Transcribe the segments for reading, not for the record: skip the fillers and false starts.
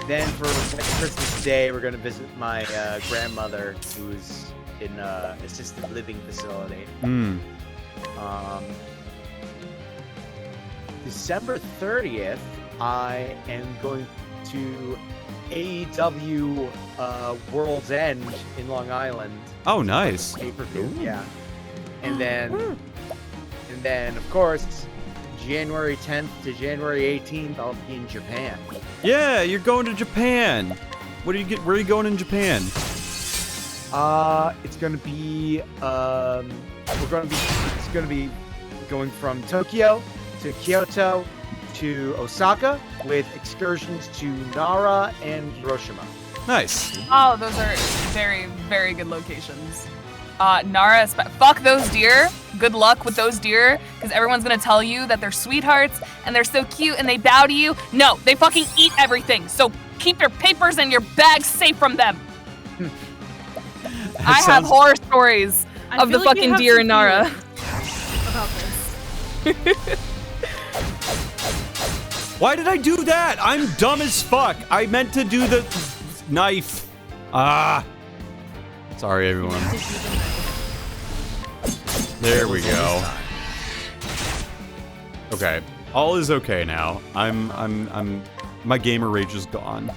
then for Christmas Day, we're gonna visit my grandmother, who's in assisted living facility. December 30th, I am going to AEW World's End in Long Island. Oh, nice. Pay-per-view, yeah. And then, of course, January 10th to January 18th, I'll be in Japan. Yeah, you're going to Japan. Where are you going in Japan? It's gonna be it's gonna be going from Tokyo to Kyoto to Osaka with excursions to Nara and Hiroshima. Nice. Oh, those are very, very good locations. Nara, fuck those deer. Good luck with those deer, because everyone's gonna tell you that they're sweethearts and they're so cute and they bow to you. No, they fucking eat everything. So keep your papers and your bags safe from them. I have horror stories of the fucking deer in Nara. About this. Why did I do that? I'm dumb as fuck. I meant to do the knife. Sorry, everyone. There we go. Okay, all is okay now. My gamer rage is gone.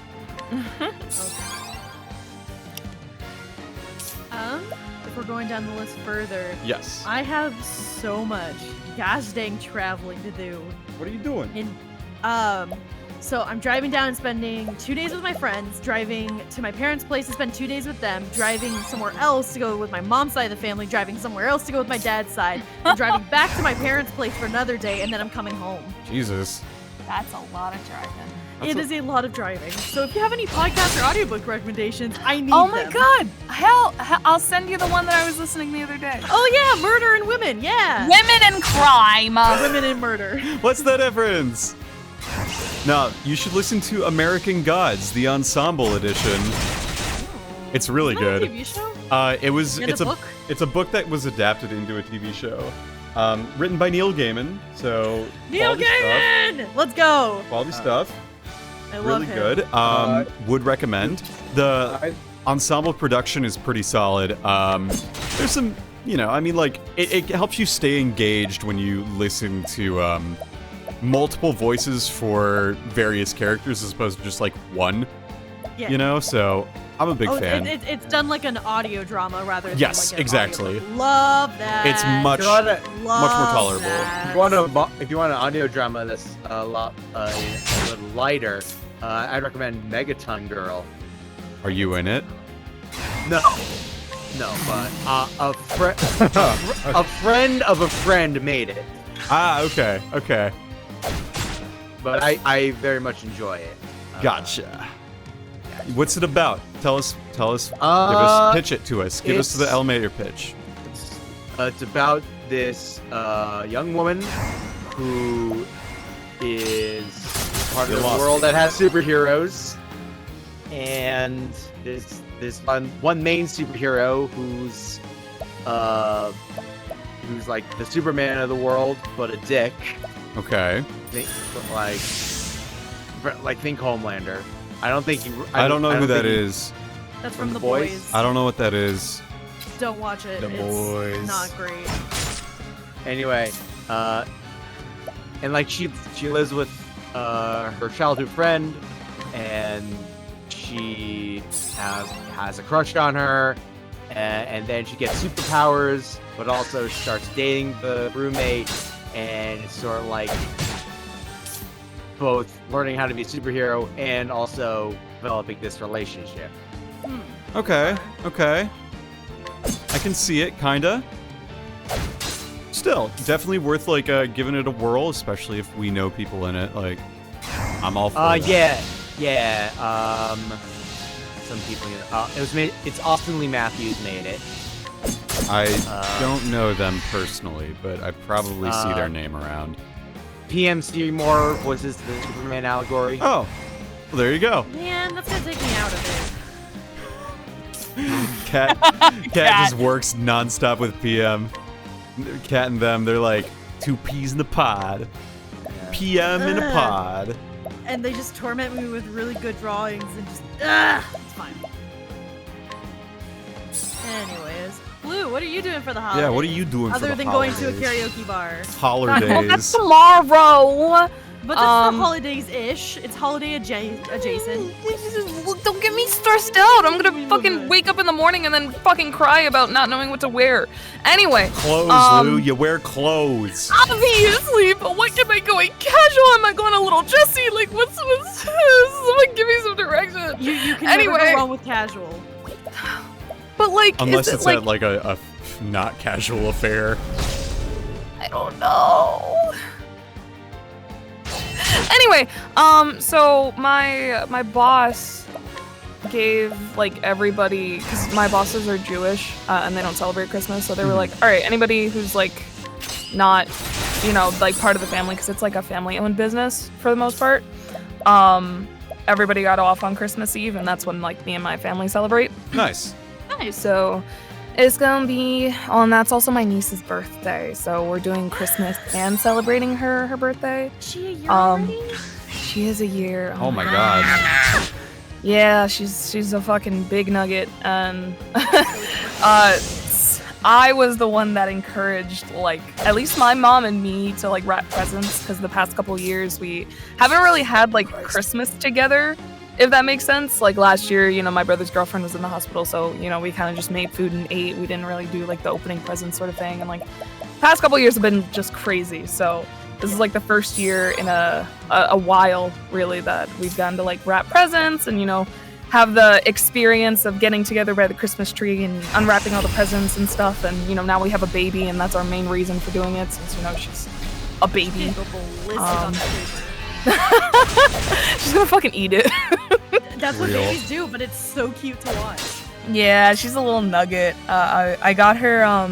If we're going down the list further, Yes. I have so much gosh dang traveling to do. What are you doing? So I'm driving down and spending 2 days with my friends, driving to my parents' place to spend 2 days with them, driving somewhere else to go with my mom's side of the family, driving somewhere else to go with my dad's side, and driving back to my parents' place for another day, and then I'm coming home. Jesus. That's a lot of driving. It is a lot of driving. So if you have any podcast or audiobook recommendations, I need Oh my them. god! Hell, I'll send you the one that I was listening the other day. Oh yeah, Murder and Women, yeah. Women and crime. Women and Murder. What's the difference? No, you should listen to American Gods, the Ensemble Edition. It's really Is that good. a TV show? It's a book that was adapted into a TV show. Written by Neil Gaiman, so Neil Gaiman! Let's go! Quality stuff. I love Really him. good. Would recommend. The ensemble production is pretty solid. There's some, it helps you stay engaged when you listen to multiple voices for various characters as opposed to just like one. Yeah. So I'm a big fan. It's done like an audio drama rather than Yes, like an exactly. audiobook. Love that. It's much more tolerable. If you want an audio drama that's a little lighter, I'd recommend Megaton Girl. Are you in it? No, but a friend of a friend made it. Okay. But I very much enjoy it. Gotcha. What's it about? Tell us. Pitch it to us. Give us the elevator pitch. It's about this young woman who is part of a world that has superheroes, and this one main superhero who's like the Superman of the world, but a dick. Okay. Think Homelander. I don't know who that is. That's from The Boys. I don't know what that is. Don't watch it. The it's Boys. Not great. Anyway, and like she lives with her childhood friend, and she has a crush on her, and then she gets superpowers, but also starts dating the roommate, and it's sort of like both learning how to be a superhero and also developing this relationship. Okay. I can see it, kinda. Still, definitely worth giving it a whirl, especially if we know people in it. Like, I'm all for that. Yeah. Some people. It's Austin Lee Matthews made it. I don't know them personally, but I probably see their name around. PM Seymour voices the Superman allegory. Oh, well, there you go. Man, that's gonna take me out of it. Cat just works nonstop with PM. Cat and them, they're like two peas in the pod. PM in a pod. and they just torment me with really good drawings and just it's fine. Anyways, Blue, what are you doing for the holidays? Yeah, what are you doing for the other than holidays? going to a karaoke bar? Well, that's Holidays. tomorrow. But that's the holidays-ish. It's holiday adjacent. Don't get me stressed out. I'm gonna fucking wake up in the morning and then fucking cry about not knowing what to wear. Anyway. Clothes, Lou. You wear clothes. Obviously, but what am I going casual? Am I going a little dressy? Like, what's someone give me some direction. You can Anyway. never go wrong with casual. But like, Unless is it it's like, at like a not casual affair. I don't know. Anyway, so my boss gave like everybody, because my bosses are Jewish and they don't celebrate Christmas, so they were like, all right, anybody who's like not, you know, like part of the family, because it's like a family-owned business for the most part. Everybody got off on Christmas Eve, and that's when like me and my family celebrate. Nice. Nice. So it's gonna be, oh, and that's also my niece's birthday. So we're doing Christmas and celebrating her birthday. She a year already? She is a year. Oh my god. Yeah, she's a fucking big nugget, and I was the one that encouraged, like, at least my mom and me to like wrap presents, because the past couple years we haven't really had like Christmas together. If that makes sense. Like last year, you know, my brother's girlfriend was in the hospital, so, you know, we kind of just made food and ate. We didn't really do like the opening present sort of thing. And like past couple years have been just crazy. So this is like the first year in a while really that we've gotten to like wrap presents and, you know, have the experience of getting together by the Christmas tree and unwrapping all the presents and stuff. And, you know, now we have a baby, and that's our main reason for doing it, since, you know, she's a baby. She's gonna fucking eat it. That's what Real. babies do, but it's so cute to watch. Yeah, she's a little nugget. I got her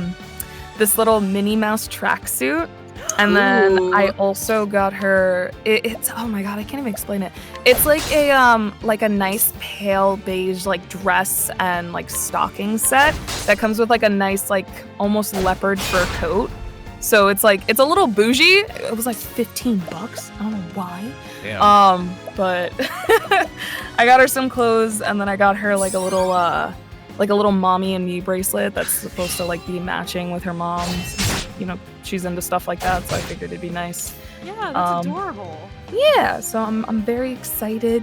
this little Minnie Mouse tracksuit, and then I also got her. It's oh my god, I can't even explain it. It's like a nice pale beige like dress and like stocking set that comes with like a nice like almost leopard fur coat. So it's like, it's a little bougie. It was like $15. I don't know why. Damn. But I got her some clothes, and then I got her like a little mommy and me bracelet that's supposed to like be matching with her mom's. You know, she's into stuff like that, so I figured it'd be nice. Yeah, that's adorable. Yeah, so I'm very excited.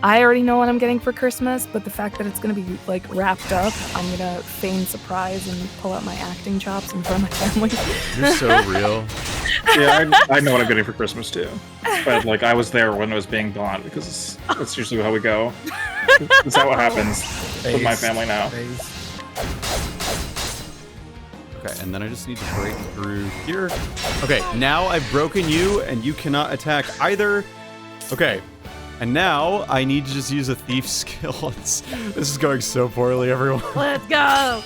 I already know what I'm getting for Christmas, but the fact that it's gonna be like wrapped up, I'm gonna feign surprise and pull out my acting chops in front of my family. You're so real. Yeah, I know what I'm getting for Christmas too. But like, I was there when it was being bought, because that's usually how we go. That's how it happens with my family now. Okay, and then I just need to break through here. Okay, now I've broken you, and you cannot attack either. Okay, and now I need to just use a thief skill. This is going so poorly, everyone. Let's go.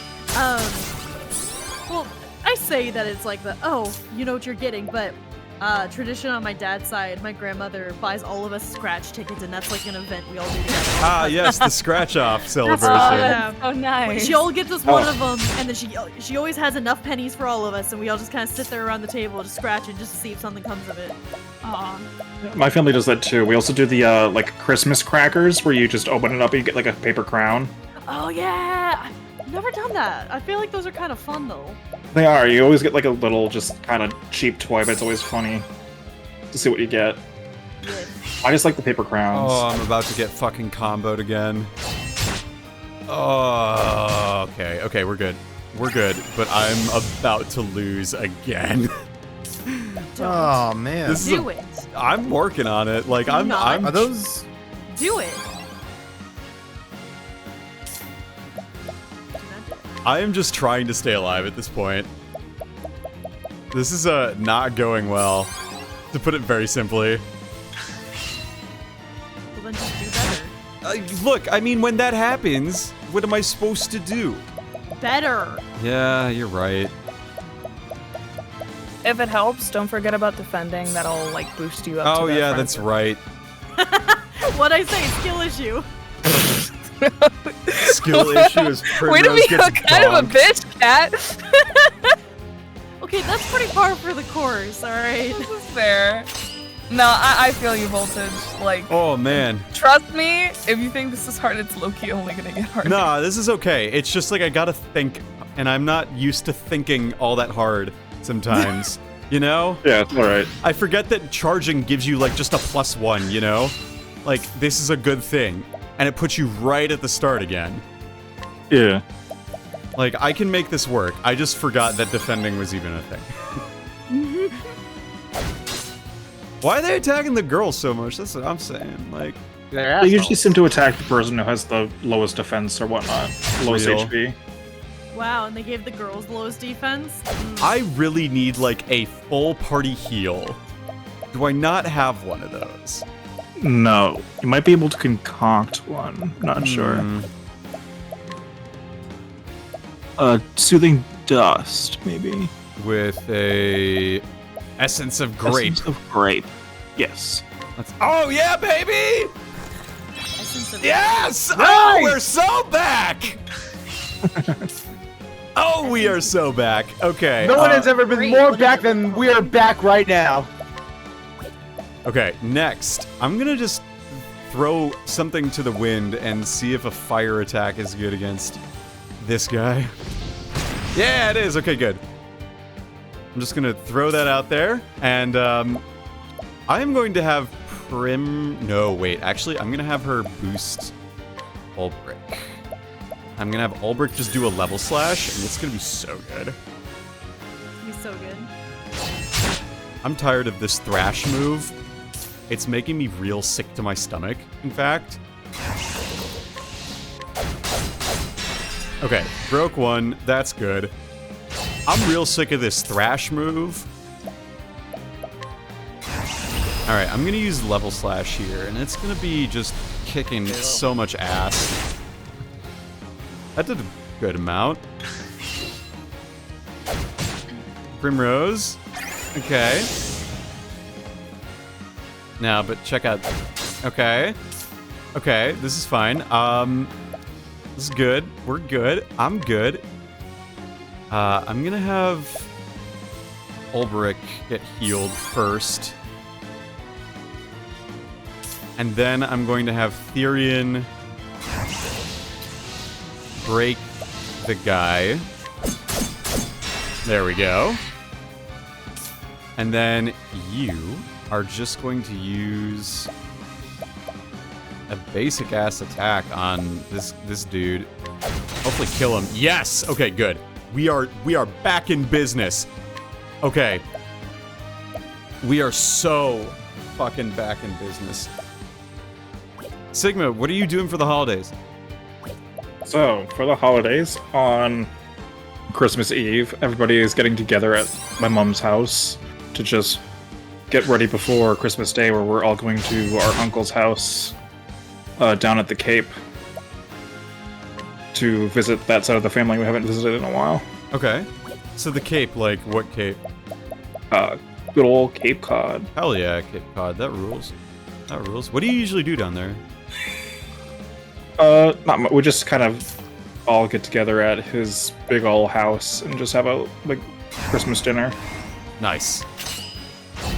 Well, I say that it's like you know what you're getting, but tradition on my dad's side, my grandmother buys all of us scratch tickets, and that's like an event we all do together. Ah, yes, the scratch-off celebration. awesome. Oh, nice. She all gets us one of them, and then she always has enough pennies for all of us, and we all just kind of sit there around the table, just scratch it, just to see if something comes of it. Aw. My family does that too. We also do the like Christmas crackers, where you just open it up and you get like a paper crown. Oh yeah, I've never done that. I feel like those are kind of fun though. They are. You always get like a little, just kind of cheap toy, but it's always funny to see what you get. Good. I just like the paper crowns. Oh, I'm about to get fucking comboed again. Oh, okay, we're good. We're good, but I'm about to lose again. Oh man. This is Do it. I'm working on it. Like, I'm Are those? Do it. I am just trying to stay alive at this point. This is not going well, to put it very simply. Well, then just do better. Look, I mean, when that happens, what am I supposed to do? Better. Yeah, you're right. If it helps, don't forget about defending. That'll like boost you up. Oh to the yeah, front. that's right. What'd I say? Skill issue. Skill issue is Way to Primrose be gets kind of a bonked. bitch, Cat. Okay, that's pretty par for the course. All right. This is fair. No, I feel you, Voltage. Like, Oh man. trust me, if you think this is hard, it's low-key only gonna get harder. Nah, this is okay. It's just like I gotta think, and I'm not used to thinking all that hard sometimes. You know? Yeah, it's alright. I forget that charging gives you like just a +1, you know? Like, this is a good thing. And it puts you right at the start again. Yeah. Like, I can make this work. I just forgot that defending was even a thing. Why are they attacking the girls so much? That's what I'm saying. Like, They're They usually assholes. seem to attack the person who has the lowest defense or whatnot. Lowest Real. HP. Wow, and they gave the girls the lowest defense. I really need like a full party heal. Do I not have one of those? No. You might be able to concoct one. Not sure. Hmm. Soothing Dust, maybe. With a essence of grape. Essence of grape. Yes. Oh yeah, baby! Essence of Yes! Oh, Nice! we're so back! Oh, we are so back. Okay. No one has ever been Great. more back than we are back right now. Okay, next, I'm gonna just throw something to the wind and see if a fire attack is good against this guy. Yeah, it is. Okay, good. I'm just gonna throw that out there, and I'm going to have No, wait. Actually, I'm gonna have her boost Ulbrich. I'm gonna have Ulbrich just do a level slash, and it's gonna be so good. He's so good. I'm tired of this thrash move. It's making me real sick to my stomach, in fact. Okay, broke one. That's good. I'm real sick of this thrash move. Alright, I'm gonna use level slash here, and it's gonna be just kicking so much ass. That did a good amount. Primrose. Okay. Now, but check out. Okay. Okay, this is fine. This is good. We're good. I'm good. I'm gonna have Ulbrich get healed first. And then I'm going to have Therian break the guy. There we go. And then you are just going to use a basic ass attack on this dude. Hopefully kill him. Yes. Okay, good. We are back in business. Okay. We are so fucking back in business. Sigma, what are you doing for the holidays? So, for the holidays, on Christmas Eve, everybody is getting together at my mom's house to just get ready before Christmas Day, where we're all going to our uncle's house down at the Cape to visit that side of the family we haven't visited in a while. Okay. So the Cape, like, what Cape? Good old Cape Cod. Hell yeah, Cape Cod. That rules. That rules. What do you usually do down there? Not much. We just kind of all get together at his big old house and just have a like Christmas dinner. Nice.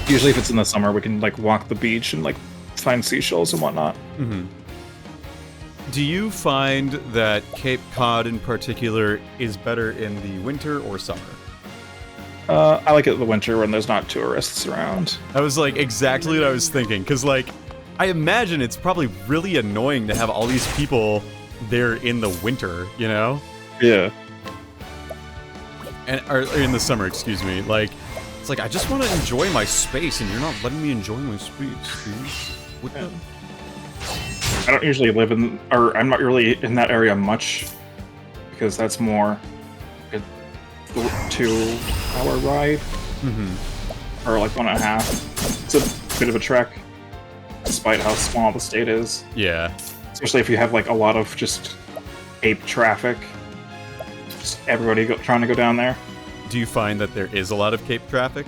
Usually, if it's in the summer, we can like walk the beach and like find seashells and whatnot. Mm-hmm. Do you find that Cape Cod in particular is better in the winter or summer? I like it in the winter when there's not tourists around. That was like exactly what I was thinking, because like I imagine it's probably really annoying to have all these people there in the winter, you know? Yeah. And or in the summer, excuse me. Like it's like I just want to enjoy my space, and you're not letting me enjoy my space, dude. What the? I don't usually live in, or I'm not really in that area much, because that's more a 2-hour ride, or like 1.5. It's a bit of a trek, despite how small the state is. Yeah. Especially if you have like a lot of just ape traffic. Just everybody trying to go down there. Do you find that there is a lot of Cape traffic?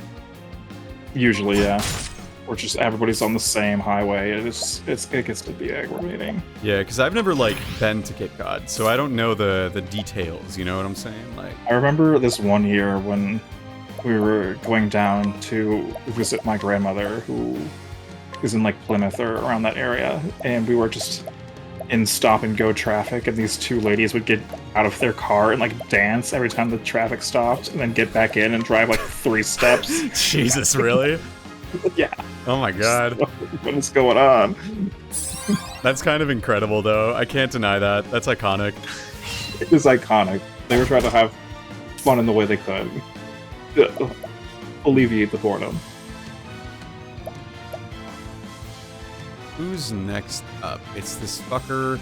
Usually, yeah. Or just everybody's on the same highway. It gets to be aggravating. Yeah, because I've never like been to Cape Cod, so I don't know the details. You know what I'm saying? Like, I remember this one year when we were going down to visit my grandmother, who is in like Plymouth or around that area, and we were just in stop and go traffic, and these two ladies would get out of their car and like dance every time the traffic stopped, and then get back in and drive like 3 steps. Jesus, really? Yeah. Oh my god. What is going on? That's kind of incredible, though. I can't deny that. That's iconic. It is iconic. They were trying to have fun in the way they could. Alleviate the boredom. Who's next up? It's this fucker.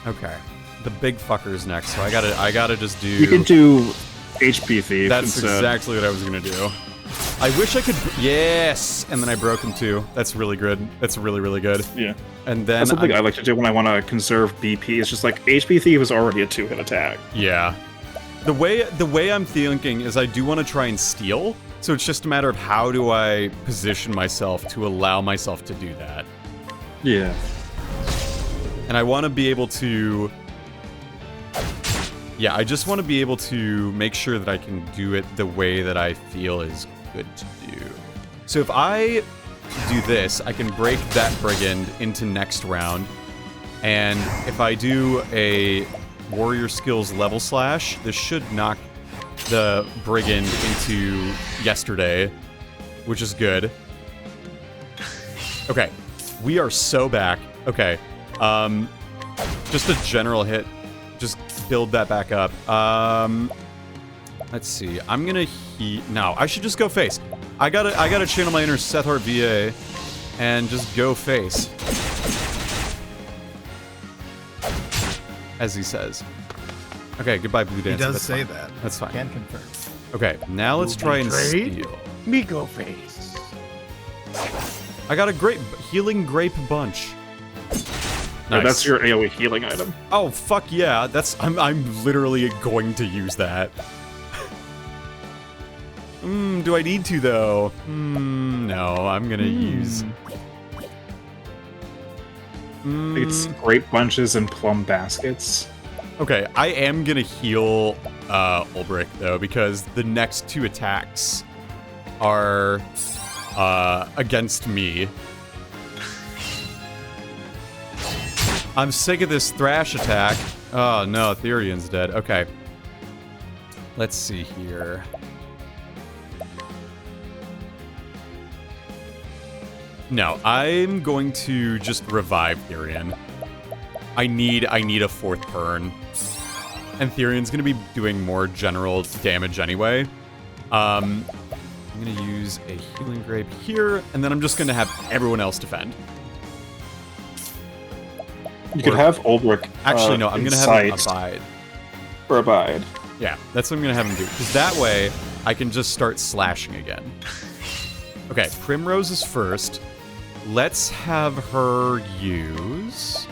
Okay. The big fucker's next, so I gotta just do... You can do HP Thief That's instead. exactly what I was gonna do. I wish I could... Yes! And then I broke him too. That's really good. That's really, really good. Yeah. And then... That's something I like to do when I want to conserve BP. It's just like, HP Thief is already a 2-hit attack. Yeah. The way I'm thinking is I do want to try and steal, so it's just a matter of how do I position myself to allow myself to do that. Yeah. And I want to be able to... Yeah, I just want to be able to make sure that I can do it the way that I feel is good to do. So if I do this, I can break that brigand into next round. And if I do a warrior skills level slash, this should knock the brigand into yesterday, which is good. Okay, we are so back. Okay, just a general hit. Just build that back up. Let's see. I'm gonna no, I should just go face. I gotta channel my inner Sethart VA and just go face. As he says. Okay, goodbye, Blue Dancer. He does That's say fine. that. That's fine. Can confirm. Okay, now let's try and trade? steal. Me go face. I got a great healing grape bunch. Yeah, Nice. that's your AoE healing item. Oh fuck yeah! I'm literally going to use that. Do I need to though? No, I'm gonna use. It's grape bunches and plum baskets. Okay, I am gonna heal Ulbrich though, because the next 2 attacks are against me. I'm sick of this thrash attack. Oh no, Therion's dead. Okay. Let's see here. No, I'm going to just revive Therion. I need a 4th turn. And Therion's gonna be doing more general damage anyway. I'm gonna use a healing grape here, and then I'm just gonna have everyone else defend. You could have Ulbrich. Actually, no, I'm gonna have him abide. Or abide. Yeah, that's what I'm gonna have him do. Because that way, I can just start slashing again. Okay, Primrose is first. Let's have her use...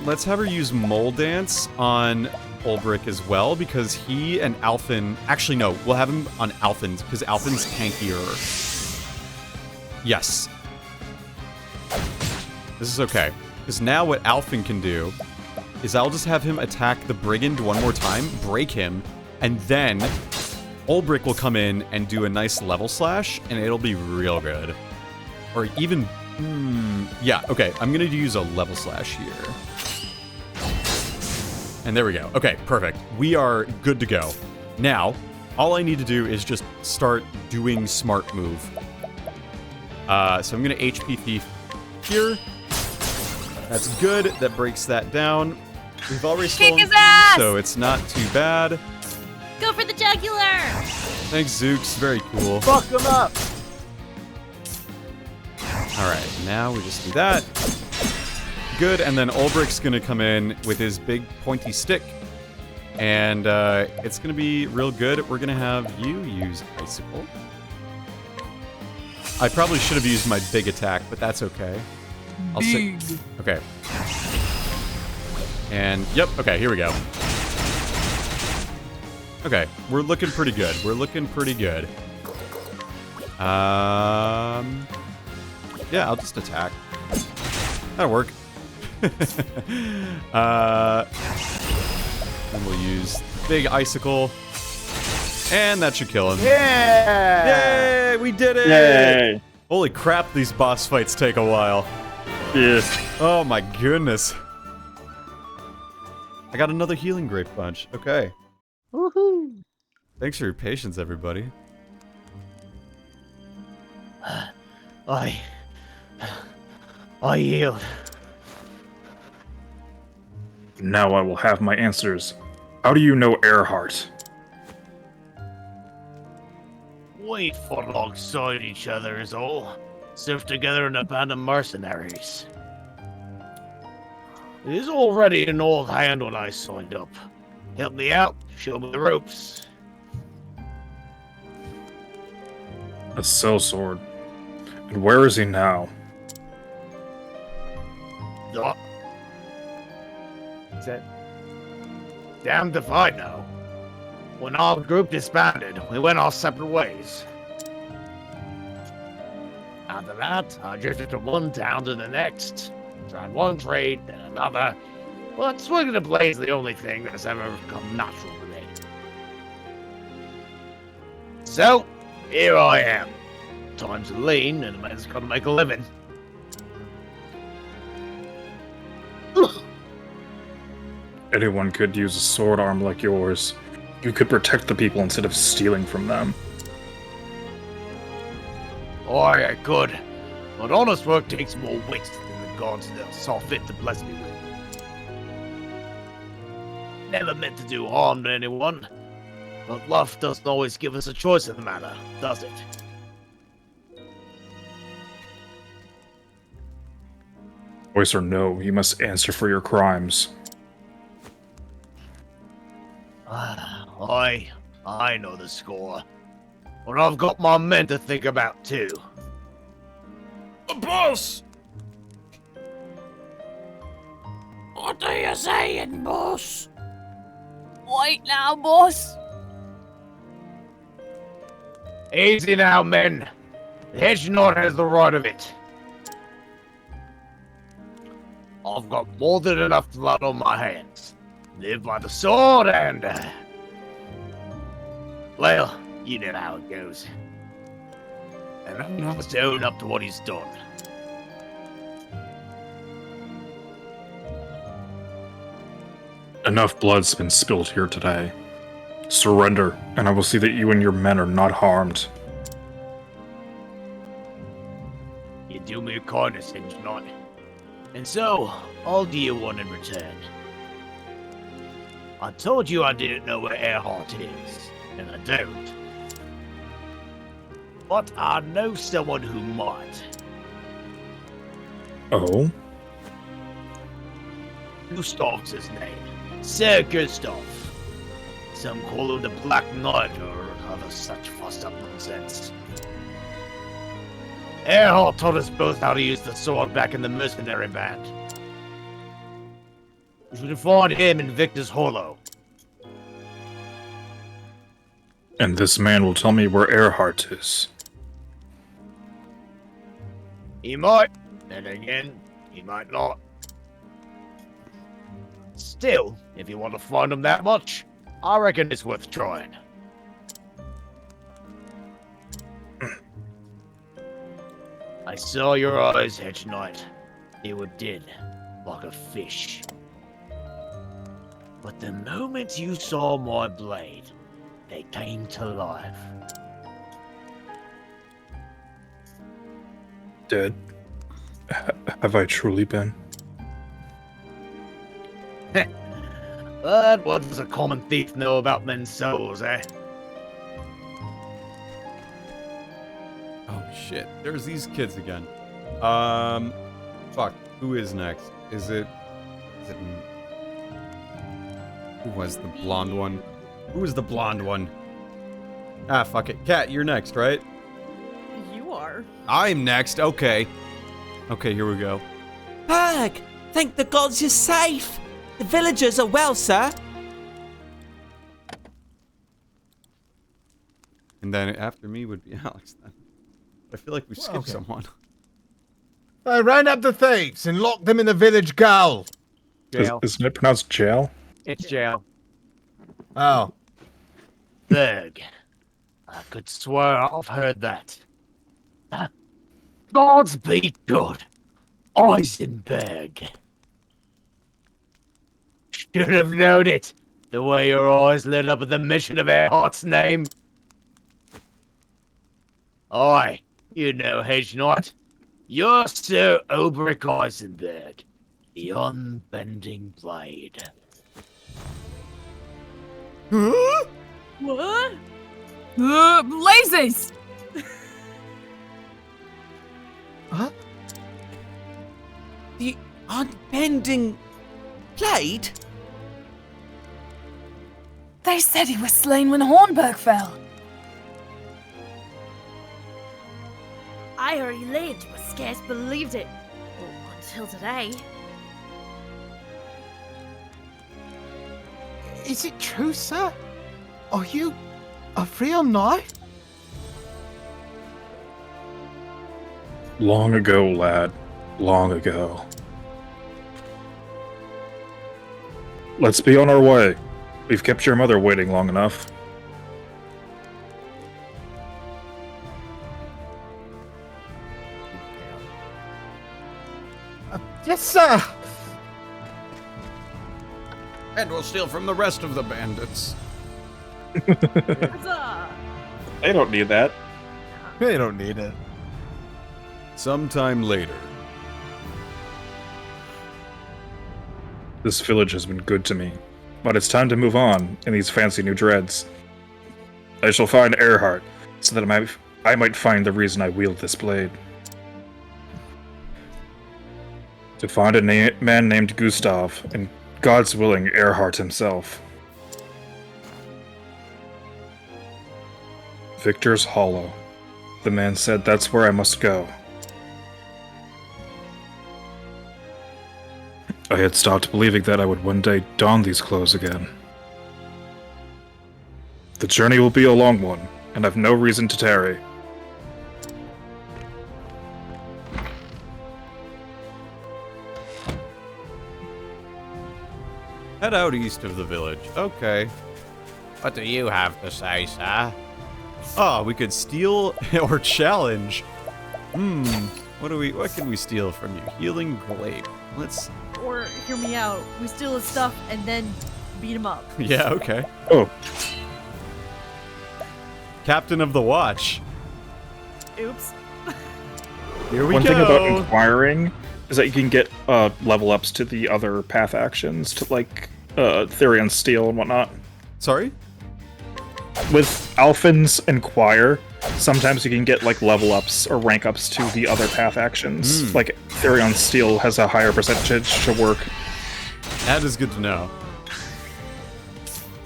let's have her use Mole Dance on Ulbrich as well, because he and Alphen... Actually, no, we'll have him on Alphen's, because Alphen's tankier. Yes. This is okay. Because now what Alphen can do is I'll just have him attack the Brigand one more time, break him, and then Ulbrich will come in and do a nice level slash, and it'll be real good. Or even... yeah, okay, I'm gonna use a level slash here. And there we go. Okay, perfect. We are good to go. Now, all I need to do is just start doing smart move. So I'm gonna HP Thief here. That's good. That breaks that down. We've already stolen, his ass! so it's not too bad. Go for the jugular! Thanks, Zooks. Very cool. Fuck him up. Alright, now we just do that. Good, and then Ulbrich's gonna come in with his big pointy stick. And it's gonna be real good. We're gonna have you use Icicle. I probably should have used my big attack, but that's okay. I'll say... Okay. And, yep, okay, here we go. Okay, we're looking pretty good. We're looking pretty good. Yeah, I'll just attack. That'll work. And we'll use big icicle. And that should kill him. Yeah! Yay! We did it! Yay! Holy crap, these boss fights take a while. Yes. Oh my goodness. I got another healing grape punch. Okay. Woohoo! Thanks for your patience, everybody. I yield. Now I will have my answers. How do you know Earhart? We fought alongside each other is all. Served together in a band of mercenaries. He was already an old hand when I signed up. Helped me out, showed me the ropes. A sellsword. And where is he now? What? Is that... Damned if I know. When our group disbanded, we went our separate ways. After that, I drifted from one town to the next. Tried one trade, then another. But swinging a blade is the only thing that's ever come natural to me. So, here I am. Time's lean, and a man's got to make a living. Anyone could use a sword arm like yours. You could protect the people instead of stealing from them. I could. But honest work takes more wit than the gods that saw fit to bless me with. Never meant to do harm to anyone. But love doesn't always give us a choice in the matter, does it? Voice or no, you must answer for your crimes. I know the score. But I've got my men to think about too. Boss! What are you saying, boss? Wait now, boss. Easy now, men. The hedge knot has the right of it. I've got more than enough blood on my hands. Live by the sword and... well, you know how it goes. And I'm not to own up to what he's done. Enough blood's been spilled here today. Surrender, and I will see that you and your men are not harmed. You do me a kindness, Hinge Knot. And so, I'll do you one in return. I told you I didn't know where Earhart is, and I don't. But I know someone who might. Oh? Gustav's his name. Sir Gustav. Some call him the Black Knight or other such fussed up nonsense. Earhart taught us both how to use the sword back in the mercenary band. We should find him in Victor's Hollow. And this man will tell me where Earhart is. He might, and again, he might not. Still, if you want to find him that much, I reckon it's worth trying. I saw your eyes, Hedge Knight. They were dead, like a fish. But the moment you saw my blade, they came to life. Dead? Have I truly been? But what does a common thief know about men's souls, eh? Oh shit, there's these kids again. Fuck, who is next? Is it... Who was the blonde one? Who was the blonde one? Ah, fuck it. Cat, you're next, right? You are. I'm next, okay. Okay, here we go. Berg, thank the gods you're safe. The villagers are well, sir. And then after me would be Alex then. I feel like we skipped someone. I ran up the thieves and locked them in the village gaol. Jail. Isn't it pronounced jail? It's jail. Oh. Berg, I could swear I've heard that. Gods be good. Eisenberg. Should have known it. The way your eyes lit up at the mention of Earhart's name. Aye, you know, Hedge Knight. You're Sir Ulbrich Eisenberg, the unbending blade. Huh? What? Lasers! Huh? The unbending blade? They said he was slain when Hornburg fell. I heard he lived, but scarce believed it. Well, until today. Is it true, sir? Are you a real knight? Long ago, lad. Long ago. Let's be on our way. We've kept your mother waiting long enough. Yes, sir. And we'll steal from the rest of the bandits. Huzzah! They don't need that. They don't need it. Sometime later. This village has been good to me, but it's time to move on in these fancy new dreads. I shall find Earhart, so that I might find the reason I wield this blade. To find a man named Gustav, and God's willing, Earhart himself. Victor's Hollow. The man said that's where I must go. I had stopped believing that I would one day don these clothes again. The journey will be a long one, and I've no reason to tarry. Head out east of the village. Okay. What do you have to say, sir? Ah, we could steal or challenge. What can we steal from you? Healing Glaive. Let's... Or, hear me out, we steal his stuff and then beat him up. Yeah, okay. Oh, Captain of the Watch. Oops. Here we one go. thing about inquiring is that you can get level ups to the other path actions, to like Therion Steel and whatnot. Sorry? With Alphin's Inquire, sometimes you can get like level ups or rank ups to the other path actions. Like Therion Steel has a higher percentage to work. That is good to know.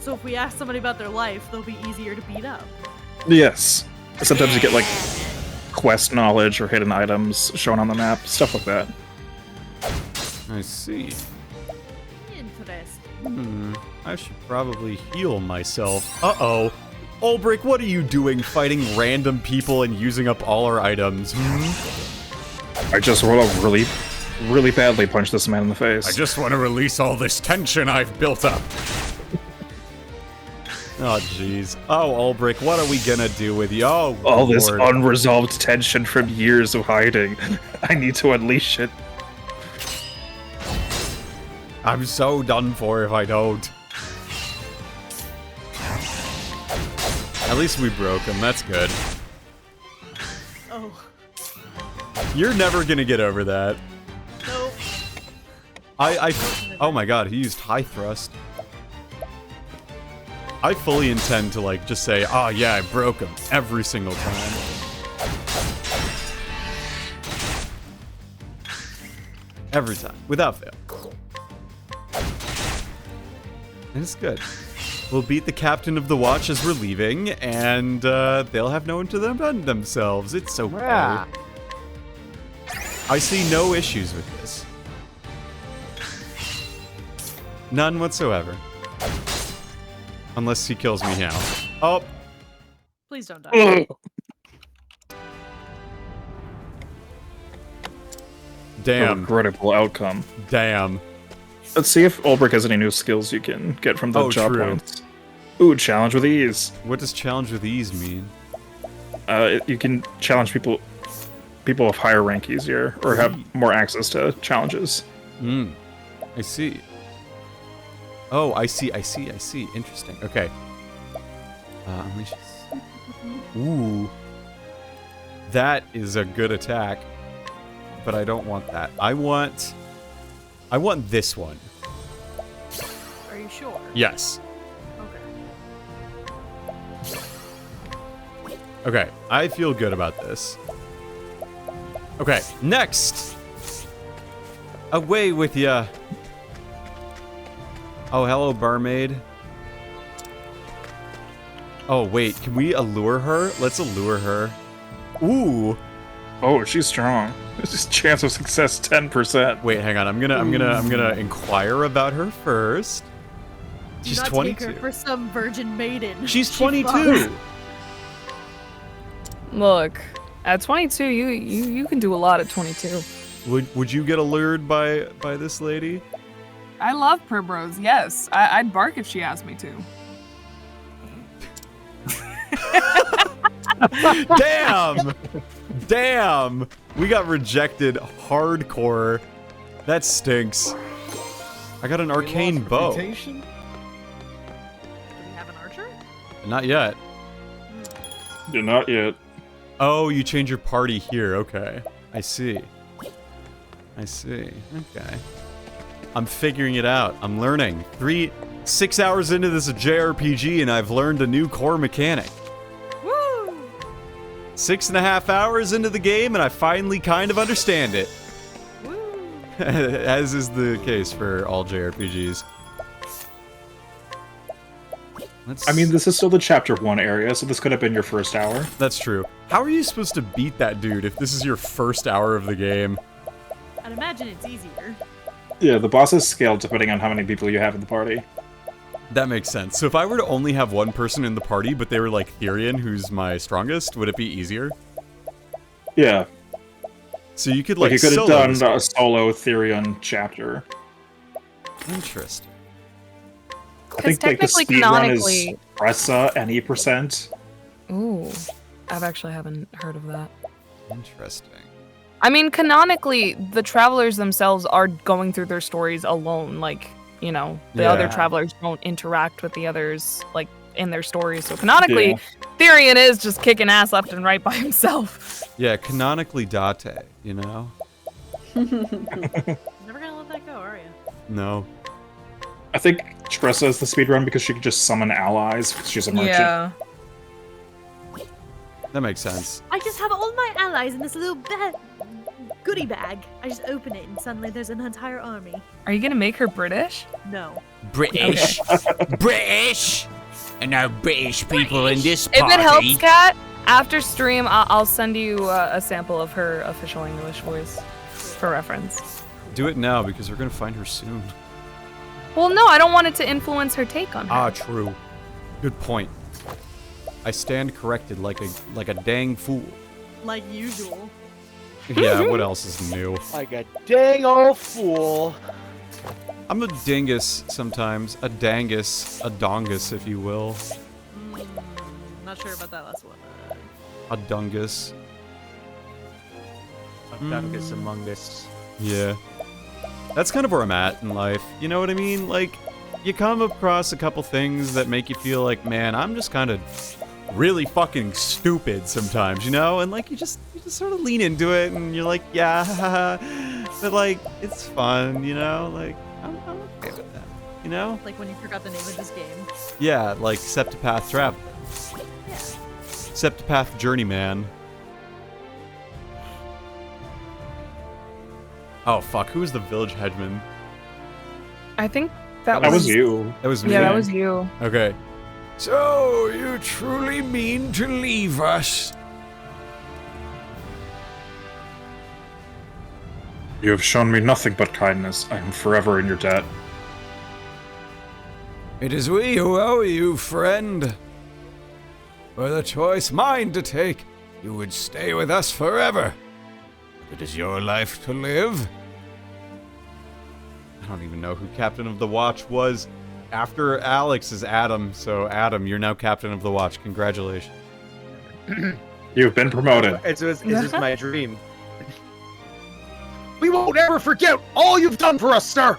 So if we ask somebody about their life, they'll be easier to beat up. Yes. Sometimes you get like quest knowledge or hidden items shown on the map, stuff like that. I see. Interesting. I should probably heal myself. Uh-oh. Ulbrich, what are you doing fighting random people and using up all our items? I just want to really, really badly punch this man in the face. I just want to release all this tension I've built up. Oh, jeez. Oh, Ulbrich, what are we gonna do with you? Oh, all this Lord. unresolved tension from years of hiding. I need to unleash it. I'm so done for if I don't. At least we broke him, that's good. Oh, You're never gonna get over that. nope. Oh my god, he used high thrust. I fully intend to, like, just say, oh yeah, I broke him every single time. Every time, without fail. And it's good. We'll beat the captain of the watch as we're leaving, and they'll have no one to defend themselves. It's so Yeah. cool. I see no issues with this. None whatsoever. Unless he kills me now. Oh, Please don't die. damn. Regrettable outcome. Damn. Let's see if Ulbrich has any new skills you can get from the Oh, job true. points. Ooh, challenge with ease. What does challenge with ease mean? You can challenge people of higher rank easier, or have more access to challenges. I see. Oh, I see. Interesting. Okay. Ooh. That is a good attack. But I don't want that. I want this one. Are you sure? Yes. Okay. Okay, I feel good about this. Okay, next! Away with ya! Oh, hello, barmaid. Oh, wait, can we allure her? Let's allure her. Ooh! Oh, she's strong. This chance of success 10%. Wait, hang on, I'm gonna inquire about her first. She's Do not 22. take her for some virgin maiden. She's She 22! fucks. Look, at 22, you can do a lot at 22. Would you get allured by this lady? I love Primrose, yes. I'd bark if she asked me to. Damn! Damn! We got rejected hardcore. That stinks. I got an arcane bow. Do we have an archer? Not yet. You're not yet. Oh, you change your party here. Okay. I see. Okay. I'm figuring it out. I'm learning. 6 hours into this JRPG and I've learned a new core mechanic. Woo! 6.5 hours into the game and I finally kind of understand it. Woo! As is the case for all JRPGs. I mean, this is still the chapter 1 area, so this could have been your first hour. That's true. How are you supposed to beat that dude if this is your first hour of the game? I'd imagine it's easier. Yeah, the bosses scale depending on how many people you have in the party. That makes sense. So if I were to only have one person in the party, but they were like Therian, who's my strongest, would it be easier? Yeah. So you could Like, like you could have solo done this- a solo Therian chapter. Interesting. I think like the technically, speed run is canonically- Pressa any percent. Ooh, I've actually haven't heard of that. Interesting. I mean, canonically, the travelers themselves are going through their stories alone. Like, you know, the other Yeah. travelers don't interact with the others, like, in their stories. So canonically, Therian is just kicking ass left and right by himself. Yeah, canonically Date, you know? Never gonna let that go, are you? No. I think Tressa is the speedrun because she could just summon allies because she's a merchant. That makes sense. I just have all my allies in this little goodie bag. I just open it and suddenly there's an entire army. Are you gonna make her British? No. British. British. And no British people in this If party. it helps, Kat, after stream, I'll send you a sample of her official English voice for reference. Do it now because we're gonna find her soon. Well, no, I don't want it to influence her take on her. Ah, true. Good point. I stand corrected like a dang fool. Like usual. Yeah, what else is new? Like a dang old fool. I'm a dingus sometimes. A dangus. A dongus, if you will. Not sure about that last one. A dungus. A dungus among us. Yeah. That's kind of where I'm at in life. You know what I mean? Like, you come across a couple things that make you feel like, man, I'm just kind of really fucking stupid sometimes, you know? And like, you just sort of lean into it and you're like, yeah, but like, it's fun, you know? Like, I'm okay with that, you know? Like when you forgot the name of this game. Yeah, like Octopath Traveler. Yeah. Octopath Journeyman. Oh fuck, who was the village headman? I think that That was you. That was me. Yeah, that was you. Okay. So, you truly mean to leave us? You have shown me nothing but kindness. I am forever in your debt. It is we who owe you, friend. Were the choice mine to take, you would stay with us forever. It is your life to live. I don't even know who Captain of the Watch was. After Alex is Adam, so Adam, you're now captain of the watch. Congratulations. You've been promoted. It's just my dream. We won't ever forget all you've done for us, sir.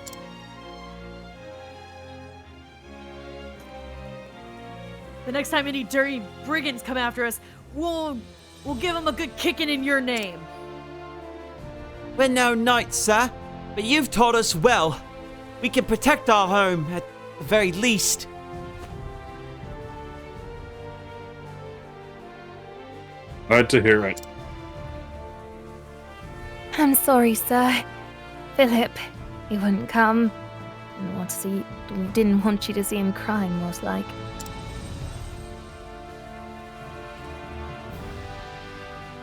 The next time any dirty brigands come after us, we'll give them a good kicking in your name. We're no knights, sir, but you've taught us well. We can protect our home at the very least. Glad to hear it. I'm sorry, sir. Philip, he wouldn't come. Didn't want you to see him crying, most like.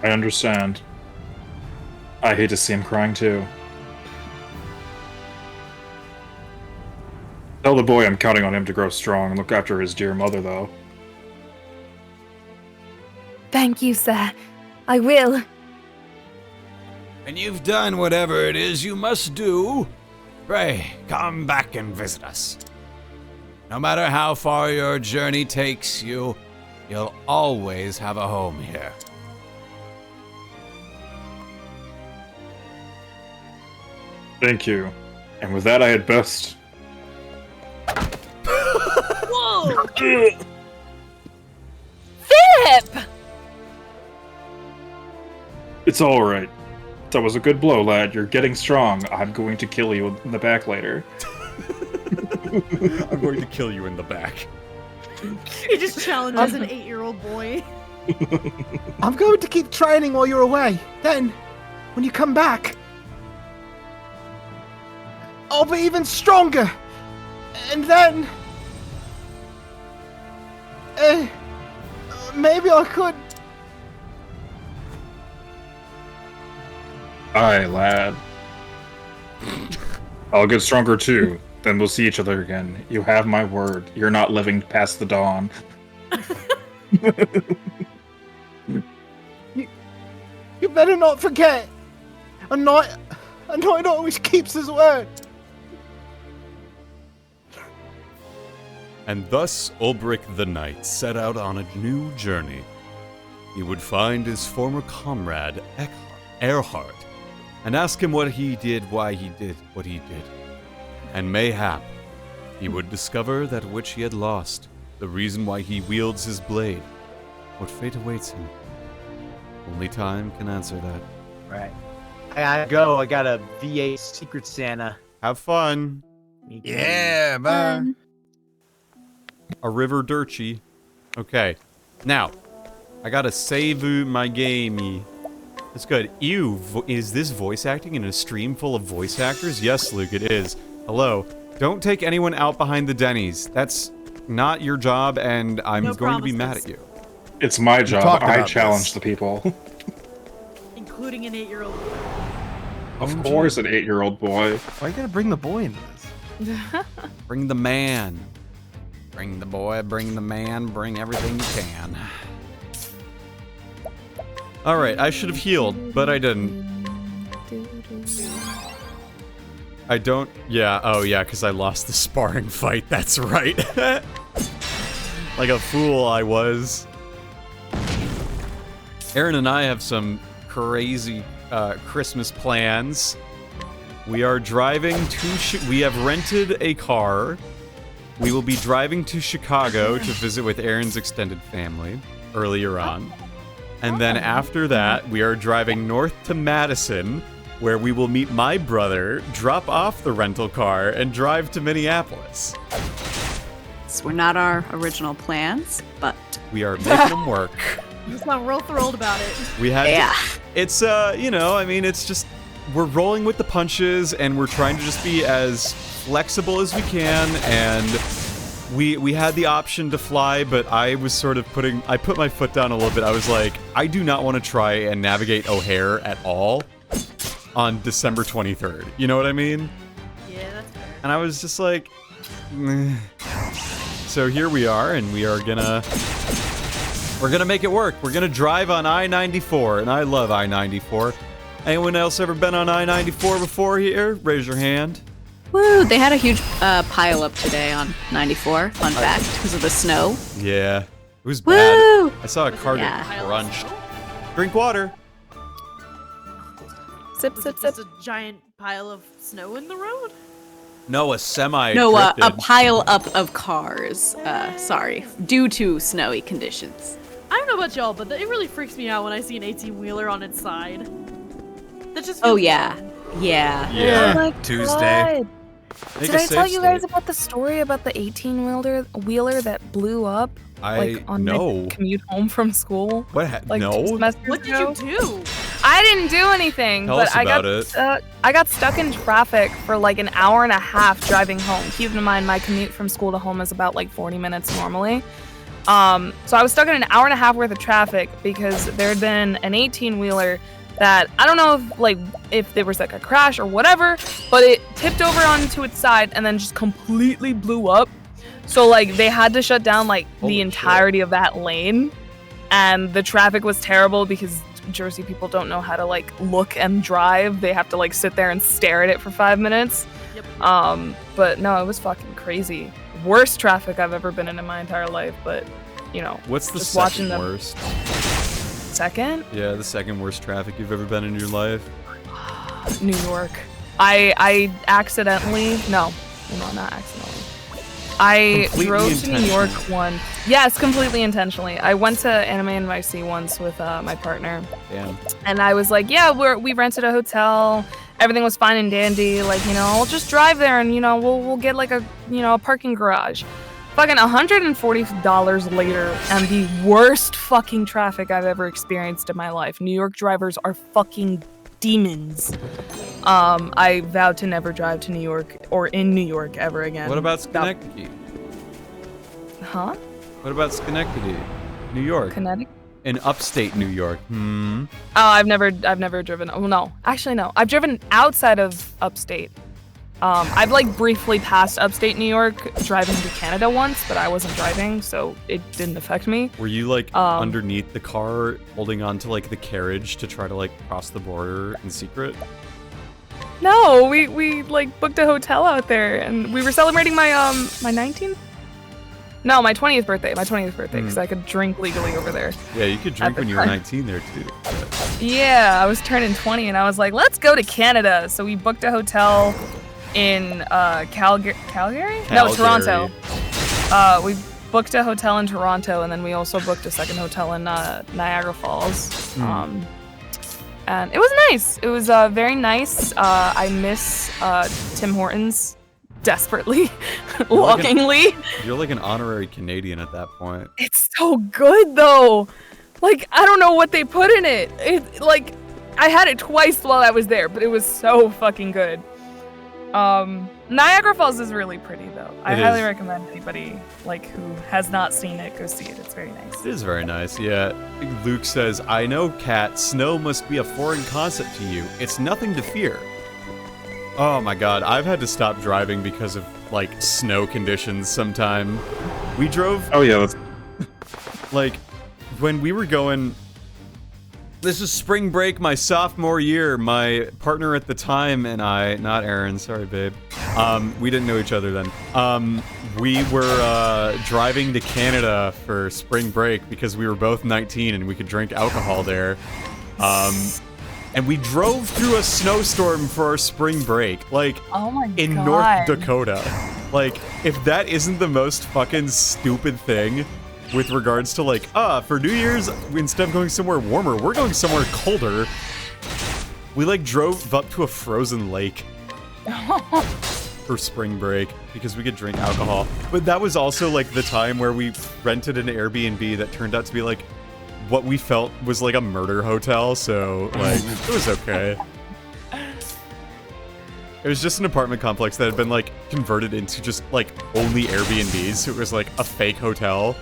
I understand. I hate to see him crying too. Tell the boy I'm counting on him to grow strong and look after his dear mother, though. Thank you, sir. I will. When you've done whatever it is you must do, pray, come back and visit us. No matter how far your journey takes you, you'll always have a home here. Thank you. And with that, I had best. Whoa! Philip! It's alright. That was a good blow, lad. You're getting strong. I'm going to kill you in the back later. I'm going to kill you in the back. He just challenges an 8-year-old boy. I'm going to keep training while you're away. Then, when you come back, I'll be even stronger. And then... maybe I could... Aye, lad. I'll get stronger too. Then we'll see each other again. You have my word. You're not living past the dawn. You better not forget. A knight always keeps his word. And thus Ulbrich the Knight set out on a new journey. He would find his former comrade Erhard and ask him what he did, why he did what he did. And mayhap he would discover that which he had lost, the reason why he wields his blade. What fate awaits him? Only time can answer that. Right. I gotta go. I got a V8 Secret Santa. Have fun. Yeah, bye. A river dirty. Okay. Now, I gotta save my gamey. That's good. Ew, is this voice acting in a stream full of voice actors? Yes, Luke, it is. Hello. Don't take anyone out behind the Denny's. That's not your job, and I'm going to be mad at you. It's my job. talked I about challenge this. the people. Including an 8-year-old boy. Of course, an 8-year-old boy. Why are you gonna bring the boy into this? Bring the man. Bring the boy, bring the man, bring everything you can. Alright, I should have healed, but I didn't. I don't... Yeah, oh yeah, because I lost the sparring fight, that's right. Like a fool I was. Aaron and I have some crazy Christmas plans. We are driving to... we have rented a car. We will be driving to Chicago to visit with Aaron's extended family earlier on. And then after that, we are driving north to Madison, where we will meet my brother, drop off the rental car, and drive to Minneapolis. These were not our original plans, but We are making them work. You sound real thrilled about it. We had yeah. it's you know, I mean, it's just we're rolling with the punches and we're trying to just be as flexible as we can, and we had the option to fly, but I was sort of I put my foot down a little bit. I was like, I do not want to try and navigate O'Hare at all on December 23rd. You know what I mean? Yeah, that's fair. And I was just like, meh. So here we are, and we're gonna make it work. We're gonna drive on I-94, and I love I-94. Anyone else ever been on I-94 before here? Raise your hand. Woo! They had a huge pile up today on 94. Fun fact, because of the snow. Yeah. It was Woo! bad. I saw a car Yeah. get crunched. Drink water. Sip, Was sip, it sip. just a giant pile of snow in the road? No, a semi. No, a drifted. pile up of cars. Sorry, due to snowy conditions. I don't know about y'all, but it really freaks me out when I see an 18-wheeler on its side. That just Oh feels yeah, wrong. yeah. Yeah. Oh my Tuesday. God. Make Did a I tell safe you guys state. about the story about the 18-wheeler that blew up? Like on my no. commute home from school? What? Like 2 no. semesters What did ago? you do? I didn't do anything, Tell but us I about got it. I got stuck in traffic for like an hour and a half driving home. Keep in mind, my commute from school to home is about like 40 minutes normally. So I was stuck in an hour and a half worth of traffic because there had been an 18-wheeler that I don't know if there was like a crash or whatever, but it tipped over onto its side and then just completely blew up. So like they had to shut down like Holy the entirety of that lane, and the traffic was terrible because Jersey people don't know how to like look and drive. They have to like sit there and stare at it for 5 minutes. Yep. But no, it was fucking crazy. Worst traffic I've ever been in my entire life, but you know. What's the just watching second them- worst? Second? Yeah, the second worst traffic you've ever been in your life. New York. I accidentally, no, not accidentally. I Completely drove to New York intentionally. one. Yes, completely intentionally. I went to Anime NYC once with my partner, Damn. and I was like, yeah, we rented a hotel. Everything was fine and dandy. Like, you know, we'll just drive there and, you know, we'll get like a, you know, a parking garage. Fucking $140 later, and the worst fucking traffic I've ever experienced in my life. New York drivers are fucking demons. I vowed to never drive to New York or in New York ever again. What about Schenectady? Huh? What about Schenectady? New York. Connecticut? In upstate New York. Oh, I've never driven. Well, no, actually no. I've driven outside of upstate. I've like briefly passed upstate New York driving to Canada once, but I wasn't driving, so it didn't affect me. Were you like underneath the car holding on to like the carriage to try to like cross the border in secret? No, we like booked a hotel out there, and we were celebrating my my 19th. No, my 20th birthday. My 20th birthday, because I could drink legally over there. Yeah, you could At drink the when you were time. 19 there too. Yeah, I was turning 20, and I was like, let's go to Canada. So we booked a hotel in Calgary? No, Toronto. We booked a hotel in Toronto, and then we also booked a second hotel in Niagara Falls. And it was nice. It was very nice. I miss Tim Hortons desperately, longingly. You're like an honorary Canadian at that point. It's so good though. Like, I don't know what they put in it. It like I had it twice while I was there, but it was so fucking good. Niagara Falls is really pretty though. I It highly is. recommend anybody like who has not seen it go see it. It's very nice. It is very nice, yeah. Luke says, I know, Kat, snow must be a foreign concept to you. It's nothing to fear. Oh my god, I've had to stop driving because of, like, snow conditions sometime. We drove, Oh yeah, that's like, when we were going... This is spring break, my sophomore year. My partner at the time and I, not Aaron, sorry babe. We didn't know each other then. We were driving to Canada for spring break because we were both 19 and we could drink alcohol there. And we drove through a snowstorm for our spring break, like Oh my in god. North Dakota. Like, if that isn't the most fucking stupid thing with regards to like, for New Year's, instead of going somewhere warmer, we're going somewhere colder. We like drove up to a frozen lake for spring break because we could drink alcohol. But that was also like the time where we rented an Airbnb that turned out to be like what we felt was like a murder hotel, so like it was okay. It was just an apartment complex that had been like converted into just like only Airbnbs, so it was like a fake hotel.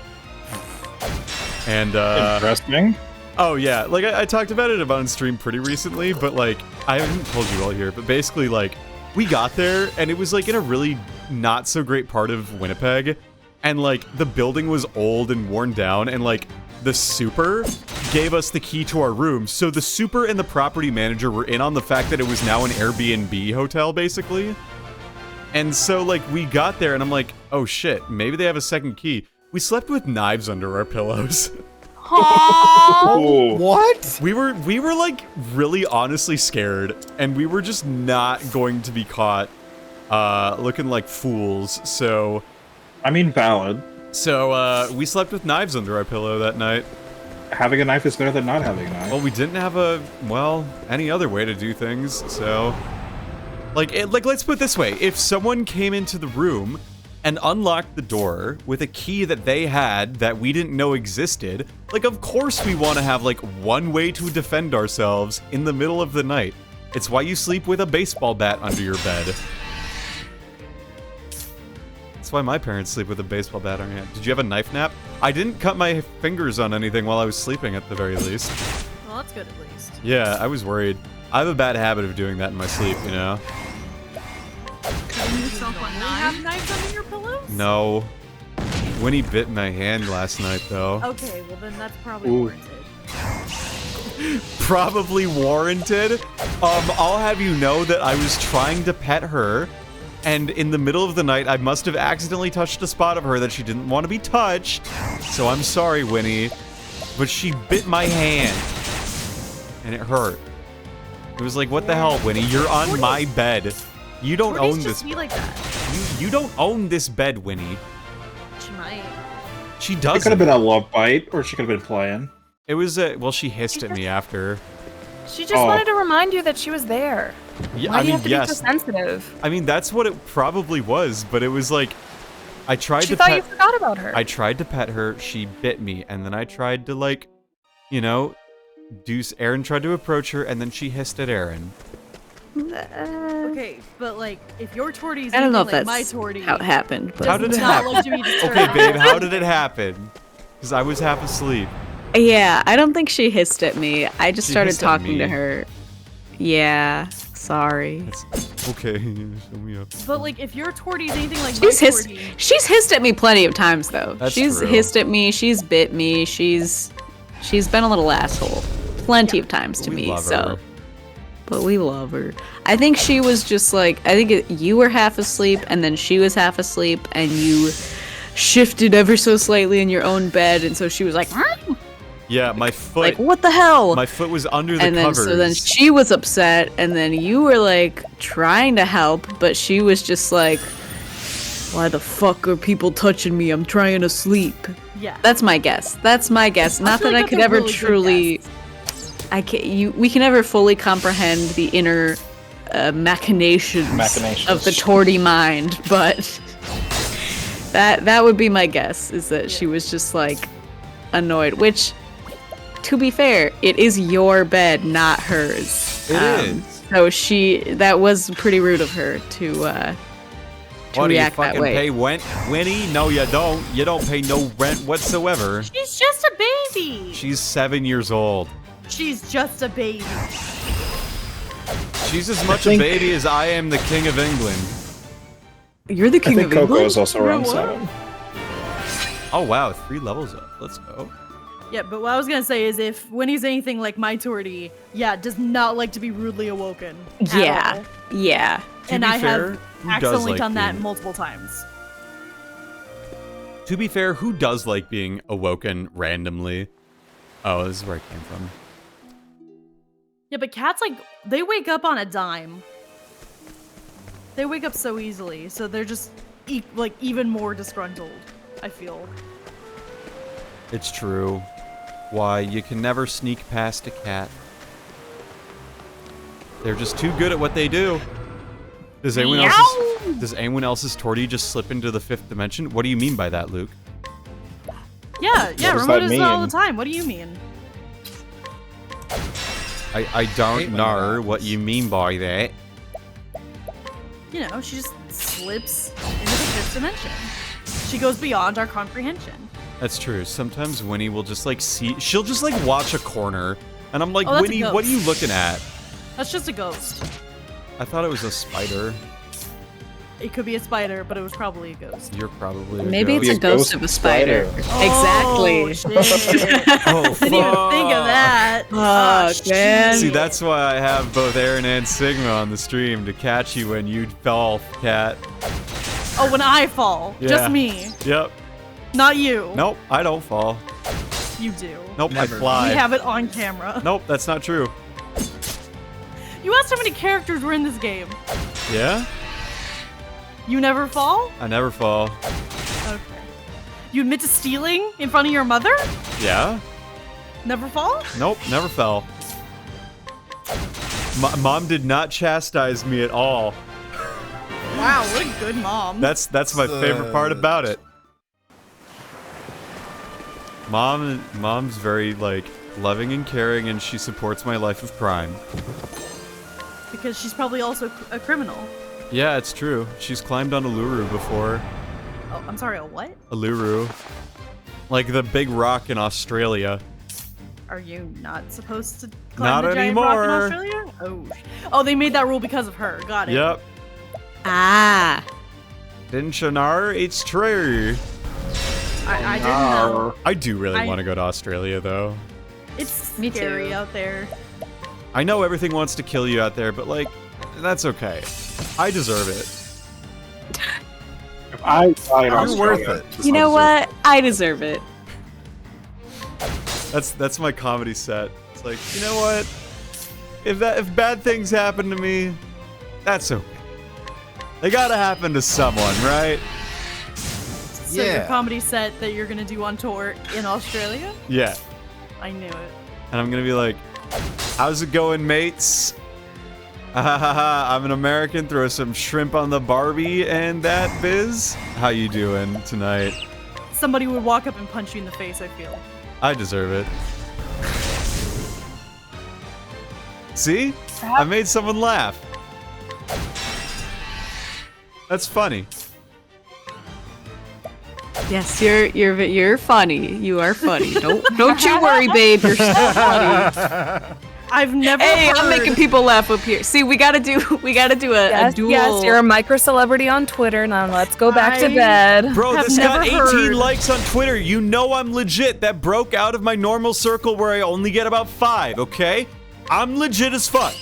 And interesting. oh yeah, like I talked about it on stream pretty recently, but like I haven't told you all here, but basically like we got there and it was like in a really not so great part of Winnipeg, and like the building was old and worn down, and like the super gave us the key to our room, so the super and the property manager were in on the fact that it was now an Airbnb hotel basically. And so, like, we got there, and I'm like, oh shit, maybe they have a second key. We slept with knives under our pillows. Oh. What? We were like really honestly scared, and we were just not going to be caught looking like fools. So, I mean, valid. So we slept with knives under our pillow that night. Having a knife is better than not having a knife. Well, we didn't have any other way to do things. So, like let's put it this way: if someone came into the room and unlocked the door with a key that they had that we didn't know existed, like, of course we want to have, like, one way to defend ourselves in the middle of the night. It's why you sleep with a baseball bat under your bed. That's why my parents sleep with a baseball bat on your head. Did you have a knife nap? I didn't cut my fingers on anything while I was sleeping, at the very least. Well, that's good at least. Yeah, I was worried. I have a bad habit of doing that in my sleep, you know? You have knives under your pillows? No. Winnie bit my hand last night, though. Okay, well then that's probably warranted. Probably warranted. I'll have you know that I was trying to pet her, and in the middle of the night, I must have accidentally touched a spot of her that she didn't want to be touched. So I'm sorry, Winnie, but she bit my hand, and it hurt. It was like, what the hell, Winnie? You're on my bed. You don't own this. Be like that. You don't own this bed, Winnie. She might. She It doesn't. could have been a love bite, or she could have been playing. It was a. Well, she hissed at me after. She just wanted to remind you that she was there. Yeah, Why I do you mean, have to yes. be so sensitive? I mean, that's what it probably was, but it was like, I tried She to thought pet. you forgot about her. I tried to pet her. She bit me, and then I tried to, like, you know, Aaron tried to approach her, and then she hissed at Aaron. Okay, but like, if your Torty's I don't know if like that's my Torty, how it happened. But How did it not happen? like to be disturbed. Okay, babe, how did it happen? Because I was half asleep. Yeah, I don't think she hissed at me. I just She started hissed at talking me. to her. Yeah, sorry. It's okay. Show me up. But like, if your Torty's anything like She's my hissed. Torty, She's hissed at me plenty of times, though. That's she's true. hissed at me. She's bit me. She's been a little asshole, plenty of times to We me. love So, her. but we love her. I think she was just like, you were half asleep, and then she was half asleep, and you shifted ever so slightly in your own bed, and so she was like, "Hmm?" Yeah, my foot. Like, what the hell? My foot was under the And then covers. so then she was upset, and then you were like trying to help, but she was just like, why the fuck are people touching me? I'm trying to sleep. yeah. That's my guess. Not feel that like I that's could a ever really good truly guess. we can never fully comprehend the inner machinations of the Torty mind, but that would be my guess, is that she was just like annoyed, which, to be fair, it is your bed, not hers. It is. So that was pretty rude of her to What, do you react that fucking way. pay rent, Winnie? No, you don't. You don't pay no rent whatsoever. She's just a baby. She's 7 years old. She's just a baby. She's as much a baby as I am the King of England. You're the I king think of Coco England? is also around What? 7. Oh, wow. 3 levels up. Let's go. Yeah, but what I was gonna say is, if Winnie's anything like my Torty, yeah, does not like to be rudely awoken. at Yeah. all. Yeah. And be I fair, have who does accidentally like done that being- multiple times. To be fair, who does like being awoken randomly? Oh, this is where I came from. Yeah, but cats, like, they wake up on a dime. They wake up so easily, so they're just like even more disgruntled, I feel. It's true. Why, you can never sneak past a cat. They're just too good at what they do. Does anyone else's Torty just slip into the 5th dimension? What do you mean by that, Luke? Yeah, does Remote that does it all mean? the time. What do you mean? I don't know what you mean by that. You know, she just slips into the 5th dimension. She goes beyond our comprehension. That's true. Sometimes Winnie will just like she'll just like watch a corner, and I'm like, Oh, that's a Winnie, what are you ghost. looking at? That's just a ghost. I thought it was a spider. It could be a spider, but it was probably a ghost. You're probably Maybe ghost. it's a ghost of a spider. Exactly. Oh, shit. Oh, Didn't even think of that. Oh, man. See, that's why I have both Aaron and Sigma on the stream to catch you when you fall, Cat. Oh, when I fall. Yeah. Just me. Yep. Not you. Nope, I don't fall. You do. Nope, Never. I fly. We have it on camera. Nope, that's not true. You asked how many characters were in this game. Yeah? You never fall? I never fall. Okay. You admit to stealing in front of your mother? Yeah? Never fall? Nope, never fell. Mom did not chastise me at all. Wow, what a good mom. That's my favorite part about it. Mom's very like loving and caring, and she supports my life of crime. Because she's probably also a criminal. Yeah, it's true. She's climbed on Uluru before. Oh, I'm sorry, a what? Uluru. Like the big rock in Australia. Are you not supposed to Not climb the giant rock in anymore. Australia? Oh, they made that rule because of her. Got it. Yep. Ah. Didn't you know? It's true. I didn't know. I do really I- want to go to Australia, though. It's Me scary too. out there. I know everything wants to kill you out there, but like, that's okay. I deserve it. If I die in You're Australia, worth it. You know what? I deserve it. That's my comedy set. It's like, you know what? If bad things happen to me, that's okay. They gotta happen to someone, right? So your comedy set that you're gonna do on tour in Australia? Yeah. I knew it. And I'm gonna be like, how's it going, mates? I'm an American, throw some shrimp on the Barbie and that biz. How you doing tonight? Somebody would walk up and punch you in the face, I feel. I deserve it. See? I made someone laugh. That's funny. Yes, you're funny. You are funny. Don't you worry, babe. You're so funny. I've never Hey, heard... I'm making people laugh up here. See, we gotta do a duel. Yes, you're a micro celebrity on Twitter. Now let's go back to bed. Bro, Have this got never 18 heard. likes on Twitter. You know I'm legit. That broke out of my normal circle where I only get about 5, okay? I'm legit as fuck.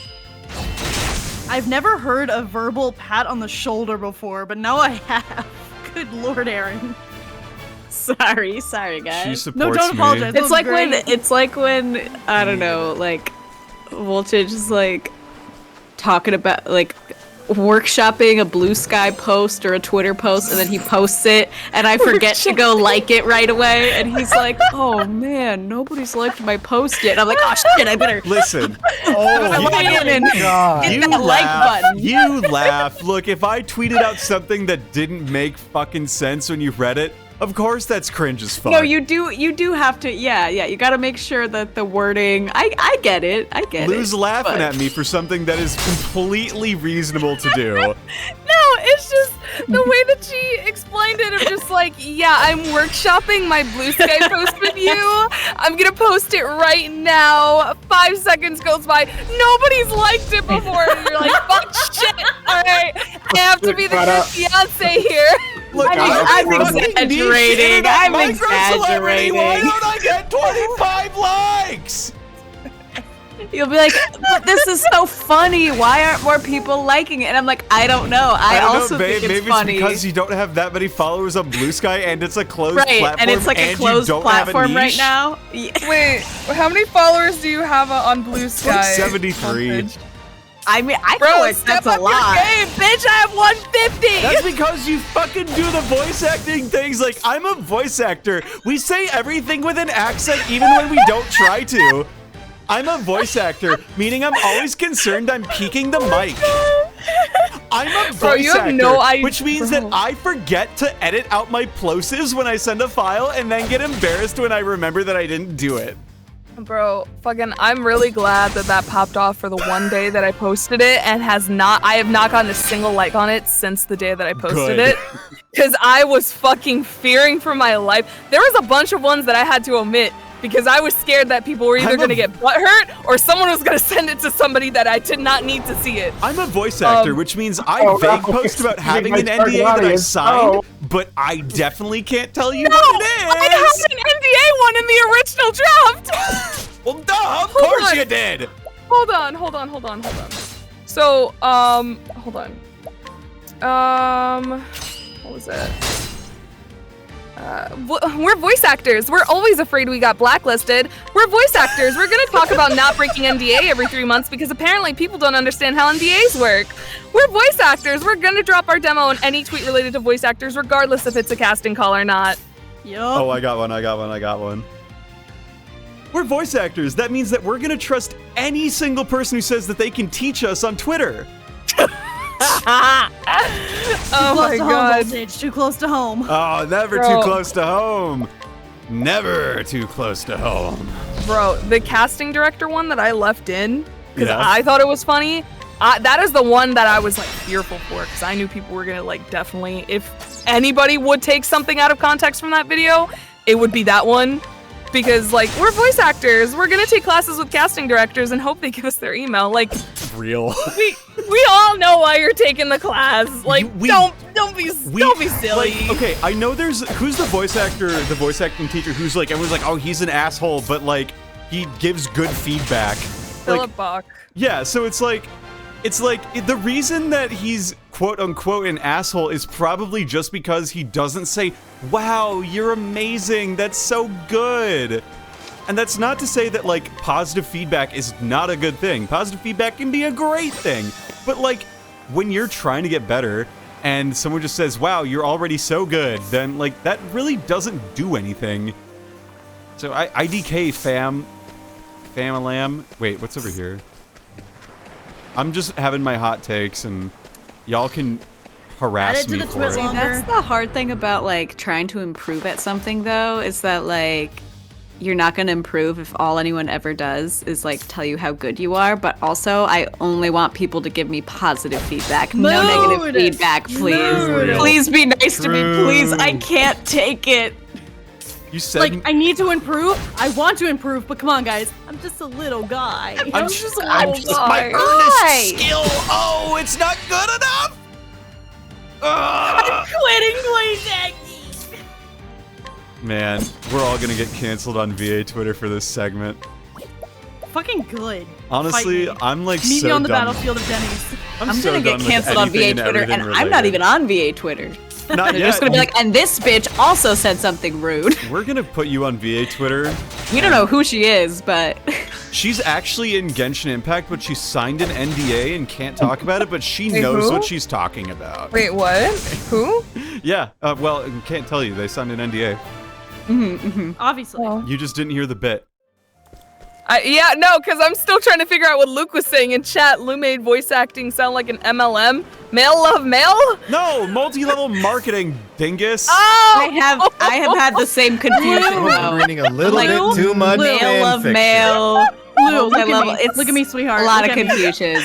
I've never heard a verbal pat on the shoulder before, but now I have. Good Lord, Aaron. Sorry, She guys. supports No, don't me. apologize. That It's was like great. when I don't know, like Voltage is like talking about like workshopping a Blue Sky post or a Twitter post, and then he posts it, and I forget to go like it right away, and he's like, "Oh man, nobody's liked my post yet." And I'm like, "Oh shit, I better." Listen. Oh, God. You that laugh. like button. You laugh. Look, if I tweeted out something that didn't make fucking sense when you read it, of course that's cringe as fuck. No, you do have to. Yeah, you got to make sure that the wording. I get it. I get Lou's it. laughing but- at me for something that is completely reasonable to do. No, it's just the way that she explained it. I'm just like, yeah, I'm workshopping my Blue Sky post with you. I'm gonna post it right now. 5 seconds goes by. Nobody's liked it before. And you're like, fuck shit. All right, I have to be the good fiance here. Look, I'm fucking exaggerating. niche I'm internet micro-celebrity. Why exaggerating. don't I get 25 likes? You'll be like, "But this is so funny. Why aren't more people liking it?" And I'm like, I don't know. I don't also know, babe. think it's Maybe funny. it's because you don't have that many followers on Blue Sky, and it's a closed Right, platform, and it's like a you closed don't have a platform right niche. now. Wait, how many followers do you have on Blue Sky? Like 73. Voltage? I mean, I Bro, feel like step that's a up your lot. game, bitch. I have 150. That's because you fucking do the voice acting things. Like, I'm a voice actor. We say everything with an accent even when we don't try to. I'm a voice actor, meaning I'm always concerned I'm peeking the mic. I'm a voice Bro, you have actor, no idea, which means that bro. I forget to edit out my plosives when I send a file and then get embarrassed when I remember that I didn't do it. Bro, fucking, I'm really glad that popped off for the one day that I posted it, and I have not gotten a single like on it since the day that I posted Good. it. Because I was fucking fearing for my life. There was a bunch of ones that I had to omit because I was scared that people were either going to get butthurt or someone was going to send it to somebody that I did not need to see it. I'm a voice actor, which means I vague post about having an NDA that I signed, but I definitely can't tell you what it is. I had an NDA one in the original draft. Well, duh, of course you did. Hold on. So, hold on. What was it? We're voice actors. We're always afraid we got blacklisted. We're voice actors. We're gonna talk about not breaking NDA every 3 months because apparently people don't understand how NDAs work. We're voice actors. We're gonna drop our demo in any tweet related to voice actors, regardless if it's a casting call or not. Yup. Oh, I got one. We're voice actors. That means that we're gonna trust any single person who says that they can teach us on Twitter. Oh my god. Voltage, too close to home. Oh, never too close to home. Never too close to home. Bro, the casting director one that I left in, because Yeah. I thought it was funny, that is the one that I was like fearful for, because I knew people were gonna like definitely, if anybody would take something out of context from that video, it would be that one. Because like, we're voice actors, we're gonna take classes with casting directors and hope they give us their email. Like, real. we all know why you're taking the class. Like, don't be silly. Like, okay, I know who's the voice acting teacher who's like, everyone's like, oh, he's an asshole, but like, he gives good feedback. Philip Bach. Yeah, so it's like the reason that he's quote unquote an asshole is probably just because he doesn't say, wow, you're amazing, that's so good. And that's not to say that like positive feedback is not a good thing. Positive feedback can be a great thing. But like when you're trying to get better and someone just says, wow, you're already so good, then like that really doesn't do anything. So IDK fam-a-lam. Wait, what's over here? I'm just having my hot takes and y'all can harass me for it. See, that's the hard thing about like trying to improve at something though, is that like you're not going to improve if all anyone ever does is like tell you how good you are, but also I only want people to give me positive feedback. No negative feedback, please. Please be nice to me, please. I can't take it. You said like, I need to improve. I want to improve, but come on, guys. I'm just a little guy. I'm just my earnest skill. Oh, it's not good enough. I'm quitting playing that game. Man, we're all gonna get canceled on VA Twitter for this segment. Fucking good. Honestly, I'm like Meet so me on the done. battlefield of Denny's. I'm so gonna get canceled on VA Twitter, and I'm not even on VA Twitter. Not They're yet. just gonna be like, and this bitch also said something rude. We're gonna put you on VA Twitter. We don't know who she is, but she's actually in Genshin Impact, but she signed an NDA and can't talk about it, but she knows what she's talking about. Wait, what? Who? Yeah, well, I can't tell you. They signed an NDA. Obviously. You just didn't hear the bit. Yeah, no, because I'm still trying to figure out what Luke was saying in chat. Lou made voice acting sound like an MLM. Male love male? No, multi-level marketing, dingus. Oh! I have had the same confusion. I'm reading a little Like, bit too much male love fanfiction. male. Lou, look at love, me. it's Look at me, sweetheart. A lot Look of at me. confusion.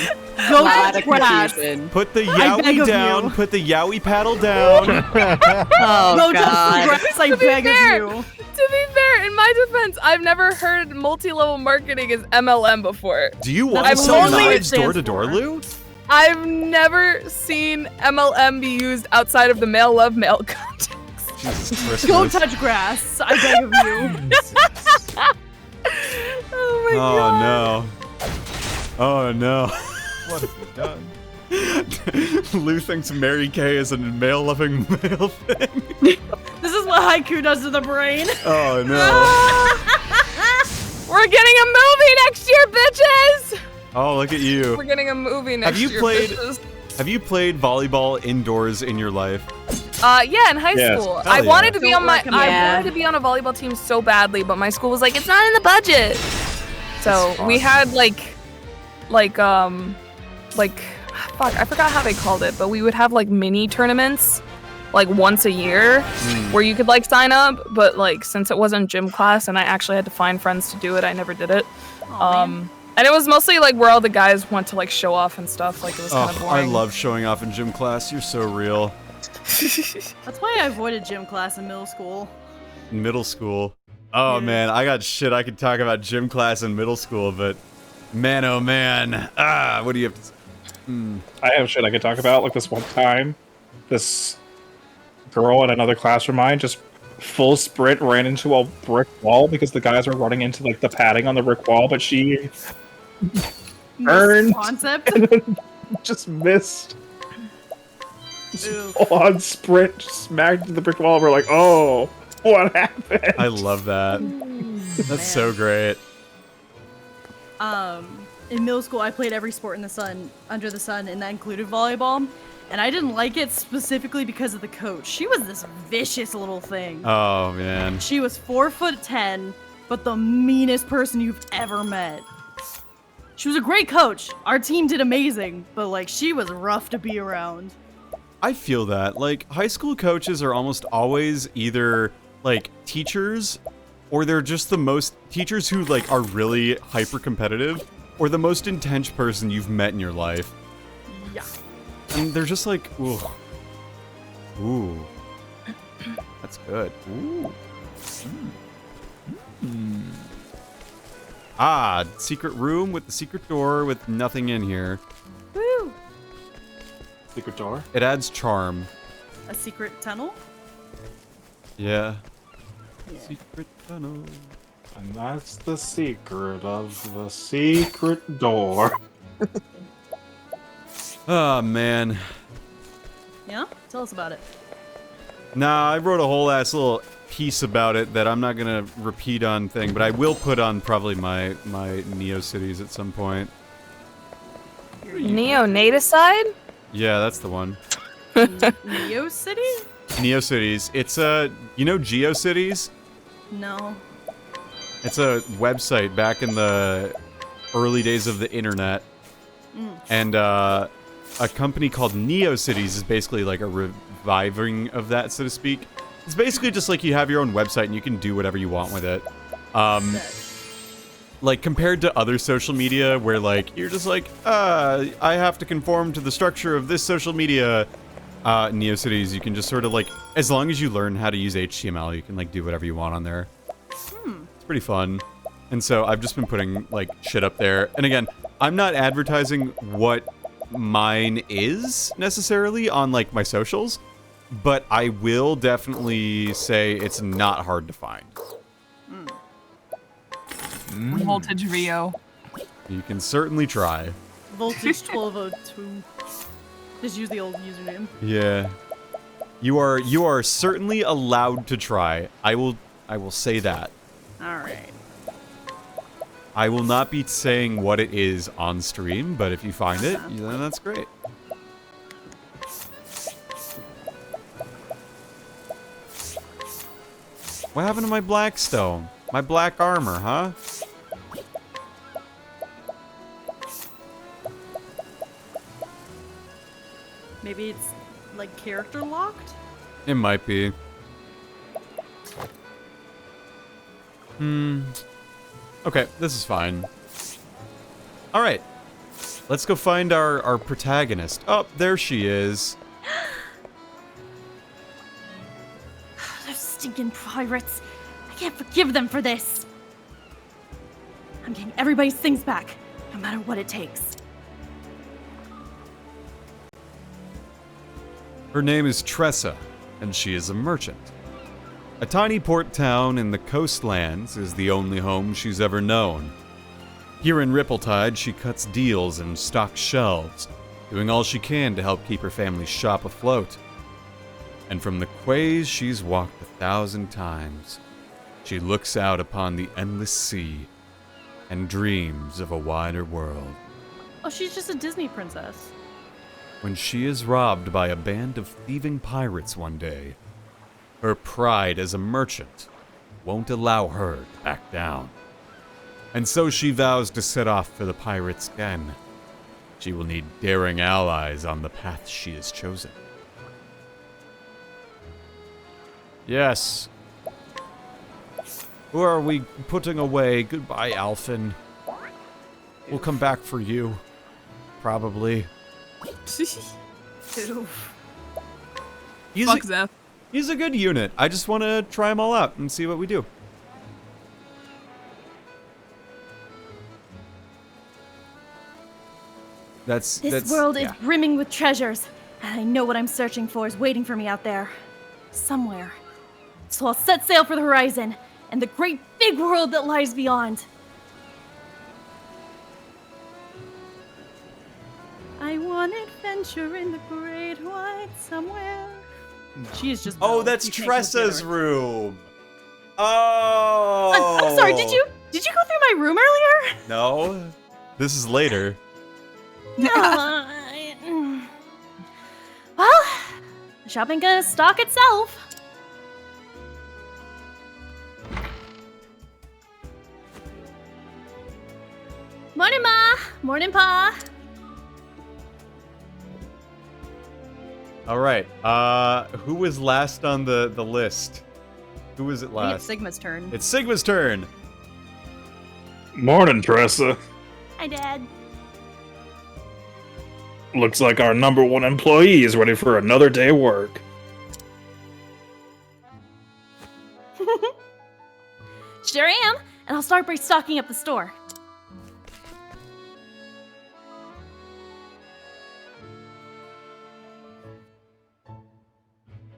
Go a lot to of class. confusion. Put the I beg yowie of down. you. Put the yowie paddle down. Oh Go god. touch the grass, I beg of you. To be fair, in my defense, I've never heard multi-level marketing as MLM before. Do you want I've to sell only- knives door to door, Lou? I've never seen MLM be used outside of the male love male context. Jesus Christmas. Go touch grass, I beg of you. Oh my god. no. Oh no. What have you done? Lou thinks Mary Kay is a male-loving male thing. This is what haiku does to the brain. Oh no. We're getting a movie next year, bitches! Oh, look at you. We're getting a movie next Have you year, played- bitches. Have you played volleyball indoors in your life? Yeah, in high Yes. school. Hell I yeah. wanted to be Don't on my recommend. I wanted to be on a volleyball team so badly, but my school was like, it's not in the budget. So That's we fun. had fuck, I forgot how they called it, but we would have like mini tournaments like once a year where you could like sign up, but like since it wasn't gym class and I actually had to find friends to do it, I never did it. And it was mostly like where all the guys went to like show off and stuff. Like it was kind of Oh, boring. I love showing off in gym class. You're so real. That's why I avoided gym class in middle school. Middle school. Oh man, I got shit I could talk about gym class in middle school, but man, oh man. What do you have to say? I have shit I could talk about. Like this one time, this girl in another class of mine just full sprint ran into a brick wall because the guys were running into like the padding on the brick wall, but she earned Concept? and then just missed. On sprint, just smacked into the brick wall. We're like, oh, what happened? I love that. That's so great. In middle school, I played every sport under the sun, and that included volleyball. And I didn't like it specifically because of the coach. She was this vicious little thing. Oh man. She was 4'10", but the meanest person you've ever met. She was a great coach. Our team did amazing, but like she was rough to be around. I feel that. Like, high school coaches are almost always either, like, teachers, or they're just the most... Teachers who, like, are really hyper-competitive, or the most intense person you've met in your life. Yeah. And they're just like, ooh. Ooh. That's good. Ooh. Ah, secret room with the secret door with nothing in here. Woo! Secret door? It adds charm. A secret tunnel? Yeah. Yeah. Secret tunnel. And that's the secret of the secret door. Oh, man. Yeah? Tell us about it. Nah, I wrote a whole ass little piece about it that I'm not gonna repeat on thing, but I will put on probably my Neo-Cities at some point. Neonaticide? Yeah, that's the one. Neo City? Neo-Cities. It's you know GeoCities? No. It's a website back in the early days of the internet. And a company called Neo-Cities is basically like a reviving of that, so to speak. It's basically just like you have your own website and you can do whatever you want with it. Like, compared to other social media where, like, you're just like, I have to conform to the structure of this social media, Neo-Cities, you can just sort of, like, as long as you learn how to use HTML, you can, like, do whatever you want on there. It's pretty fun. And so I've just been putting, like, shit up there. And again, I'm not advertising what mine is, necessarily, on, like, my socials, but I will definitely say it's not hard to find. Voltage Rio. You can certainly try. Voltage 1202. Just use the old username. Yeah. You are certainly allowed to try. I will say that. Alright. I will not be saying what it is on stream, but if you find it, then that's great. What happened to my black stone? My black armor, huh? Maybe it's like character locked? It might be. Okay, this is fine. Alright. Let's go find our protagonist. Oh, there she is. Those stinking pirates. I can't forgive them for this. I'm getting everybody's things back, no matter what it takes. Her name is Tressa, and she is a merchant. A tiny port town in the coastlands is the only home she's ever known. Here in Rippletide, she cuts deals and stocks shelves, doing all she can to help keep her family's shop afloat. And from the quays she's walked 1,000 times, she looks out upon the endless sea and dreams of a wider world. Oh, she's just a Disney princess. When she is robbed by a band of thieving pirates one day, her pride as a merchant won't allow her to back down. And so she vows to set off for the pirates' den. She will need daring allies on the path she has chosen. Yes. Who are we putting away? Goodbye, Alphen. We'll come back for you. Probably. Fuck Zeph. He's a good unit. I just want to try them all out and see what we do. This that's world is yeah. brimming with treasures, and I know what I'm searching for is waiting for me out there. Somewhere. So I'll set sail for the horizon, and the great big world that lies beyond. I want adventure in the great wide somewhere. She is just. Oh, Belle. that's You can't go Tressa's get her. room. Oh. I'm sorry. Did you go through my room earlier? No. This is later. Well, the shopping gonna stock itself. Morning, Ma. Morning, Pa. All right. Who was last on the list? Who was it I think last? it's Sigma's turn. It's Sigma's turn. Morning, Tressa. Hi, Dad. Looks like our #1 employee is ready for another day of work. Sure am, and I'll start by stocking up the store.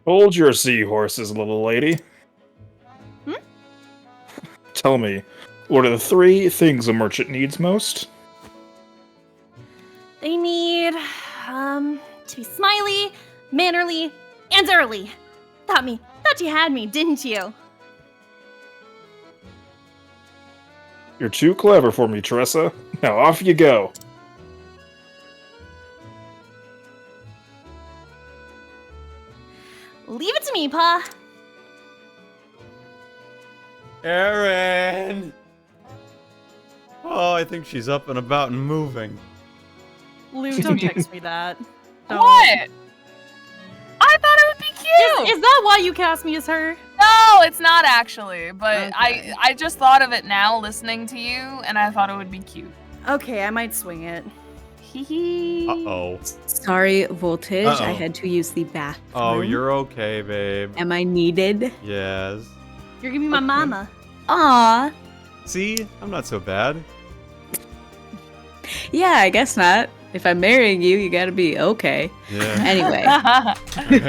Hold your seahorses, little lady. Tell me, what are the 3 things a merchant needs most? They need, to be smiley, mannerly, and early. Thought you had me, didn't you? You're too clever for me, Tressa. Now off you go. Leave it to me, Pa. Erin. Oh, I think she's up and about and moving. Lou, don't text me that. Don't. What? I thought it would be cute. Is that why you cast me as her? No, it's not actually. But Okay. I just thought of it now listening to you, and I thought it would be cute. Okay, I might swing it. Hee hee. Uh-oh. Sorry, Voltage. I Uh-oh. had to use the bathroom. Oh, you're okay, babe. Am I needed? Yes. You're giving me my mama. Aw. See? I'm not so bad. Yeah, I guess not. If I'm marrying you, you gotta be okay. Yeah. Anyway.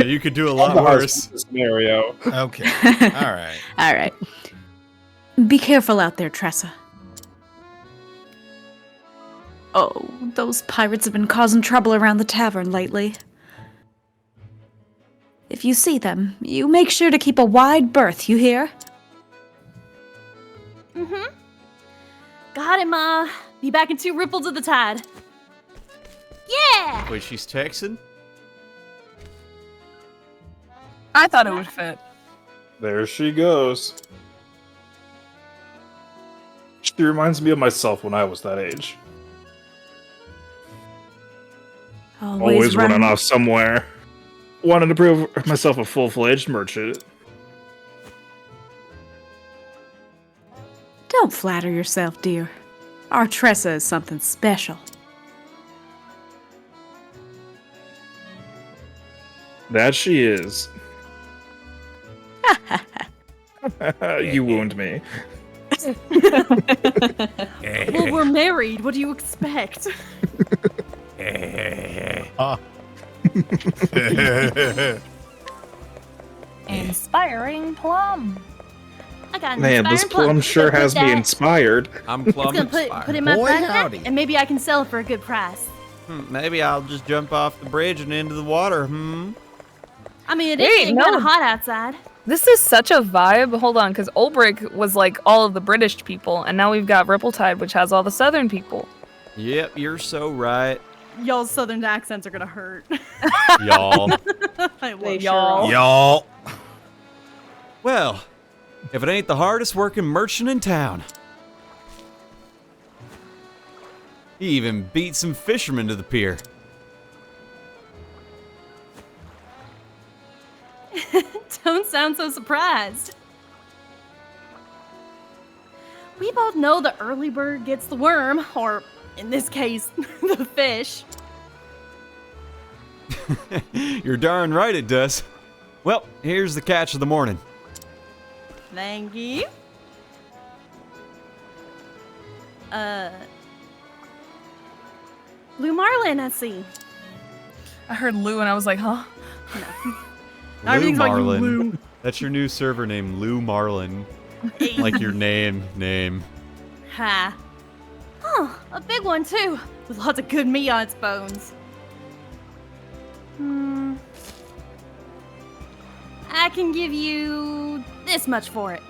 You could do a lot worse. Scenario. Okay. All right. All right. Be careful out there, Tressa. Oh, those pirates have been causing trouble around the tavern lately. If you see them, you make sure to keep a wide berth, you hear? Mm-hmm. Got it, Ma. Be back in 2 ripples of the tide. Yeah! Wait, she's texting? I thought it would fit. There she goes. She reminds me of myself when I was that age. Always running off somewhere. Wanted to prove myself a full-fledged merchant. Don't flatter yourself, dear. Our Tressa is something special. That she is. You wound me. Well, we're married. What do you expect? Inspiring plum. I got an Man, this inspiring plum sure Put has me that- inspired. I'm It's plum gonna put it in my Boy, backpack, howdy. and maybe I can sell it for a good price. Maybe I'll just jump off the bridge and into the water, I mean, it Wait, is getting no. kind of hot outside. This is such a vibe. Hold on, because Olbrick was like all of the British people, and now we've got Rippletide, which has all the Southern people. Yep, you're so right, Y'all's southern accents are gonna hurt. y'all. I love They Y'all. Y'all. Well, if it ain't the hardest working merchant in town. He even beat some fishermen to the pier. Don't sound so surprised. We both know the early bird gets the worm, or in this case, the fish. You're darn right it does. Well, here's the catch of the morning. Thank you. Blue Marlin, I see. I heard Lou and I was like, huh? Lou Everything's like Marlin. Lou. That's your new server name, Lou Marlin. Like your name. Ha. Oh, a big one too, with lots of good meat on its bones. I can give you this much for it.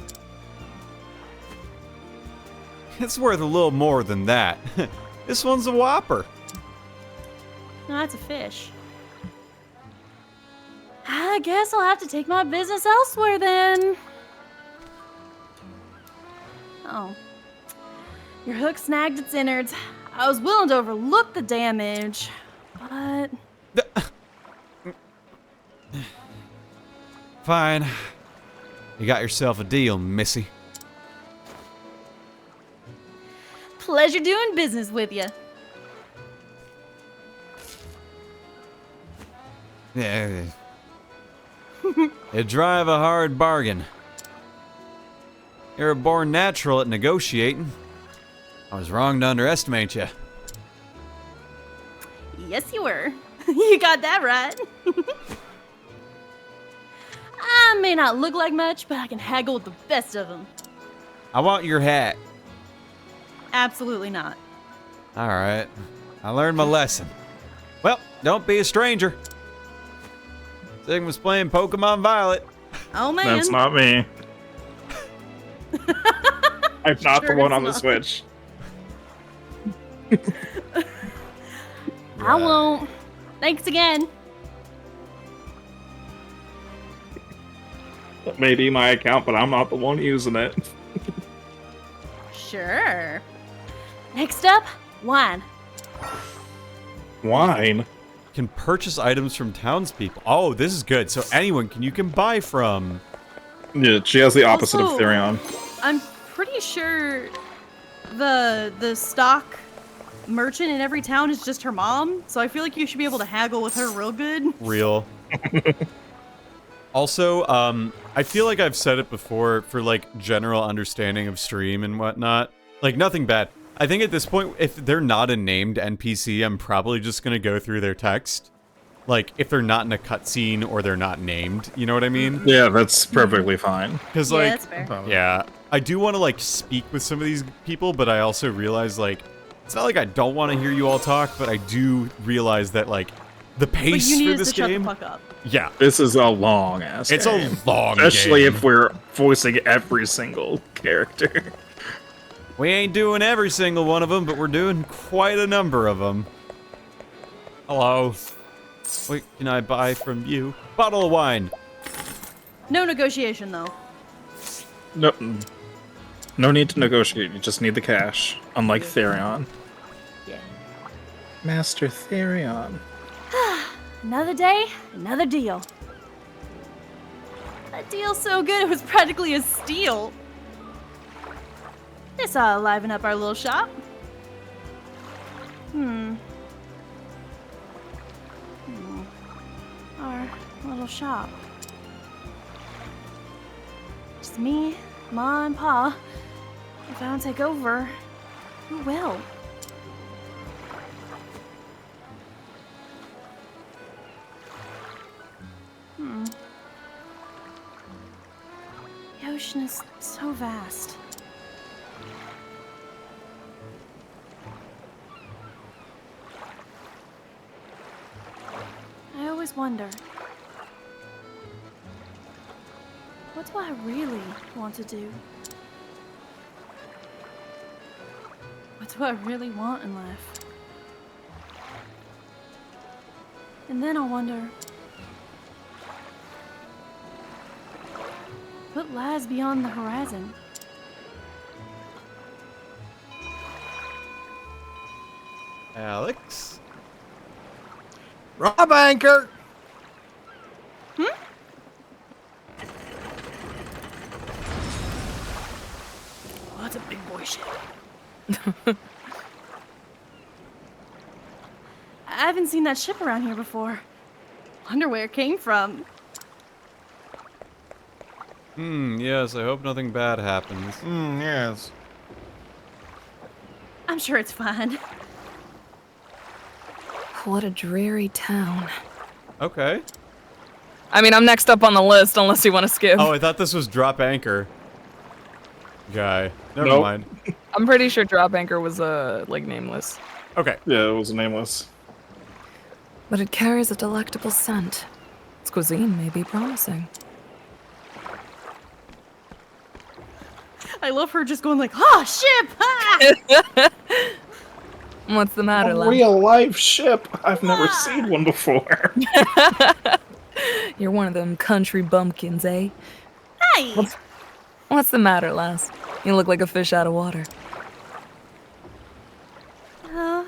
It's worth a little more than that. This one's a whopper. No, that's a fish. I guess I'll have to take my business elsewhere then. Oh. Your hook snagged its innards. I was willing to overlook the damage, but... Fine. You got yourself a deal, missy. Pleasure doing business with you. Yeah. You drive a hard bargain. You're a born natural at negotiating. I was wrong to underestimate you. Yes, you were. You got that right. I may not look like much, but I can haggle with the best of them. I want your hat. Absolutely not. All right. I learned my lesson. Well, don't be a stranger. Sigma's playing Pokemon Violet. Oh, man. That's not me. I'm not Sure the one it's on the not. Switch. I won't. Thanks again. That may be my account, but I'm not the one using it. Sure. Next up, wine. Wine? Can purchase items from townspeople. Oh, this is good. So anyone you can buy from. Yeah, she has the opposite Also- of Therion. I'm pretty sure the stock merchant in every town is just her mom, so I feel like you should be able to haggle with her real good. Real. Also, I feel like I've said it before for like general understanding of stream and whatnot. Like nothing bad. I think at this point, if they're not a named NPC, I'm probably just gonna go through their text. Like if they're not in a cutscene or they're not named, you know what I mean? Yeah, that's perfectly fine. Because Yeah, like, that's fair. yeah, I do want to like speak with some of these people, but I also realize like it's not like I don't want to hear you all talk, but I do realize that like the But pace you need for us this to shut game. the fuck up. Yeah, This is a long ass it's game. a long Especially game. if we're voicing every single character. We ain't doing every single one of them, but we're doing quite a number of them. Hello. What can I buy from you? Bottle of wine. No negotiation, though. No need to negotiate, you just need the cash. Unlike Therion. Yeah. Master Therion. Another day, another deal. A deal so good it was practically a steal. This ought to liven up our little shop. Our little shop. Just me, Ma, and Pa. If I don't take over, who will? The ocean is so vast. I always wonder, what do I really want to do? What do I really want in life? And then I'll wonder, what lies beyond the horizon? Alex? Rob Anchor! Oh, that's a big boy ship. I haven't seen that ship around here before. Wonder where it came from. Yes, I hope nothing bad happens. Yes. I'm sure it's fine. What a dreary town. Okay. I mean, I'm next up on the list, unless you want to skip. Oh, I thought this was Drop Anchor. Guy. Never Nope. mind. I'm pretty sure Drop Anchor was, like, nameless. Okay. Yeah, it was nameless. But it carries a delectable scent. Its cuisine may be promising. I love her just going like, "Ah, ship!" Ah! What's the matter, A lad? real life ship. I've never seen one before. You're one of them country bumpkins, eh? Hey! What's the matter, lass? You look like a fish out of water. Ha!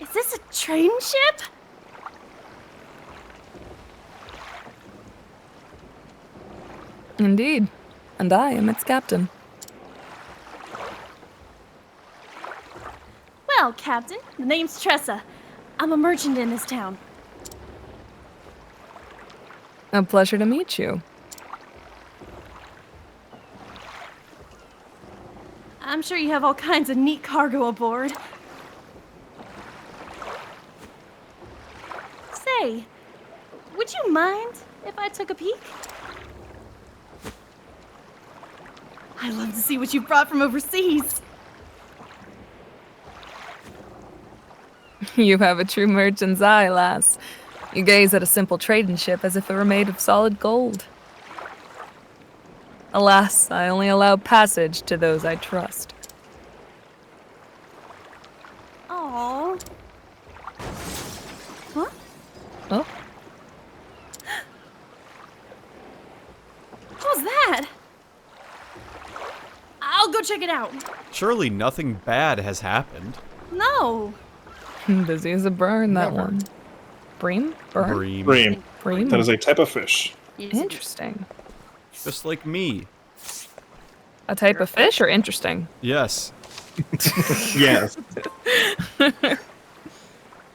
Is this a train ship? Indeed. And I am its captain. Well, Captain, the name's Tressa. I'm a merchant in this town. A pleasure to meet you. I'm sure you have all kinds of neat cargo aboard. Say, would you mind if I took a peek? I'd love to see what you brought from overseas. You have a true merchant's eye, lass. You gaze at a simple trading ship as if it were made of solid gold. Alas, I only allow passage to those I trust. Aww. Huh? Oh? What was that? I'll go check it out. Surely nothing bad has happened. No. Busy as a burn, that one. Bream? Burn? Bream. Bream. Bream? That is a type of fish. Interesting. Just like me. A type of fish or interesting? Yes. Yes.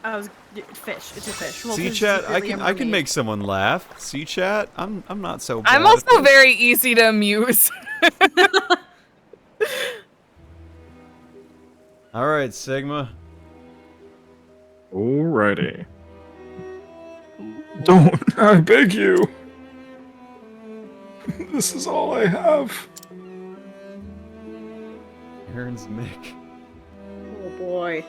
I was fish. It's a fish. Well, See, it's chat, secretly a I can mermaid. make someone laugh. See, chat, I'm not so bad. I'm also very easy to amuse. All right, Sigma. Alrighty. Don't, I beg you. This is all I have. Aaron's Mick. Oh boy.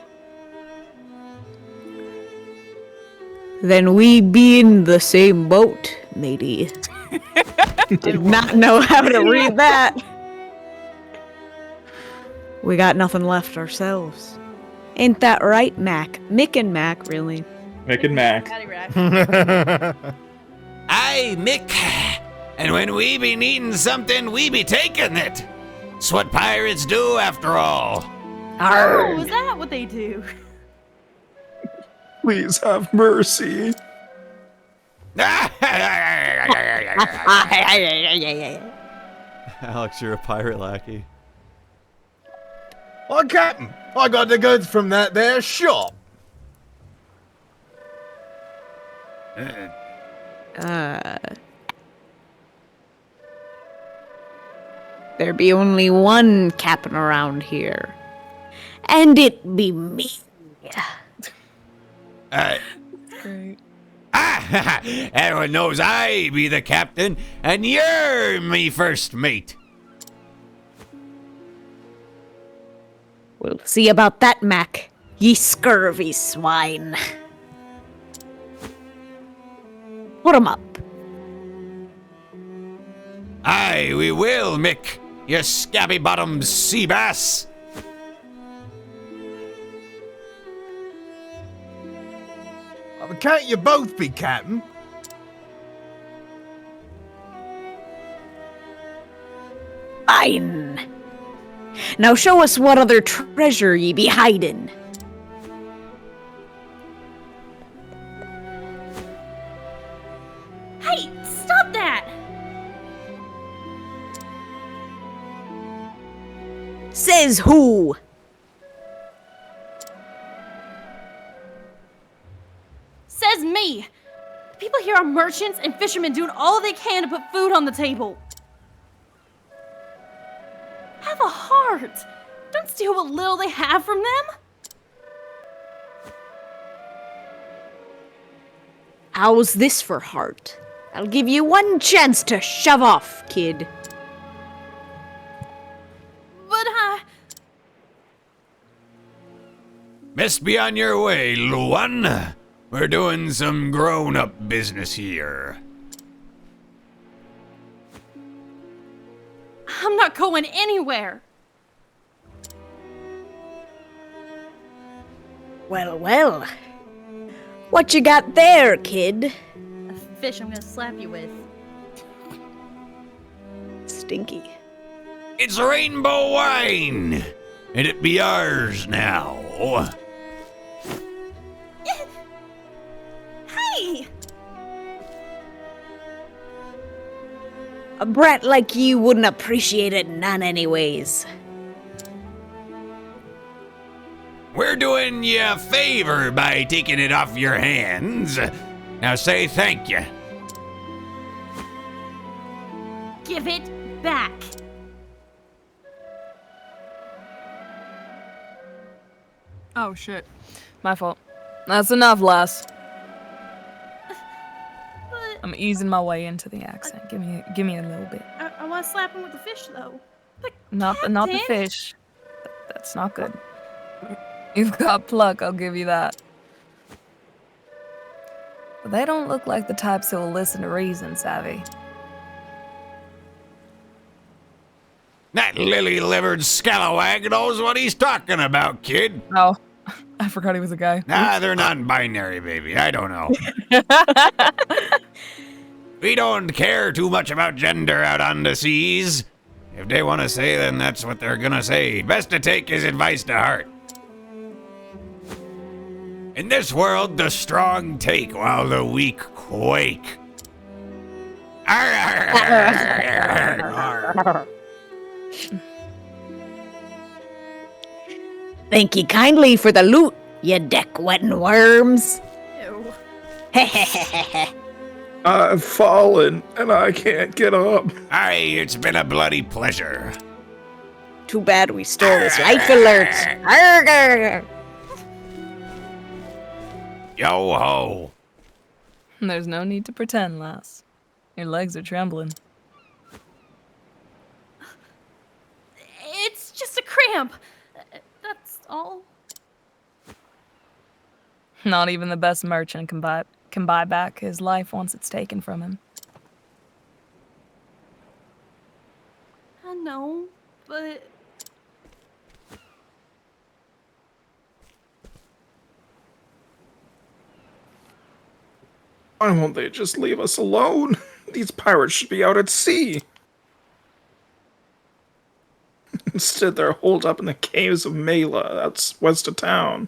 Then we be in the same boat, matey. Did not know how to read that. We got nothing left ourselves. Ain't that right, Mac? Mick and Mac, really. Mick and Mac. Patty rack. Aye, Mick. And when we be needing something, we be taking it. It's what pirates do, after all. Oh, is that what they do? Please have mercy. Alex, you're a pirate lackey. Oh, Captain, I got the goods from that there shop. There be only one captain around here. And it be me. Great. Everyone knows I be the captain, and you're me first mate. We'll see about that, Mac. Ye scurvy swine. Put 'em up. Aye, we will, Mick. You scabby-bottomed sea bass. Can't you both be captain? Fine. Now show us what other treasure ye be hiding. Hey, stop that! Says who? Says me. People here are merchants and fishermen doing all they can to put food on the table. Have a heart. Don't steal what little they have from them? How's this for heart? I'll give you one chance to shove off, kid. But Best be on your way, little one. We're doing some grown-up business here. I'm not going anywhere. Well, well. What you got there, kid? A fish I'm gonna slap you with. Stinky. It's rainbow wine, and it be ours now. Hey! A brat like you wouldn't appreciate it none anyways. We're doing you a favor by taking it off your hands. Now say thank you. Give it back. Oh shit. My fault. That's enough, lass. But I'm easing my way into the accent. Give me a little bit. I want to slap him with the fish, though. But Not the Captain? fish. That's not good. You've got pluck, I'll give you that. But they don't look like the types who will listen to reason, Savvy. That lily-livered scalawag knows what he's talking about, kid. Oh, I forgot he was a guy. Nah, they're non-binary, baby. I don't know. We don't care too much about gender out on the seas. If they want to say, then that's what they're gonna say. Best to take his advice to heart. In this world, the strong take while the weak quake. Thank ye kindly for the loot, you deck-wetting worms. Ew. I've fallen and I can't get up. Aye, it's been a bloody pleasure. Too bad we stole his life alert. Arrgh. Yo ho. There's no need to pretend, lass. Your legs are trembling. It's just a cramp. That's all. Not even the best merchant can buy back his life once it's taken from him. I know, but Why won't they just leave us alone? These pirates should be out at sea. Instead, they're holed up in the caves of Mela. That's west of town.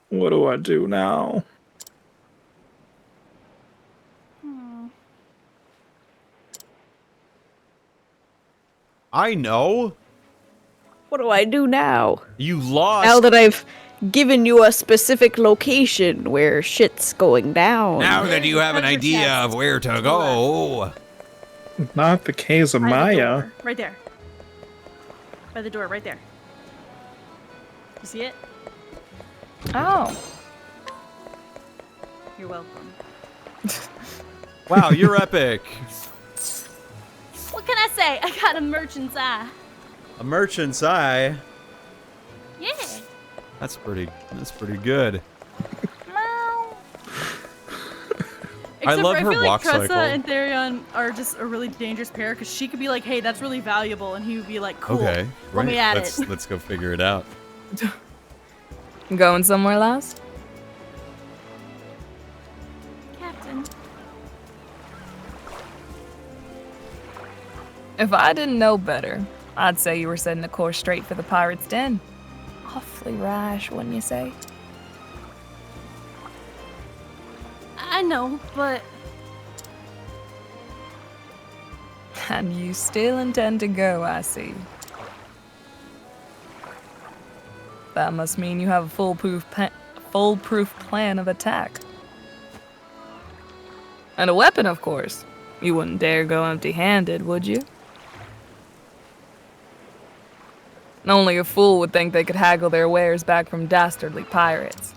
What do I do now? I know. What do I do now? You lost. Now that I've given you a specific location where shit's going down. Now that you have an Under idea chest. of where to go. Not the caves of by the Maya. door, right there. By the door, right there. You see it? Oh. You're welcome. Wow, you're epic. What can I say? I got a merchant's eye. A merchant's eye. Yeah. That's pretty good. Except love for, her I feel walk like Tressa cycle. and Therion are just a really dangerous pair because she could be like, "Hey, that's really valuable," and he would be like, "Cool, Okay, let me at let's it." let's go figure it out. Going somewhere, lass? Captain, If I didn't know better, I'd say you were setting the course straight for the pirate's den. Awfully rash, wouldn't you say? I know, but And you still intend to go, I see. That must mean you have a foolproof plan of attack. And a weapon, of course. You wouldn't dare go empty-handed, would you? Only a fool would think they could haggle their wares back from dastardly pirates.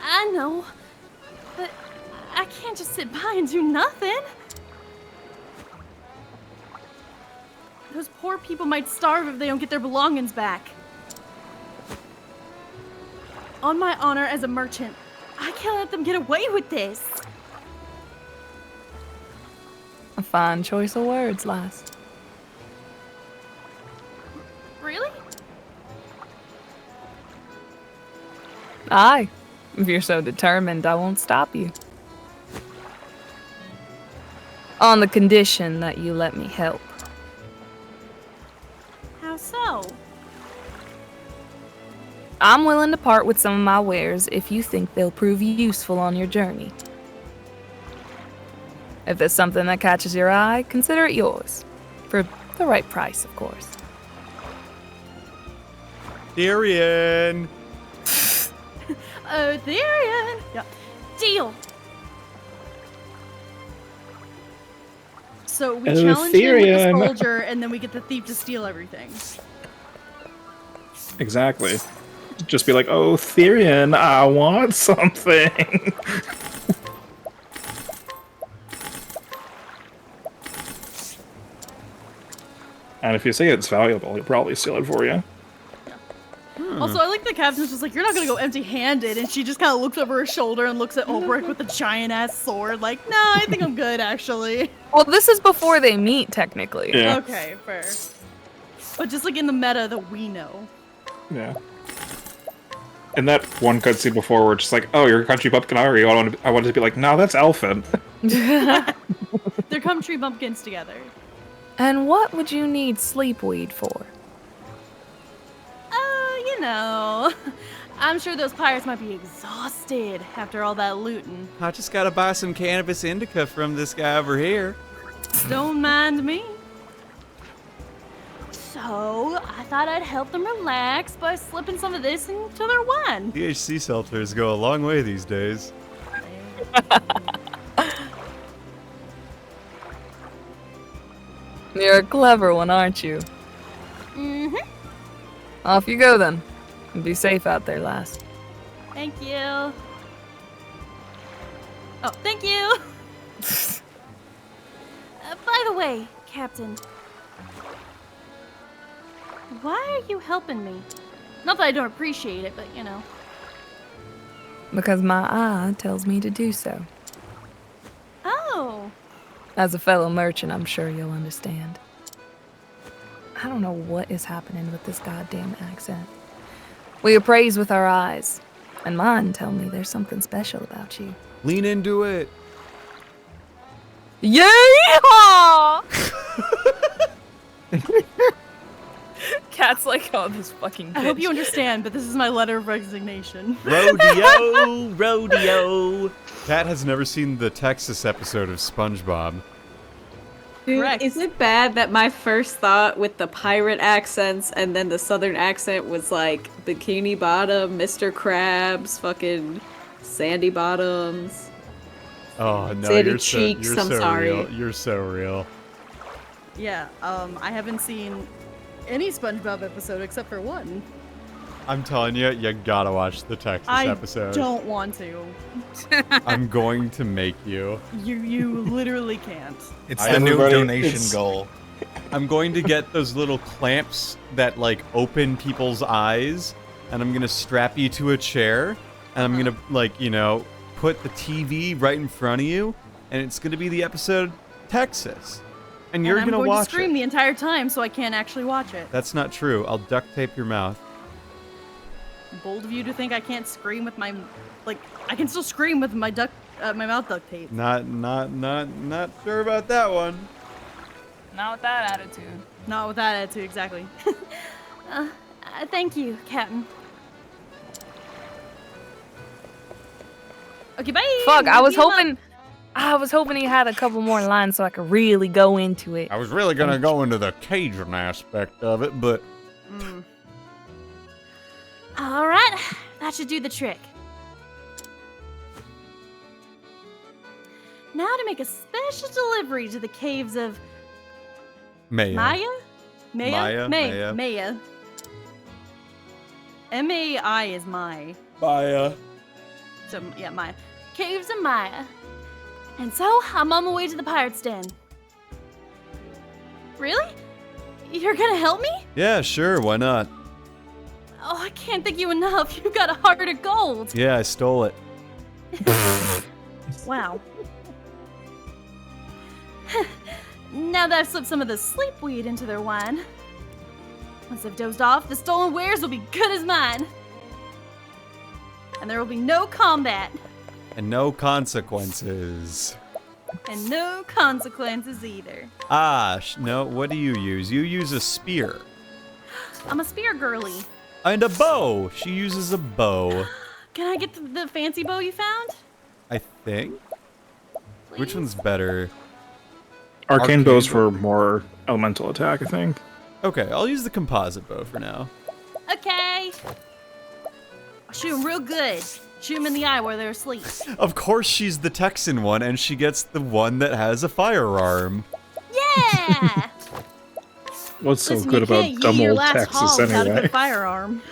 I know, but I can't just sit by and do nothing. Those poor people might starve if they don't get their belongings back. On my honor as a merchant, I can't let them get away with this. A fine choice of words, lass. Really? Aye. If you're so determined, I won't stop you. On the condition that you let me help. How so? I'm willing to part with some of my wares if you think they'll prove useful on your journey. If there's something that catches your eye, consider it yours. For the right price, of course. Tyrion! Tyrion! Yeah. Deal! So we challenge him with a soldier, and then we get the thief to steal everything. Exactly. Just be like, oh, Tyrion, I want something. And if you say it's valuable, he'll probably steal it for you. Also, I like the captain's just like, you're not gonna go empty-handed, and she just kind of looks over her shoulder and looks at Ulbrich with a giant-ass sword, like, no, I think I'm good, actually. Well, this is before they meet, technically. Yeah. Okay, fair. But just like in the meta that we know. Yeah. In that one cutscene before, we're just like, oh, you're a country bumpkin, are you? I wanted to be like, no, that's Elfin. They're country bumpkins together. And what would you need sleepweed for? You know, I'm sure those pirates might be exhausted after all that looting. I just gotta buy some cannabis indica from this guy over here. Don't mind me. So, I thought I'd help them relax by slipping some of this into their wine. THC seltzers go a long way these days. You're a clever one, aren't you? Mm-hmm. Off you go, then. And be safe out there, lass. Thank you. Oh, thank you. By the way, Captain. Why are you helping me? Not that I don't appreciate it, but you know. Because my eye tells me to do so. Oh. As a fellow merchant, I'm sure you'll understand. I don't know what is happening with this goddamn accent. We appraise with our eyes, and mine tell me there's something special about you. Lean into it. Yeehaw! Cat's like, oh, this fucking bitch. I hope you understand, but this is my letter of resignation. Rodeo, rodeo. Cat has never seen the Texas episode of SpongeBob. Dude, Correct. is it bad that my first thought with the pirate accents and then the southern accent was like Bikini Bottom, Mr. Krabs, fucking Sandy Bottoms? Oh no, Sandy you're Cheeks, so, you're I'm so sorry. real. You're so real. Yeah, I haven't seen any SpongeBob episode except for one. I'm telling you, you gotta watch the Texas episode. I don't want to. I'm going to make you. You literally can't. It's the new Everybody, donation it's- goal. I'm going to get those little clamps that like open people's eyes, and I'm gonna strap you to a chair, and I'm gonna like, you know, put the TV right in front of you, and it's gonna be the episode Texas, and you're and I'm gonna going watch to scream it. the entire time so I can't actually watch it. That's not true. I'll duct tape your mouth. Bold of you to think I can't scream with my, like, I can still scream with my my mouth duct tape. Not sure about that one. Not with that attitude. Not with that attitude, exactly. Thank you, Captain. Okay, bye. Fuck, I was See you hoping he had a couple more lines so I could really go into it. I was really gonna go into the Cajun aspect of it, but All right, that should do the trick. Now to make a special delivery to the caves of Maya. Maya? Maya? Maya. M-A-I is my. Maya. So, yeah, Maya. Caves of Maya. And so, I'm on my way to the pirate's den. Really? You're gonna help me? Yeah, sure, why not? Oh, I can't thank you enough. You got a heart of gold. Yeah, I stole it. Wow. Now that I've slipped some of the sleep weed into their wine, once I've dozed off, the stolen wares will be good as mine. And there will be no combat. And no consequences. And no consequences either. No, what do you use? You use a spear. I'm a spear girly. And a bow. She uses a bow. Can I get the fancy bow you found? I think. Please? Which one's better? Arcane bows for more elemental attack, I think. Okay, I'll use the composite bow for now. Okay. I'll shoot 'em real good. Shoot 'em in the eye while they're asleep. Of course she's the Texan one, and she gets the one that has a firearm. Yeah! What's so Listen, good you about can't dumb yee your old last Texas haul without a anyway? good firearm.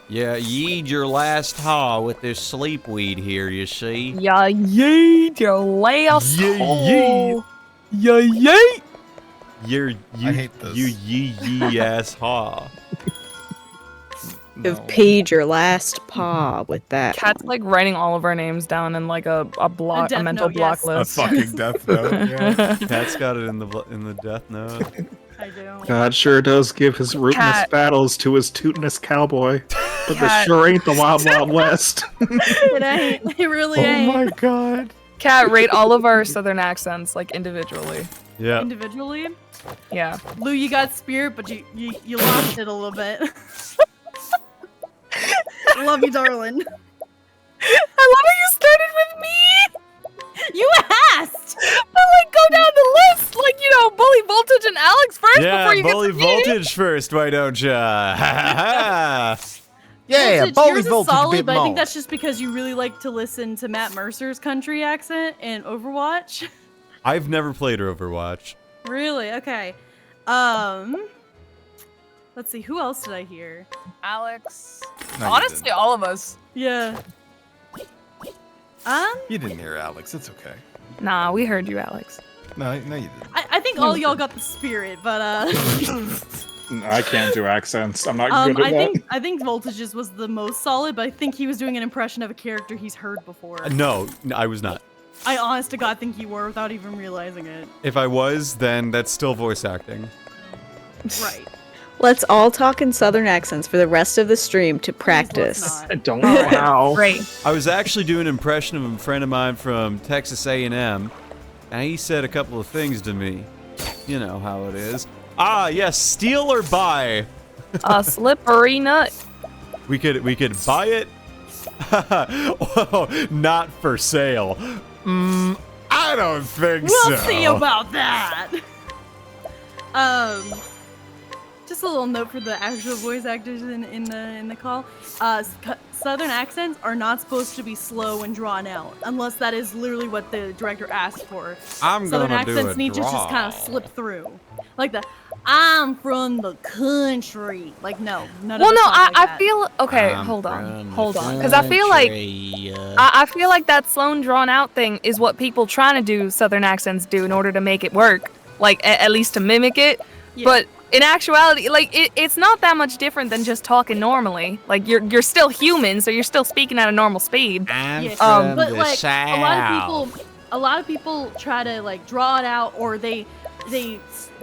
Yeah, yeed your last haw with this sleep weed here, you see. Yeah, yeet your last Yeah, hole. Yeah, yeet. I hate this. You yee ass haw. You've paid your last paw with that. Cat's like writing all of our names down in like a block, death a mental note, block yes. A list. fucking death note. Yeah. Cat's got it in the death note. I do. God sure does give his rootinous Cat. battles to his tootinous cowboy. But Cat. this sure ain't the Wild Wild West. It ain't. It really ain't. God. Cat, rate all of our southern accents like individually. Yeah. Individually. Yeah. Lou, you got spirit, but you lost it a little bit. Love you, darling. I love how you started with me. You asked. But like go down the list, like Bully Voltage and Alex first Yeah, before you bully get to me. voltage first, why don't ya? Yeah, Voltage, bully yours is voltage a solid, bit but I think more. that's just because you really like to listen to Matt Mercer's country accent in Overwatch. I've never played Overwatch. Really? Okay. Let's see. Who else did I hear? Alex. No, you Honestly, didn't. all of us. Yeah. You didn't hear Alex. It's okay. Nah, we heard you, Alex. No, you didn't. I think all y'all got the spirit, but I can't do accents. I'm not good at that. I think Voltage's was the most solid, but I think he was doing an impression of a character he's heard before. No, I was not. I honest to God think you were without even realizing it. If I was, then that's still voice acting. Right. Let's all talk in southern accents for the rest of the stream to Please practice. let's not. I don't know how. Great. I was actually doing an impression of a friend of mine from Texas A&M, and he said a couple of things to me. You know how it is. Ah, yes, steal or buy. A slippery nut. We could buy it. Oh, not for sale. I don't think so. We'll see about that. Just a little note for the actual voice actors in the call. Southern accents are not supposed to be slow and drawn out, unless that is literally what the director asked for. I'm Southern gonna do accents a need to just kind of draw. slip through, like the "I'm from the country." Like no, none Well, of no, it sounds like I that. feel okay. I'm Hold from on, the because I feel like country, I feel like that slow and drawn out thing is what people trying to do southern accents do in order to make it work, like at least to mimic it. Yeah. But in actuality, like it's not that much different than just talking normally. Like you're still human, so you're still speaking at a normal speed. I'm Yeah, from but the like South. a lot of people try to like draw it out, or they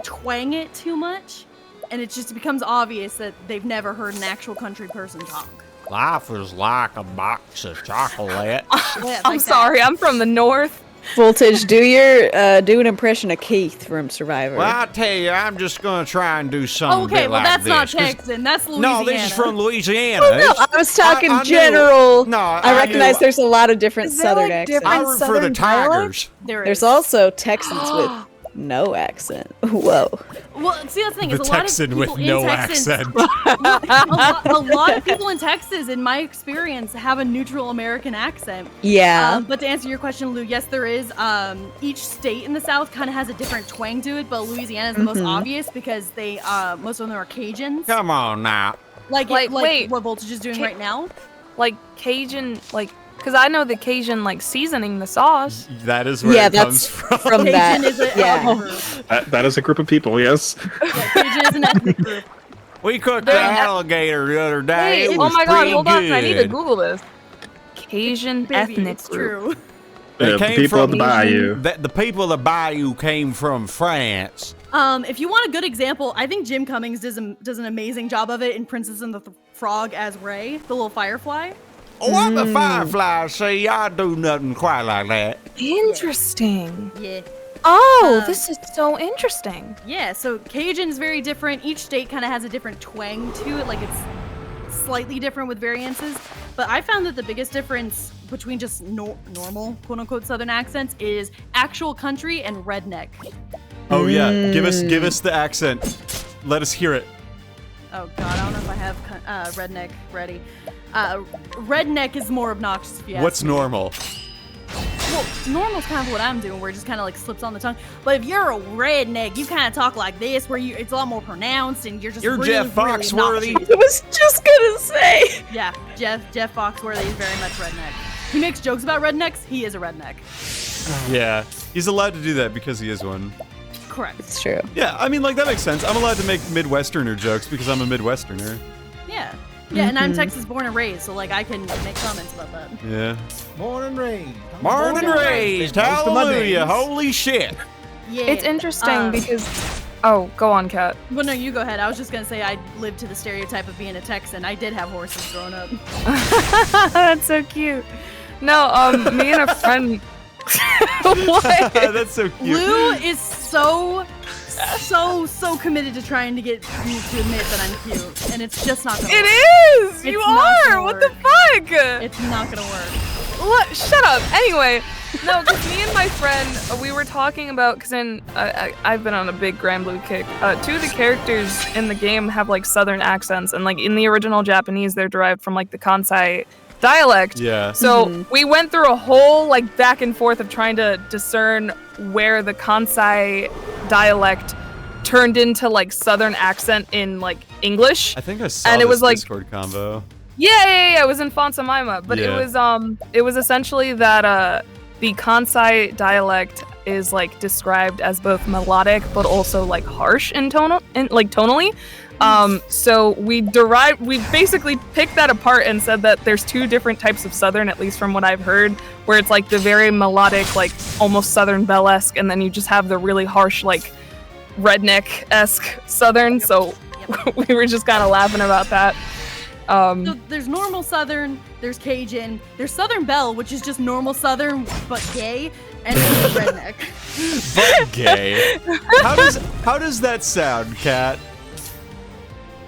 twang it too much, and it just becomes obvious that they've never heard an actual country person talk. Life is like a box of chocolate. Yeah, I'm like sorry, I'm from the north. Voltage, do an impression of Keith from Survivor. Well, I tell you, I'm just gonna try and do something That. Okay, bit well like that's not this, 'cause- Texan. That's Louisiana. No, this is from Louisiana. Oh, no, It's- I was talking I knew- general. No, I recognize there's a lot of different Is there, southern like, accents. I different root for the Southern dialect? Tigers. There There's is. also Texans with no accent. Whoa. Well, see, that's the thing The is a lot of Texan people with in no Texas, accent. a lot of people in Texas, in my experience, have a neutral American accent. Yeah. But to answer your question, Lou, yes, there is. Each state in the South kind of has a different twang to it, but Louisiana is the most obvious because they, most of them are Cajuns. Come on now. Like wait. what Voltage is doing right now. Like Cajun, like, because I know the Cajun, like, seasoning the sauce. That is where it comes from. From Cajun that. is a Yeah. group. That is a group of people, yes. Yeah, Cajun is an ethnic group. We cooked an alligator the other day. Hey, It oh was my god, pretty hold on. I need to good. Google this. Cajun Baby, ethnic it's group. true. The came people from of the bayou. The people of the bayou came from France. If you want a good example, I think Jim Cummings does an amazing job of it in Princess and the Frog as Ray, the little firefly. Oh, I'm a firefly. See, I do nothing quite like that. Interesting. Yeah. Oh, this is so interesting. Yeah, so Cajun is very different. Each state kind of has a different twang to it, like it's slightly different with variances. But I found that the biggest difference between just normal, quote-unquote, Southern accents is actual country and redneck. Oh yeah, give us the accent. Let us hear it. Oh god, I don't know if I have redneck ready. Redneck is more obnoxious if you ask What's me. normal? Well, normal's kind of what I'm doing, where it just kind of like slips on the tongue. But if you're a redneck, you kind of talk like this, where it's a lot more pronounced, and you're just You're really, Jeff really Foxworthy. obnoxious. I was just gonna say. Yeah, Jeff Foxworthy is very much redneck. He makes jokes about rednecks. He is a redneck. Yeah, he's allowed to do that because he is one. Correct. It's true. Yeah, I mean, like, that makes sense. I'm allowed to make Midwesterner jokes because I'm a Midwesterner. Yeah. Yeah, and I'm Texas born and raised, so like I can make comments about that. Yeah. Born and raised. Born and raised. Most of my Hallelujah. days. Holy shit. Yeah. It's interesting because. Oh, go on, Kat. Well, no, you go ahead. I was just gonna say I lived to the stereotype of being a Texan. I did have horses growing up. That's so cute. No, me and a friend. What? That's so cute. Lou is so committed to trying to get me to admit that I'm cute, and it's just not gonna work. It is! You It's not are! gonna What the work. fuck? It's not gonna work. What? Shut up. Anyway, no, because me and my friend, we were talking about, because I've been on a big Grand Blue kick. Two of the characters in the game have like southern accents, and like in the original Japanese, they're derived from like the Kansai dialect. Yeah. So we went through a whole like back and forth of trying to discern where the Kansai dialect turned into like southern accent in like English. I think I saw And this it was like Discord combo. Yeah, it was in Fontsamaima, but Yeah. it was essentially that the Kansai dialect is like described as both melodic but also like harsh in tonally. So we basically picked that apart and said that there's two different types of Southern, at least from what I've heard, where it's like the very melodic, like almost Southern Belle-esque, and then you just have the really harsh, like redneck-esque Southern. So we were just kind of laughing about that. So there's normal Southern, there's Cajun, there's Southern Belle, which is just normal Southern but gay, and there's redneck. But gay. How does that sound, Kat?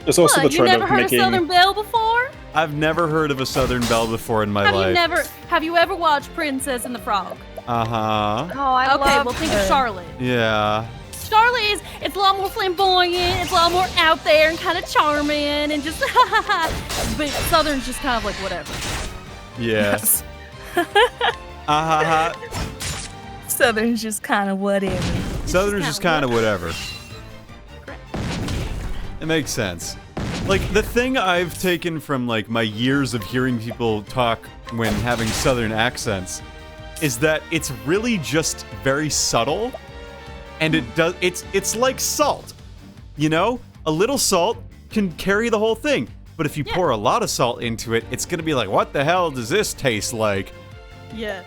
There's also What, the you trend never of heard making. of Southern Belle before? I've never heard of a Southern Belle before in my life. Have you ever watched Princess and the Frog? Uh-huh. Oh, I Okay, well think of Charlotte. Yeah. Charlotte it's a lot more flamboyant, it's a lot more out there and kind of charming and just but Southern's just kind of like whatever. Yes. Southern's just kind of whatever. Southern's just kind of whatever. It makes sense. Like, the thing I've taken from, like, my years of hearing people talk when having Southern accents is that it's really just very subtle, and it's like salt. You know? A little salt can carry the whole thing, but if you pour a lot of salt into it, it's gonna be like, what the hell does this taste like? Yeah.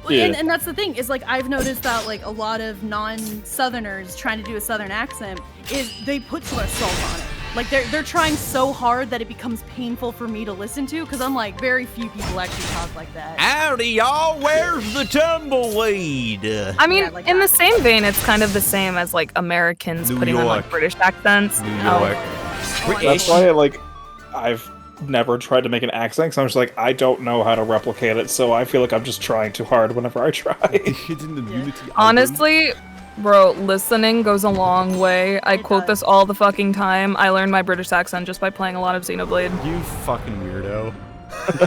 Well, Yeah. and that's the thing is like I've noticed that like a lot of non-Southerners trying to do a Southern accent is they put too much salt on it. Like they're trying so hard that it becomes painful for me to listen to because I'm like very few people actually talk like that. Howdy, y'all. Where's the tumbleweed? I mean, Yeah, like in the that. same vein, it's kind of the same as like Americans New putting on like York. British accents. New Oh. York. That's why I've never tried to make an accent because I'm just like I don't know how to replicate it, so I feel like I'm just trying too hard whenever I try. Hidden immunity. Honestly, Bro, listening goes a long way. I quote this all the fucking time. I learned my British accent just by playing a lot of Xenoblade. You fucking weirdo.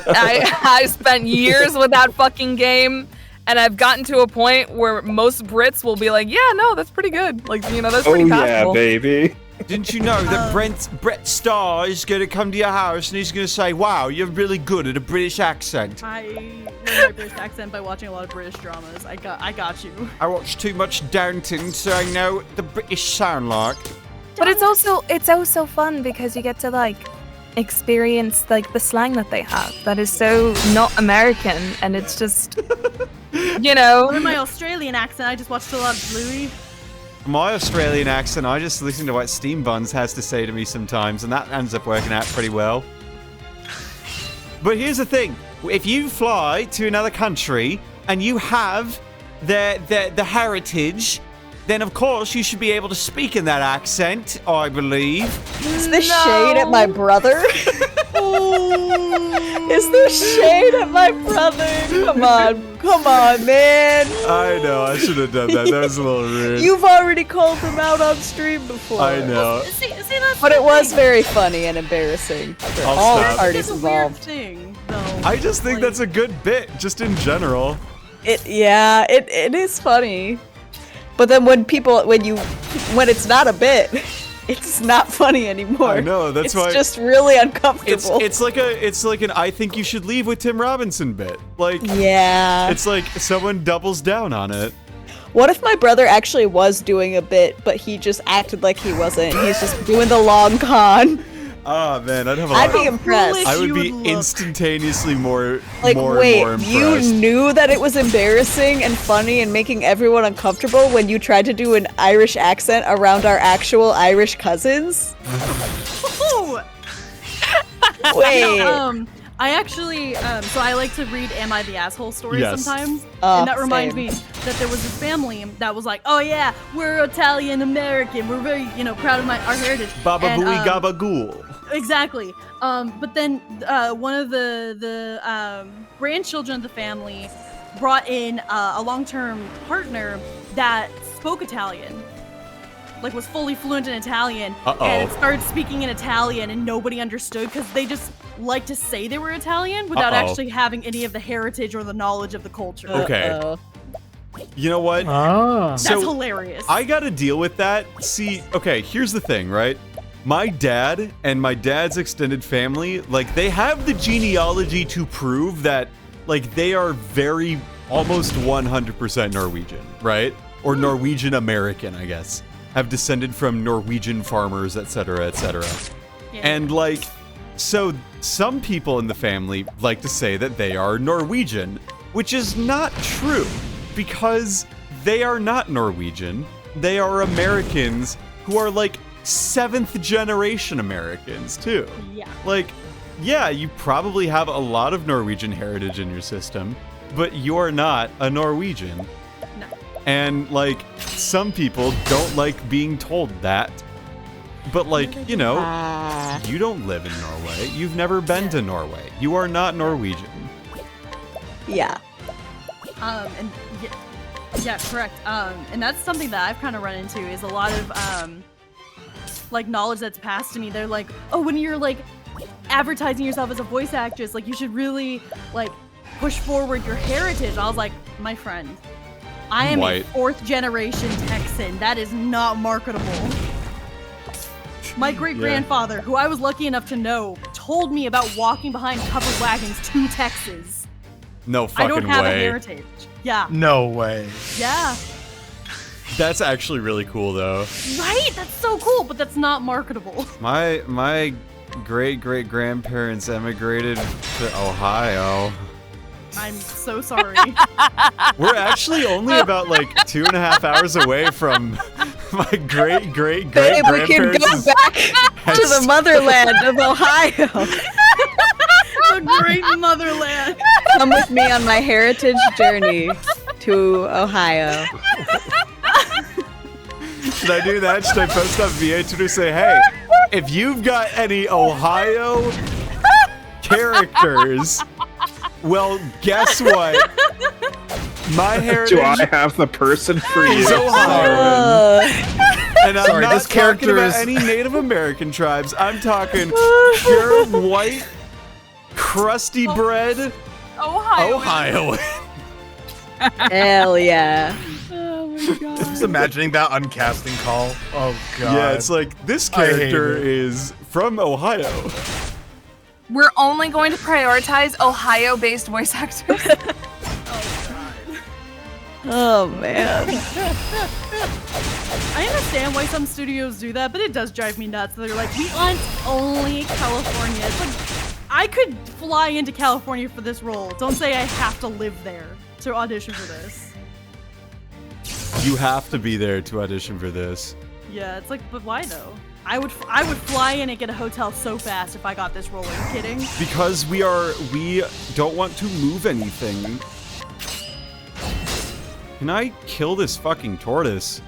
I spent years with that fucking game, and I've gotten to a point where most Brits will be like, yeah, no, that's pretty good. Like, you know, that's pretty passable. Yeah, baby. Didn't you know that Brett Starr is going to come to your house and he's going to say, wow, you're really good at a British accent. I learned my British accent by watching a lot of British dramas. I got you. I watch too much Downton, so I know what the British sound like. But it's also fun because you get to like experience like the slang that they have that is so not American, and it's just you know. Or my Australian accent, I just watched a lot of Bluey. My Australian accent, I just listen to what Steam Buns has to say to me sometimes, and that ends up working out pretty well. But here's the thing. If you fly to another country and you have the heritage, then of course you should be able to speak in that accent, I believe. Is this shade at my brother? Is this shade at my brother? Come on, man. I know, I should have done that. That was a little rude. You've already called him out on stream before. I know. See, that's But the it was thing. very funny and embarrassing for I'll all stop. parties It's a weird involved. thing, though. I just think Like, that's a good bit, just in general. It is funny. But then when it's not a bit, it's not funny anymore. I know, that's it's why- just really uncomfortable. It's like an I think you should leave with Tim Robinson bit. Like, yeah. it's like someone doubles down on it. What if my brother actually was doing a bit, but he just acted like he wasn't? He's just doing the long con. Oh man, I'd have a I'd lot. be impressed. I would You be would look. instantaneously more Like, more wait, and more you impressed. knew that it was embarrassing and funny and making everyone uncomfortable when you tried to do an Irish accent around our actual Irish cousins? Ooh. Wait. I actually, so I like to read Am I the Asshole stories Yes. sometimes. Oh, and that reminds same. me that there was this family that was like, oh yeah, we're Italian American. We're very, proud of our heritage. Baba And, booey gaba ghoul. Exactly. But then one of the grandchildren of the family brought in a long-term partner that spoke Italian. Like, was fully fluent in Italian. Uh-oh. And it started speaking in Italian and nobody understood because they just like to say they were Italian without Uh-oh. actually having any of the heritage or the knowledge of the culture. Okay. Uh-oh. You know what? Ah. That's hilarious. I gotta deal with that. See, okay, here's the thing, right? My dad and my dad's extended family, like, they have the genealogy to prove that, like, they are very, almost 100% Norwegian, right? Or Norwegian American, I guess. Have descended from Norwegian farmers, etc., etc. Yeah. And, like, so some people in the family like to say that they are Norwegian, which is not true, because they are not Norwegian. They are Americans who are, like, 7th generation Americans, too. Yeah. Like, yeah, you probably have a lot of Norwegian heritage in your system, but you're not a Norwegian. No. And, like, some people don't like being told that. But, like, you know, you don't live in Norway. You've never been to Norway. You are not Norwegian. Yeah. And yeah, correct. And that's something that I've kind of run into is a lot of like knowledge that's passed to me. They're like, oh, when you're like advertising yourself as a voice actress, like you should really like push forward your heritage. I was like, my friend, I am White. a 4th generation Texan. That is not marketable. My great grandfather, who I was lucky enough to know, told me about walking behind covered wagons to Texas. No fucking I don't have way. a heritage. Yeah. No way. Yeah. That's actually really cool, though. Right? That's so cool, but that's not marketable. My great-great-grandparents emigrated to Ohio. I'm so sorry. We're actually only about, like, 2.5 hours away from my Babe, we can great-great-great-grandparents' go back to the motherland of Ohio. The great motherland. Come with me on my heritage journey to Ohio. Should I do that? Should I post on VA to say, hey, if you've got any Ohio characters, well, guess what? My heritage Do I have the person for is you? Ohio. And I'm Sorry, not this talking character about is- any Native American tribes. I'm talking pure white, crusty bread Ohio. Ohio. Hell yeah. Just imagining that uncasting call. Oh god. Yeah, it's like, this I hate character it. is from Ohio. We're only going to prioritize Ohio-based voice actors. Oh man. I understand why some studios do that, but it does drive me nuts. They're like, we want only California. It's like, I could fly into California for this role. Don't say I have to live there to audition for this. You have to be there to audition for this. Yeah, it's like, but why though? I would fly in and get a hotel so fast if I got this role. Are you kidding? Because we don't want to move anything. Can I kill this fucking tortoise?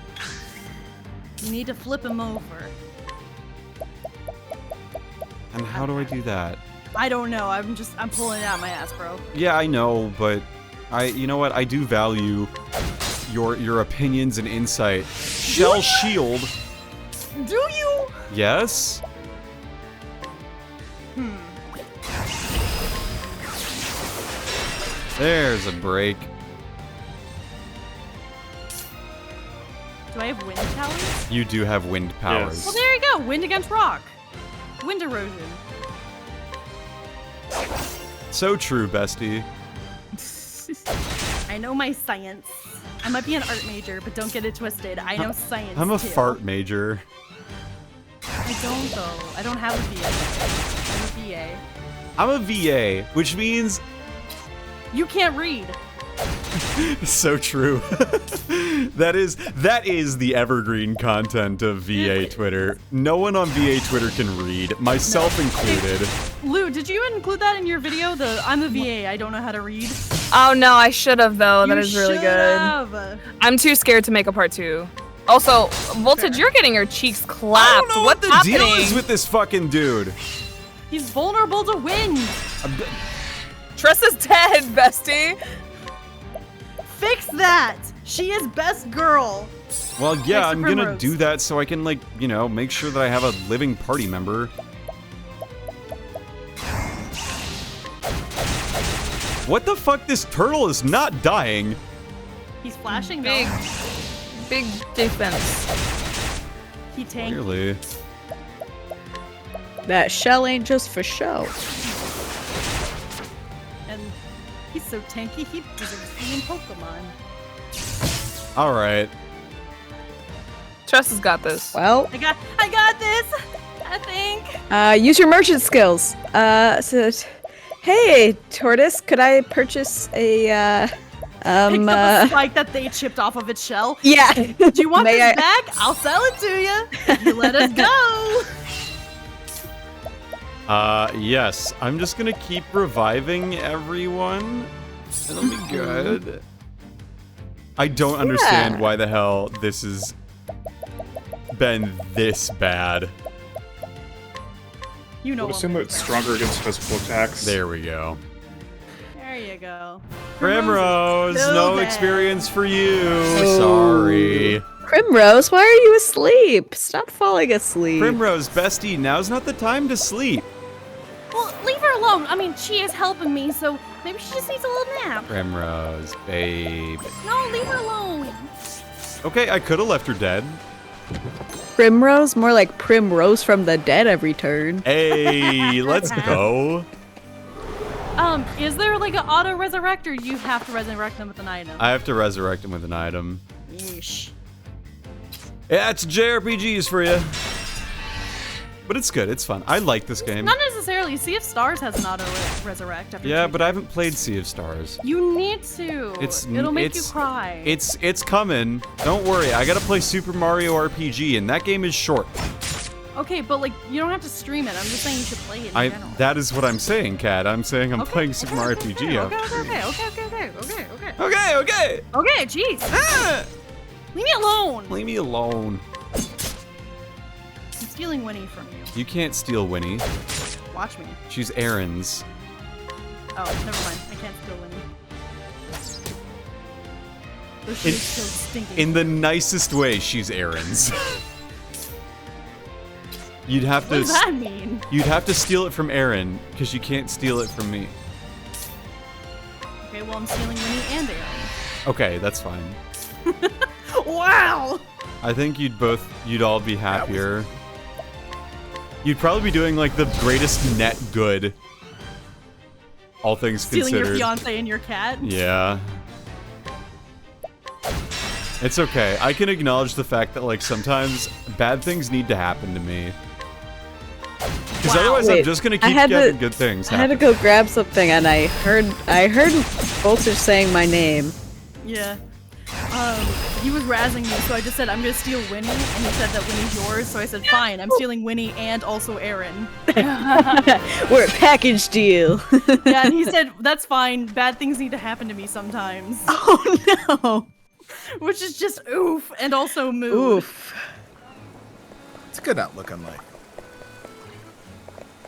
You need to flip him over. And how do I do that? I don't know. I'm pulling it out my ass, bro. Yeah, I know, but you know what? I do value your opinions and insight. Shell shield. Do you? Yes. There's a break. Do I have wind powers? You do have wind powers. Well, there you go. Wind against rock. Wind erosion. So true, bestie. I know my science. I might be an art major, but don't get it twisted. I know science. I'm a too. fart major. I don't though. I don't have a VA. I'm a VA. I'm a VA, which means You can't read. so true. that is the evergreen content of VA Twitter. No one on VA Twitter can read, myself included. Lou, did you include that in your video? I'm a VA. I don't know how to read. Oh no, I should have though. That You is really should good. have. I'm too scared to make a part 2. Also, Voltage, you're getting your cheeks I clapped. don't know What's what the deal happening? is with this fucking dude. He's vulnerable to wind. Tressa's dead, bestie. Fix that. She is best girl. Well, yeah, Next to I'm gonna Primrose. do that so I can, like, you know, make sure that I have a living party member. What the fuck? This turtle is not dying. He's flashing Big, though. big defense. He tanked. Clearly. That shell ain't just for show. And he's so tanky, he deserves to be in Pokemon. Alright. Tressa's got this. Well, I got this. I think. use your merchant skills. Hey, Tortoise, could I purchase a, Picked up a spike that they chipped off of its shell. yeah. Do you want May this I- back? I'll sell it to you. If you let us go. Yes. I'm just gonna keep reviving everyone. It'll be good. I don't understand why the hell this has been this bad. You I know would what assume we're it's stronger against physical attacks. There we go. There you go. Primrose, so no bad. experience for you. Sorry. Primrose, why are you asleep? Stop falling asleep. Primrose, bestie, now's not the time to sleep. Well, leave her alone. I mean, she is helping me, so maybe she just needs a little nap. Primrose, babe. No, leave her alone. Okay, I could have left her dead. Primrose? More like Primrose from the dead every turn. Hey, let's go. Is there like an auto resurrect, or you have to resurrect them with an item? I have to resurrect him with an item. Yeesh. Yeah, it's JRPGs for you. But it's good, it's fun. I like this game. Not necessarily. Sea of Stars has an auto resurrect. After Yeah, two but I turns. haven't played Sea of Stars. You need to. It'll make you it's- cry. It's coming. Don't worry. I gotta play Super Mario RPG, and that game is short. Okay, but like you don't have to stream it. I'm just saying you should play it in general. That is what I'm saying, Kat. I'm saying I'm playing Super Mario RPG. Okay. Okay. Jeez. Ah! Leave me alone. Leave me alone. I'm stealing Winnie from you. You can't steal Winnie. Watch me. She's Aaron's. Oh, never mind. I can't steal Winnie. Those shit is so stinking. In the nicest way, she's Aaron's. You'd have What to. does that mean? You'd have to steal it from Aaron because you can't steal it from me. Okay, well I'm stealing Winnie and Aaron. Okay, that's fine. Wow! I think you'd all be happier. You'd probably be doing like the greatest net good. All things Stealing considered. your fiance and your cat? Yeah. It's okay. I can acknowledge the fact that like sometimes bad things need to happen to me. Because otherwise I'm just gonna keep getting good things I had to happen. go grab something, and I heard Bolter saying my name. Yeah. He was razzing me, so I just said, I'm gonna steal Winnie, and he said that Winnie's yours, so I said, fine, I'm stealing Winnie and also Aaron. We're a package deal. Yeah, and he said, that's fine, bad things need to happen to me sometimes. Oh no! Which is just oof, and also mood. Oof. It's a good outlook on life.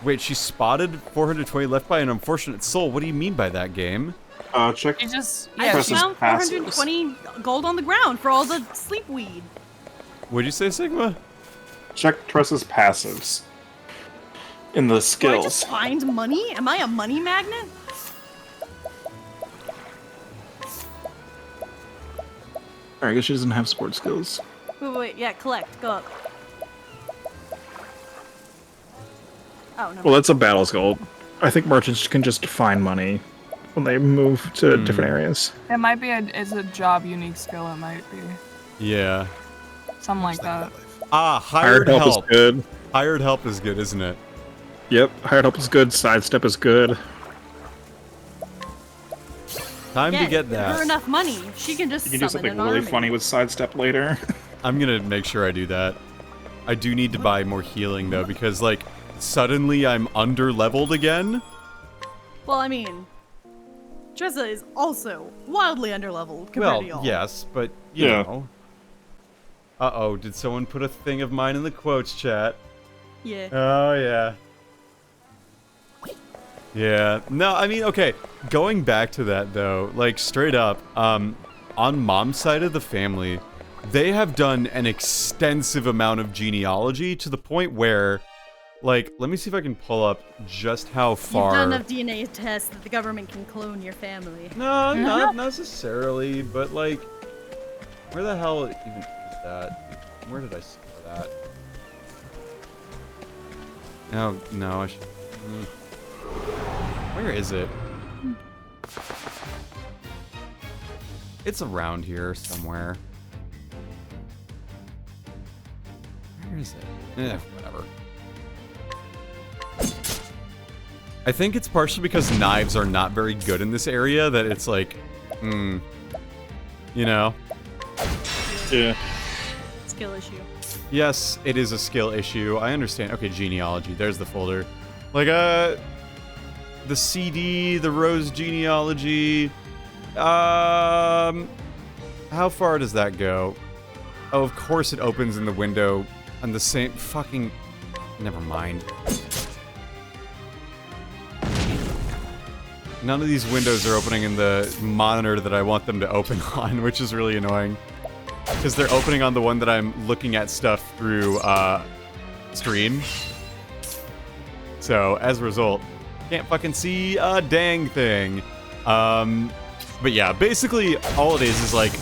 Wait, she spotted 420 left by an unfortunate soul. What do you mean by that, game? Check. You just I Press his found 420 gold on the ground for all the sleep weed. What'd you say, Sigma? Check Tressa's passives. In the Do I skills. just find money? Am I a money magnet? I guess she doesn't have sport skills. Wait, yeah, collect, go up. Oh, no. Well, that's a battle skill. I think merchants can just find money when they move to different areas. It might be it's a job unique skill. It might be Yeah. something like that. Ah, hired help. is good. Hired help is good, isn't it? Yep, hired help is good. Sidestep is good. Time Yeah, to get give her that. enough money. She can just You can do summon something an really army. funny with sidestep later. I'm gonna make sure I do that. I do need to buy more healing though, because like suddenly I'm under leveled again. Well, I mean, Tressa is also wildly underleveled compared to y'all. Yes, but you Yeah. know. Uh-oh, did someone put a thing of mine in the quotes chat? Yeah. Oh yeah. Yeah. No, I mean, okay. Going back to that though, like straight up, on mom's side of the family, they have done an extensive amount of genealogy to the point where, like, let me see if I can pull up just how far. You've done enough DNA tests that the government can clone your family. No, not necessarily, but like, where the hell even is that? Where did I see that? No, I should. Where is it? It's around here somewhere. Where is it? Whatever. I think it's partially because knives are not very good in this area that it's like, you know? Yeah. Skill issue. Yes, it is a skill issue. I understand. Okay, genealogy. There's the folder. Like, the CD, the Rose genealogy. How far does that go? Oh, of course it opens in the window on the same fucking... Never mind. None of these windows are opening in the monitor that I want them to open on, which is really annoying. Because they're opening on the one that I'm looking at stuff through, stream. So, as a result, can't fucking see a dang thing. But yeah, basically, all it is like,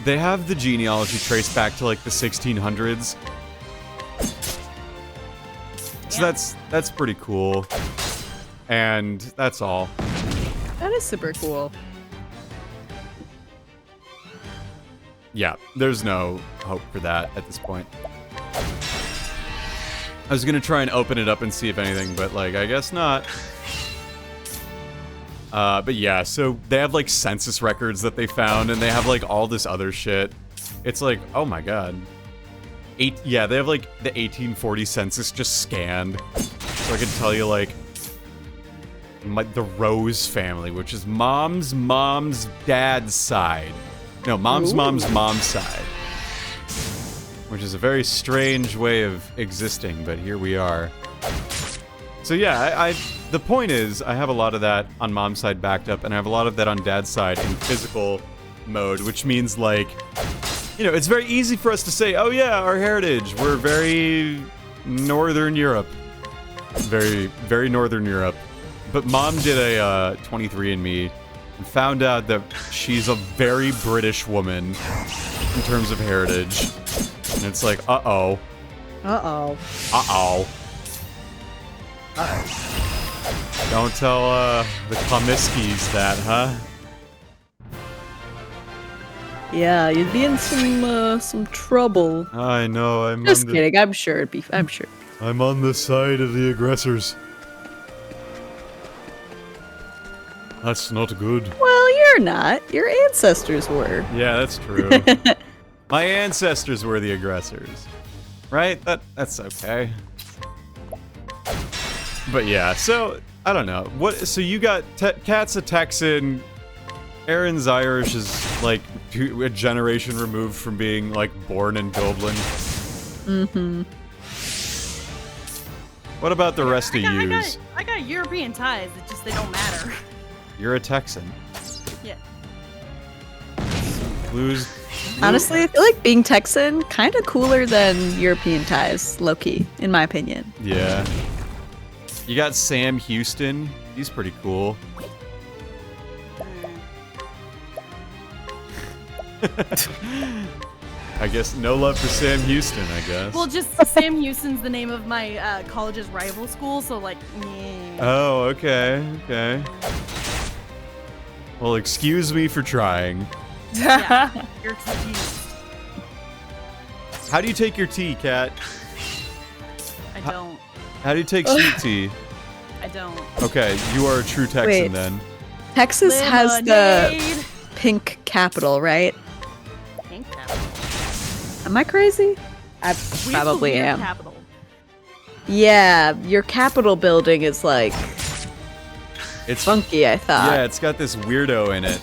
they have the genealogy traced back to, like, the 1600s. So that's pretty cool. And that's all. That is super cool. Yeah, there's no hope for that at this point. I was gonna try and open it up and see if anything, but like, I guess not. But yeah, so they have like census records that they found, and they have like all this other shit. It's like, oh my god. Yeah, they have like the 1840 census just scanned. So I can tell you like, the Rose family, which is mom's dad's side. No, mom's side. Which is a very strange way of existing, but here we are. So yeah, the point is, I have a lot of that on mom's side backed up, and I have a lot of that on dad's side in physical mode, which means like, you know, it's very easy for us to say, oh yeah, our heritage, we're very Northern Europe. Very, very Northern Europe. But Mom did a 23andMe and found out that she's a very British woman in terms of heritage. And it's like, uh-oh. Uh-oh. Uh-oh. Don't tell the Comiskis that, huh? Yeah, you'd be in some trouble. I know, I'm Just kidding. I'm sure it'd be. I'm sure. I'm on the side of the aggressors. That's not good. Well, you're not. Your ancestors were. Yeah, that's true. My ancestors were the aggressors. Right? That's okay. But yeah, so I don't know. So you got Kat's a Texan, Aaron's Irish is like a generation removed from being like born in Dublin. Mm-hmm. What about the rest of yous? I got European ties. It just they don't matter. You're a Texan. Yeah. Honestly, I feel like being Texan kind of cooler than European ties, low key, in my opinion. Yeah. You got Sam Houston. He's pretty cool. I guess no love for Sam Houston, I guess. Well, just Sam Houston's the name of my college's rival school, so like. Meh. Oh, okay, okay. Well, excuse me for trying. Yeah, you're confused. How do you take your tea, Kat? I don't. How do you take sweet tea? I don't. Okay, you are a true Texan Wait. then. Texas has the pink capital, right? Pink capital. Am I crazy? I We have the probably weird am. Capital. Yeah, your Capitol building is like It's funky, I thought. Yeah, it's got this weirdo in it.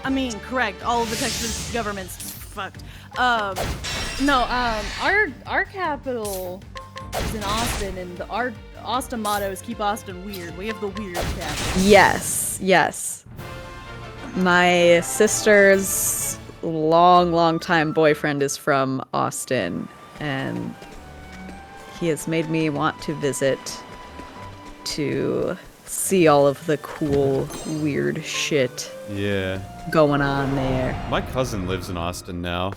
I mean, correct. All of the Texas government's fucked. Our capital is in Austin, and our Austin motto is "Keep Austin Weird." We have the weird capital. Yes, yes. My sister's long time boyfriend is from Austin, and he has made me want to visit to see all of the cool, weird shit Yeah. going on there. My cousin lives in Austin now.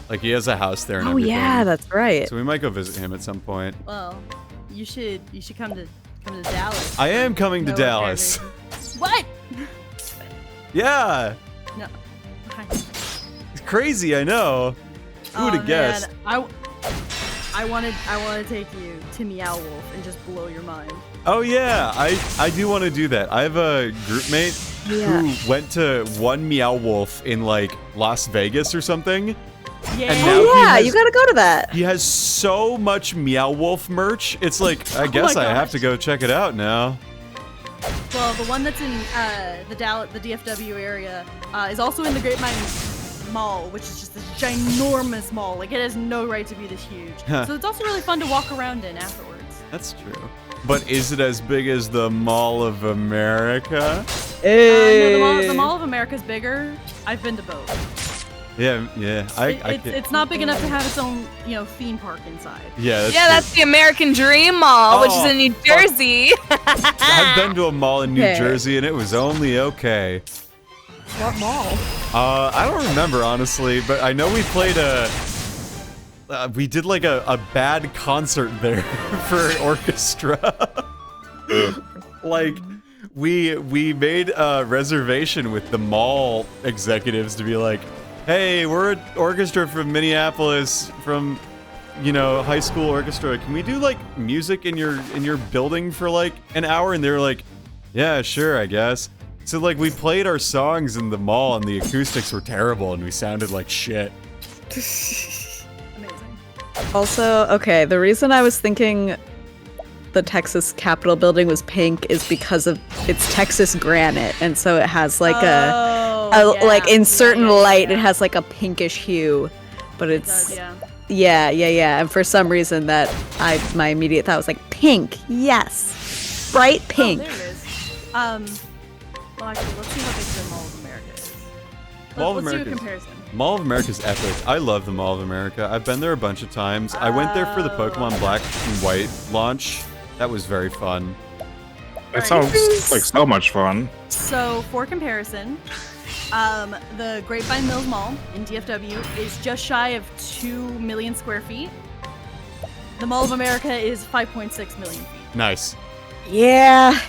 Like, he has a house there and Oh everything. yeah, that's right. So we might go visit him at some point. Well, you should come to Dallas. I am coming to No, Dallas. apparently. What? Yeah. No. It's crazy, I know. Who would have guessed? Man, I want to take you to Meow Wolf and just blow your mind. Oh yeah, I do want to do that. I have a group mate who went to one Meow Wolf in like Las Vegas or something. Yeah. And now Oh yeah, you gotta go to that. He has so much Meow Wolf merch. It's like, I guess I have to go check it out now. Well, the one that's in the DFW area is also in the Grapevine Mall, which is just this ginormous mall. Like, it has no right to be this huge. Huh. So it's also really fun to walk around in afterwards. That's true. But is it as big as the Mall of America? No, the Mall of America is bigger. I've been to both. Yeah. It's not big enough to have its own, theme park inside. Yeah, That's the American Dream Mall, which is in New Jersey. I've been to a mall in New Okay. Jersey and it was only okay. What mall? I don't remember honestly, but I know we played we did like a bad concert there for orchestra. Like, we made a reservation with the mall executives to be like, hey, we're an orchestra from Minneapolis, from, high school orchestra. Can we do like music in your building for like an hour? And they were like, yeah, sure, I guess. So like we played our songs in the mall and the acoustics were terrible and we sounded like shit. Also, okay, the reason I was thinking the Texas Capitol building was pink is because of it's Texas granite, and so it has like like in certain light it has like a pinkish hue, but it's yeah, and for some reason that my immediate thought was like pink, yes, bright pink. Oh, there it is. Well, actually, let's see how big the Mall of America is. Mall of Let's do a America's comparison. Mall of America's epic. I love the Mall of America. I've been there a bunch of times. I went there for the Pokemon Black and White launch. That was very fun. It Alright. sounds like so much fun. So, for comparison, the Grapevine Mills Mall in DFW is just shy of 2 million square feet. The Mall of America is 5.6 million feet. Nice. Yeah.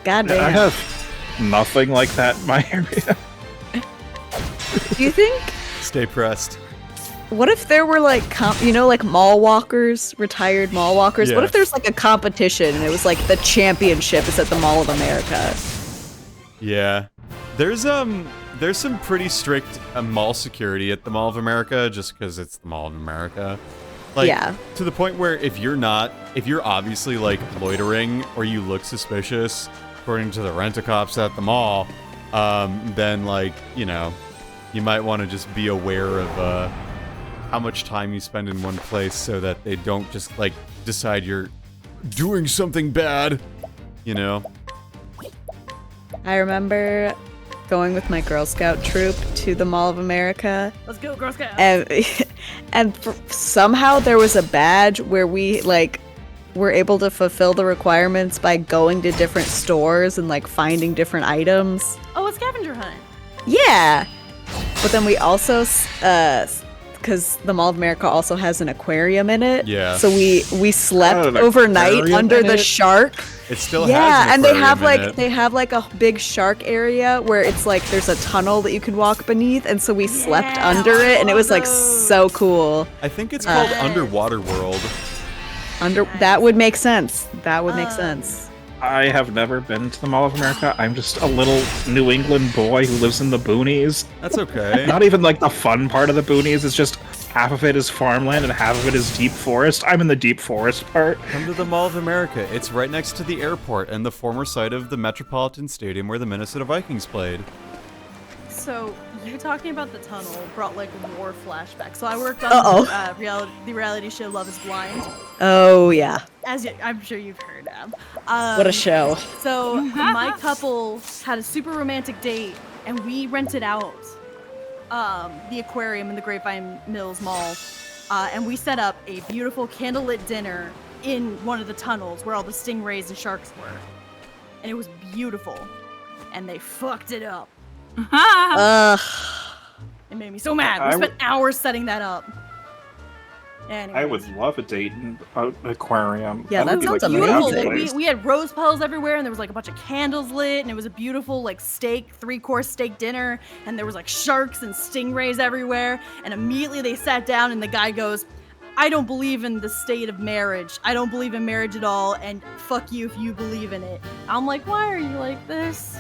God I damn. have nothing like that in my area. Do you think? Stay pressed. What if there were like like mall walkers, retired mall walkers? Yeah. What if there's like a competition and it was like the championship is at the Mall of America? Yeah. There's some pretty strict mall security at the Mall of America just because it's the Mall of America. Like, Yeah. to the point where if you're obviously like loitering or you look suspicious, according to the rent-a-cops at the mall, then like, you might want to just be aware of how much time you spend in one place so that they don't just like decide you're doing something bad, I remember going with my Girl Scout troop to the Mall of America. Let's go, Girl Scouts! And somehow there was a badge where we like were able to fulfill the requirements by going to different stores and like finding different items. Oh, a scavenger hunt. Yeah. But then we also because the Mall of America also has an aquarium in it. Yeah. So we slept an overnight aquarium under in the it? shark. It still Yeah, has and an they have aquarium in like it. they have like a big shark area where it's like there's a tunnel that you can walk beneath, and so we slept Yeah, under I it, and it love was like those. so cool. I think it's called Yes. Underwater World. That would make sense. That would make sense. I have never been to the Mall of America. I'm just a little New England boy who lives in the boonies. That's okay. Not even like the fun part of the boonies. It's just half of it is farmland and half of it is deep forest. I'm in the deep forest part. Come to the Mall of America. It's right next to the airport and the former site of the Metropolitan Stadium where the Minnesota Vikings played. So, you talking about the tunnel brought like war flashbacks. So I worked Uh-oh. on the reality show Love is Blind. Oh yeah. I'm sure you've heard of. What a show. So my couple had a super romantic date, and we rented out the aquarium in the Grapevine Mills Mall, and we set up a beautiful candlelit dinner in one of the tunnels where all the stingrays and sharks were, and it was beautiful. And they fucked it up. Ugh. It made me so mad. We spent hours setting that up. Anyways. I would love a date in an aquarium. Yeah, that would be, sounds like, the amazing. best Like, place. we had rose petals everywhere, and there was like a bunch of candles lit, and it was a beautiful like steak, 3-course steak dinner, and there was like sharks and stingrays everywhere. And immediately they sat down, and the guy goes, "I don't believe in the state of marriage. I don't believe in marriage at all, and fuck you if you believe in it." I'm like, why are you like this?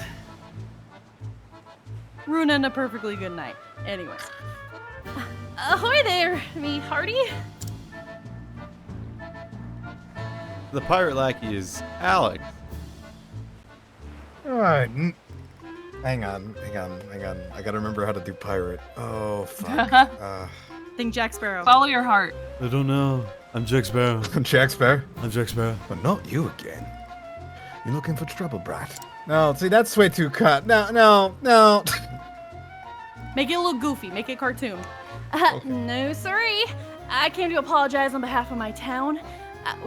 Ruining a perfectly good night. Anyways. Ahoy there, me hearty. The pirate lackey is Alex. Alright. Hang on. I gotta remember how to do pirate. Oh, fuck. Think Jack Sparrow. Follow your heart. I don't know. I'm Jack Sparrow. Jack Sparrow? I'm Jack Sparrow. But not you again. You're looking for trouble, brat. No, see, that's way too cut. No. Make it a little goofy. Make it cartoon. No, sorry. I came to apologize on behalf of my town.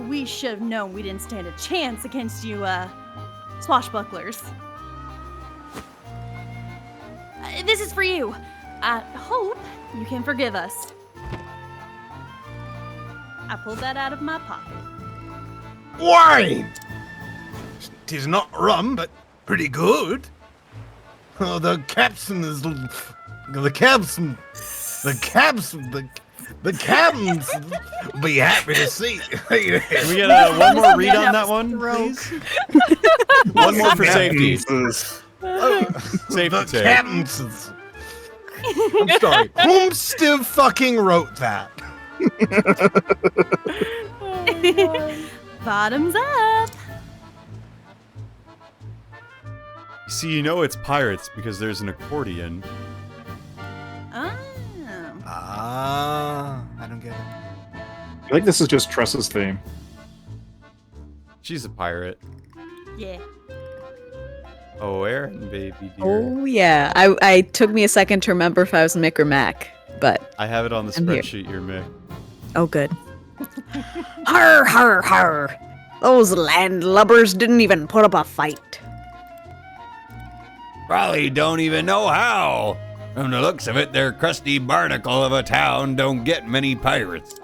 We should have known we didn't stand a chance against you, swashbucklers. This is for you. I hope you can forgive us. I pulled that out of my pocket. Wine! Tis not rum, but pretty good. Oh, the captains be happy to see. Can we get one more read on that one, please? One more for safety. Safety The tape. captains. I'm sorry. Whom still fucking wrote that? Bottoms up. You see, you know it's pirates because there's an accordion. Oh. I don't get it. I think this is just Tress's theme. She's a pirate. Yeah. Oh, Aaron, baby dear. Oh yeah, I took me a second to remember if I was Mick or Mac, but I have it on the I'm here. spreadsheet, you're Mick. oh good. Har har har! Those landlubbers didn't even put up a fight. Probably don't even know how. From the looks of it, their crusty barnacle of a town don't get many pirates.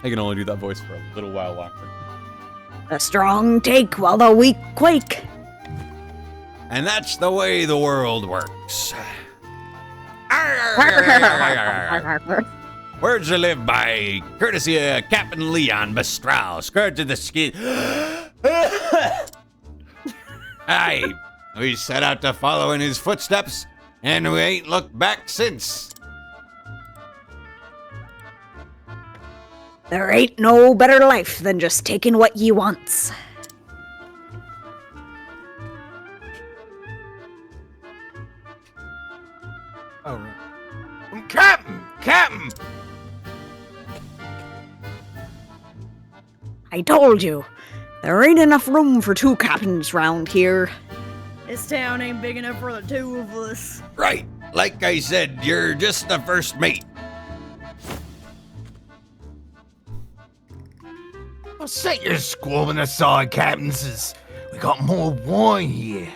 I can only do that voice for a little while longer. The strong take while the weak quake. And that's the way the world works. Words to live by, courtesy of Captain Leon Mistral, scourge of the skin. Aye, we set out to follow in his footsteps, and we ain't looked back since. There ain't no better life than just taking what ye wants. All right. Captain! I told you, there ain't enough room for two captains round here. This town ain't big enough for the two of us. Right, like I said, you're just the first mate. Well, set your squabbling aside, captains. We got more wine here.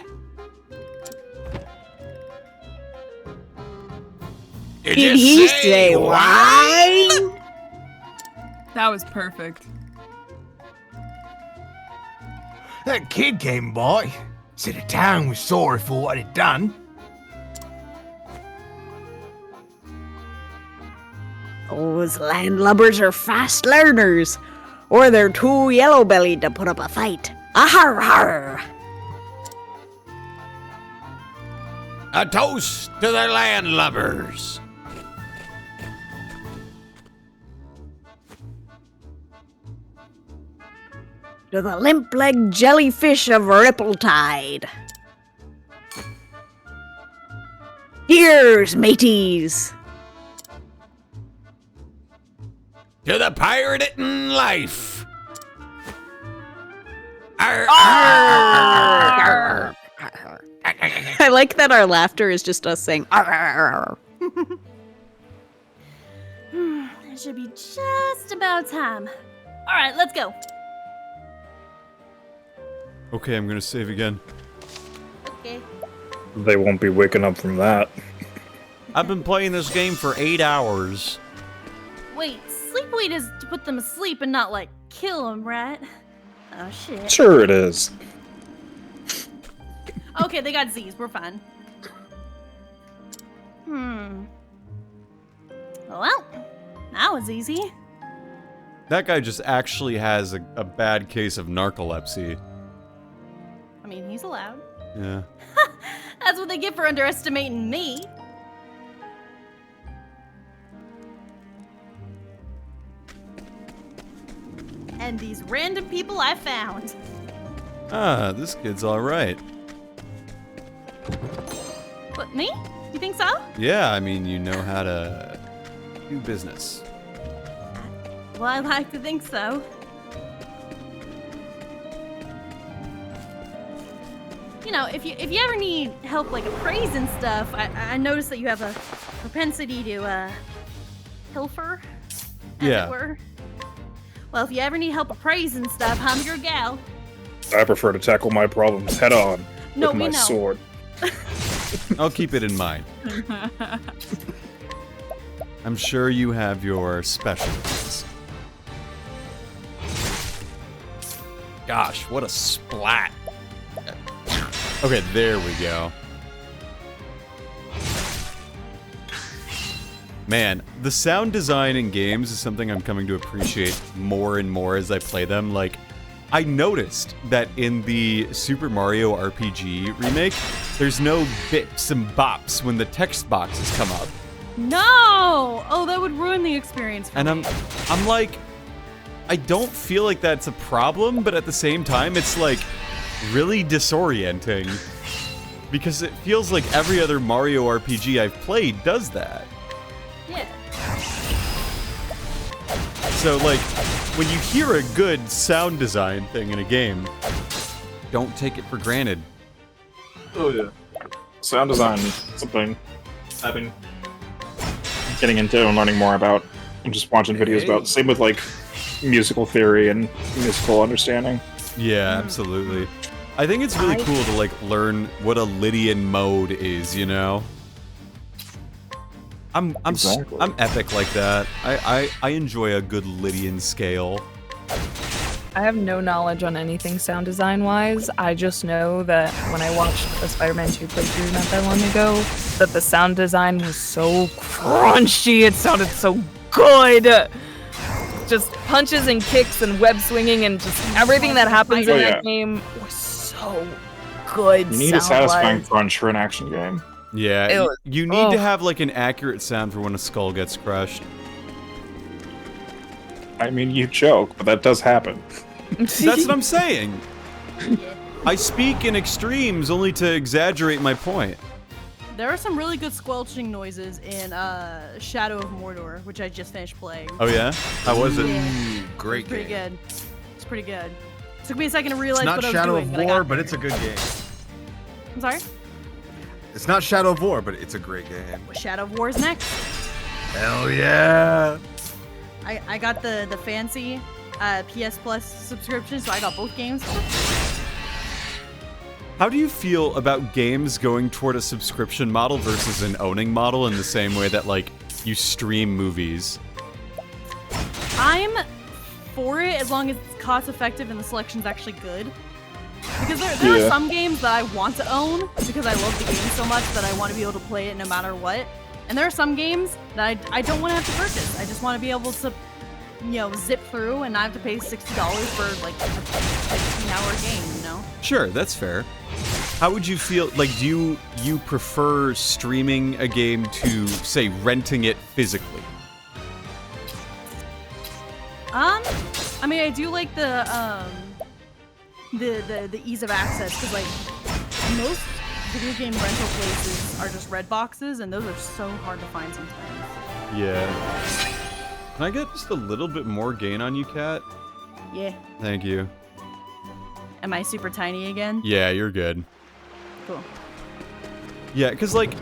Did Did he say wine? That was perfect. That kid came by. Said the town was sorry for what it done. Those landlubbers are fast learners, or they're too yellow-bellied to put up a fight. Ahar har! A toast to the landlubbers. To the limp-legged jellyfish of Rippletide. Cheers, mateys! To the pirate-ing life. I like that our laughter is just us saying arr. It should be just about time. All right, let's go. Okay, I'm gonna save again. Okay. They won't be waking up from that. I've been playing this game for 8 hours. Wait, sleep weight is to put them asleep and not, like, kill them, right? Oh, shit. Sure it is. Okay, they got Z's. We're fine. Well, that was easy. That guy just actually has a bad case of narcolepsy. I mean, he's allowed. Yeah. That's what they get for underestimating me. And these random people I found. Ah, this kid's alright. What, me? You think so? Yeah, I mean, you know how to do business. Well, I like to think so. You know, if you ever need help, like appraising stuff, I noticed that you have a propensity to pilfer, as it were. Well, if you ever need help appraising stuff, I'm your gal. I prefer to tackle my problems head on No, with we my know. sword. I'll keep it in mind. I'm sure you have your specialties. Gosh, what a splat. Okay, there we go. Man, the sound design in games is something I'm coming to appreciate more and more as I play them. Like, I noticed that in the Super Mario RPG remake, there's no bips and bops when the text boxes come up. No! Oh, that would ruin the experience for And me. I'm like, I don't feel like that's a problem, but at the same time, it's like really disorienting. Because it feels like every other Mario RPG I've played does that. Yeah. So, like, when you hear a good sound design thing in a game, don't take it for granted. Oh yeah. Sound design is something I've been getting into and learning more about. I'm just watching videos about. Same with like musical theory and musical understanding. Yeah, absolutely. I think it's really cool to like learn what a Lydian mode is, you know? I'm epic like that. I enjoy a good Lydian scale. I have no knowledge on anything sound design wise. I just know that when I watched the Spider-Man 2 playthrough not that long ago, that the sound design was so crunchy. It sounded so good. Just punches and kicks and web swinging and just everything that happens in that game was so good. You need a satisfying crunch for an action game. Yeah, you need to have like an accurate sound for when a skull gets crushed. I mean, you joke, but that does happen. That's what I'm saying. I speak in extremes only to exaggerate my point. There are some really good squelching noises in Shadow of Mordor, which I just finished playing. Oh yeah? How was it? Ooh, great It's pretty game. good. It's pretty good. Took me a second to realize It's not what I was Shadow doing, of but I War, got but there. it's a good game. I'm sorry? It's not Shadow of War, but it's a great game. Shadow of War is next. Hell yeah! I got the fancy PS Plus subscription, so I got both games. How do you feel about games going toward a subscription model versus an owning model in the same way that, like, you stream movies? I'm for it as long as it's cost effective and the selection's actually good. Because there are some games that I want to own because I love the game so much that I want to be able to play it no matter what. And there are some games that I don't want to have to purchase. I just want to be able to, you know, zip through and not have to pay $60 for like a 15-hour game, you know? Sure, that's fair. How would you feel, like, do you prefer streaming a game to, say, renting it physically? I mean, I do like the ease of access, because like most video game rental places are just red boxes, and those are so hard to find sometimes. Yeah. Can I get just a little bit more gain on you, Kat? Yeah. Thank you. Am I super tiny again? Yeah, you're good. Cool. Yeah, because, like,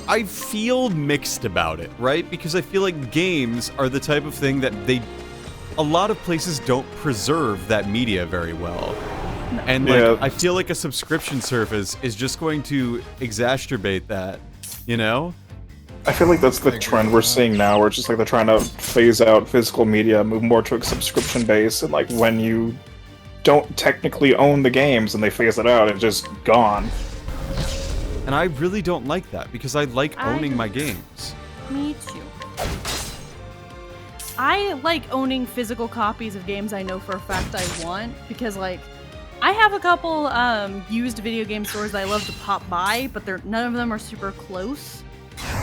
I feel mixed about it, right? Because I feel like games are the type of thing that a lot of places don't preserve that media very well. And, like, I feel like a subscription service is just going to exacerbate that, you know? I feel like that's the trend we're seeing now, where it's just like they're trying to phase out physical media, move more to a subscription base, and like when you don't technically own the games and they phase it out, it's just gone. And I really don't like that, because I like owning my games. Me too. I like owning physical copies of games I know for a fact I want, because like I have a couple used video game stores that I love to pop by, but none of them are super close.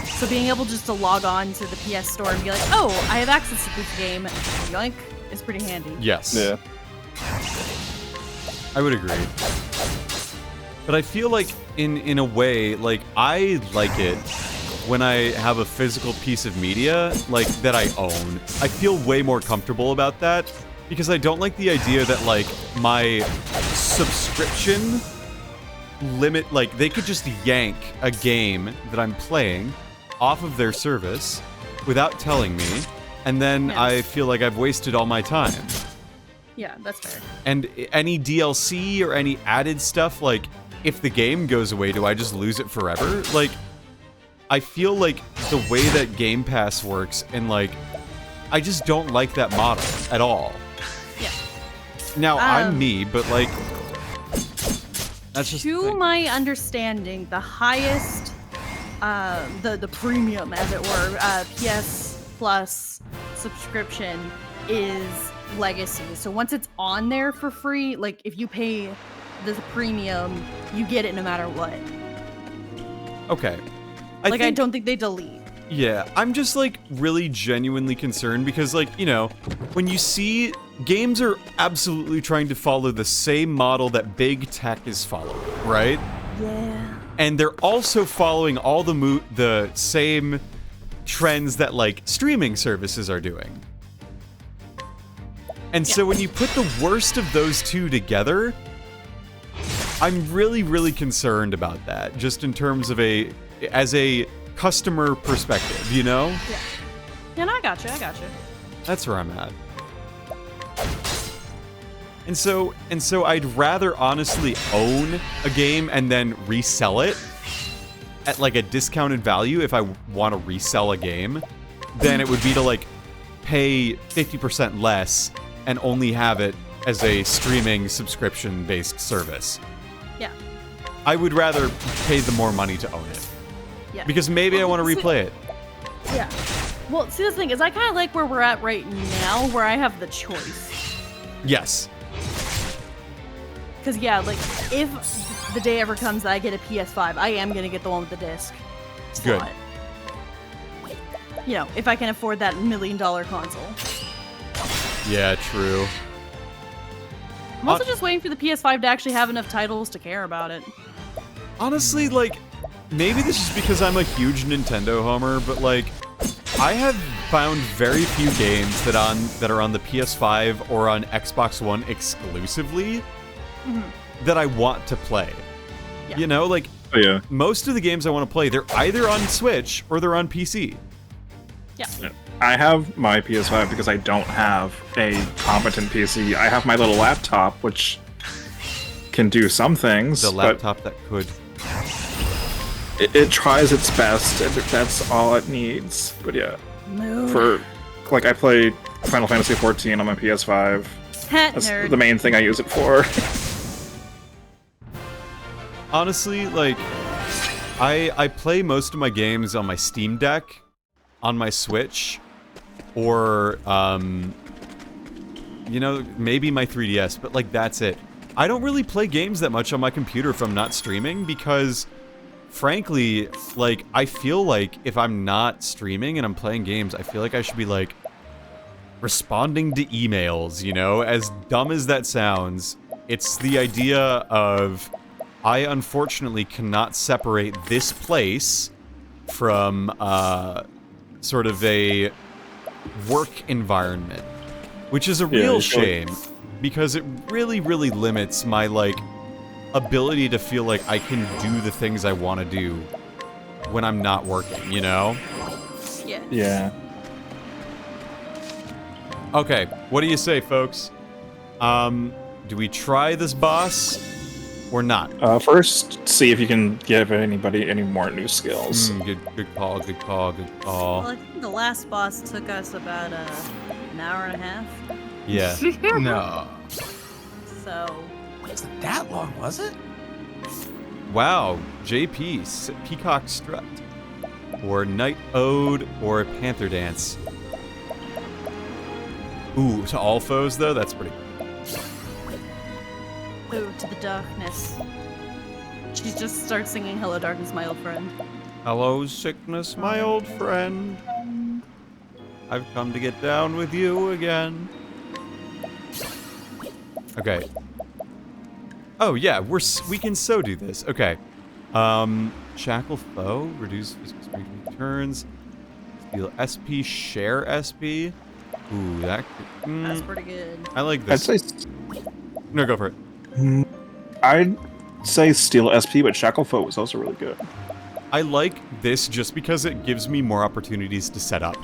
So being able just to log on to the PS store and be like, oh, I have access to this game, yoink, is pretty handy. Yes. Yeah. I would agree. But I feel like, in a way, like, I like it when I have a physical piece of media, like, that I own. I feel way more comfortable about that, because I don't like the idea that, like, my subscription limit, like, they could just yank a game that I'm playing off of their service without telling me, and then I feel like I've wasted all my time. Yeah, that's fair. And any DLC or any added stuff, like, if the game goes away, do I just lose it forever? Like, I feel like the way that Game Pass works, and, like, I just don't like that model at all. Yeah. Now, I'm me, but, like, that's just to my understanding, the highest, the premium, as it were, PS Plus subscription is Legacy. So once it's on there for free, like, if you pay the premium, you get it no matter what. Okay. I don't think they delete. Yeah, I'm just, like, really genuinely concerned because, like, you know, when you see games are absolutely trying to follow the same model that big tech is following, right? Yeah. And they're also following all the same trends that, like, streaming services are doing. And so when you put the worst of those two together, I'm really, really concerned about that, just in terms of as a customer perspective, you know? Yeah. Yeah, no, I gotcha. That's where I'm at. And so I'd rather honestly own a game and then resell it at like a discounted value if I want to resell a game, than it would be to like pay 50% less and only have it as a streaming subscription-based service. Yeah. I would rather pay the more money to own it. Yeah. Because maybe I want to replay it. Yeah. Well, see, the thing is, I kind of like where we're at right now, where I have the choice. Yes. Because, yeah, like, if the day ever comes that I get a PS5, I am going to get the one with the disc slot. Good. You know, if I can afford that $1 million console. Yeah, true. I'm also just waiting for the PS5 to actually have enough titles to care about it. Honestly, like, maybe this is because I'm a huge Nintendo homer, but like, I have found very few games that are on the PS5 or on Xbox One exclusively that I want to play. Yeah. You know, like, most of the games I want to play, they're either on Switch or they're on PC. Yeah. I have my PS5 because I don't have a competent PC. I have my little laptop, which can do some things. The laptop that could. It tries its best, and that's all it needs. But yeah, for like I play Final Fantasy XIV on my PS5. That's the main thing I use it for. Honestly, like, I play most of my games on my Steam Deck, on my Switch, or you know, maybe my 3DS, but like that's it. I don't really play games that much on my computer if I'm not streaming because, frankly, like, I feel like if I'm not streaming and I'm playing games, I feel like I should be, like, responding to emails, you know? As dumb as that sounds, it's the idea of, I unfortunately cannot separate this place from, sort of a work environment, which is a real shame, because it really, really limits my, like, ability to feel like I can do the things I want to do when I'm not working, you know? Yeah. Yeah. Okay, what do you say, folks? Do we try this boss or not? First, see if you can give anybody any more new skills. Good call, good call, good call. Well, I think the last boss took us about an hour and a half. Yeah. No. So... Wasn't that long, was it? Wow, JP, Peacock Strut, or Night Ode, or Panther Dance. Ooh, to all foes though, that's pretty good. Ooh, to the darkness. She just starts singing Hello Darkness, my old friend. Hello sickness, my old friend. I've come to get down with you again. Okay. Oh yeah, we can so do this. Okay. Shackle foe, reduce physical strength returns. Steal SP, share SP. Ooh, that could, that's pretty good. I like this. I'd say No, go for it. I'd say steal SP, but Shackle Foe was also really good. I like this just because it gives me more opportunities to set up.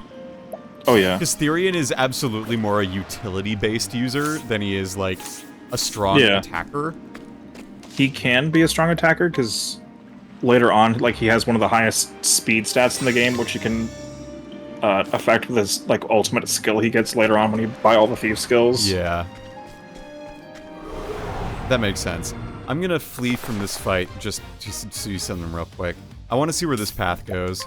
Oh yeah. Because Therian is absolutely more a utility-based user than he is, like, a strong attacker. He can be a strong attacker, because later on, like, he has one of the highest speed stats in the game, which you can affect with his, like, ultimate skill he gets later on when you buy all the thief skills. Yeah. That makes sense. I'm gonna flee from this fight just to do something real quick. I want to see where this path goes.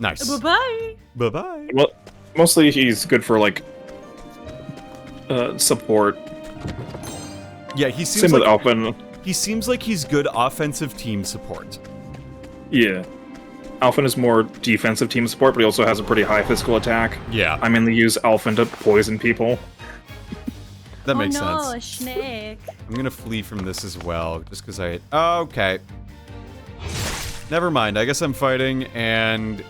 Nice. Bye-bye! Bye-bye. Well, mostly he's good for, like, support. Yeah, he seems Same like... with Alphen. He seems like he's good offensive team support. Yeah. Alphen is more defensive team support, but he also has a pretty high physical attack. Yeah. I mainly use Alphen to poison people. That makes Oh no, sense. a snake. I'm gonna flee from this as well, just because I... Oh, okay. Never mind, I guess I'm fighting, and...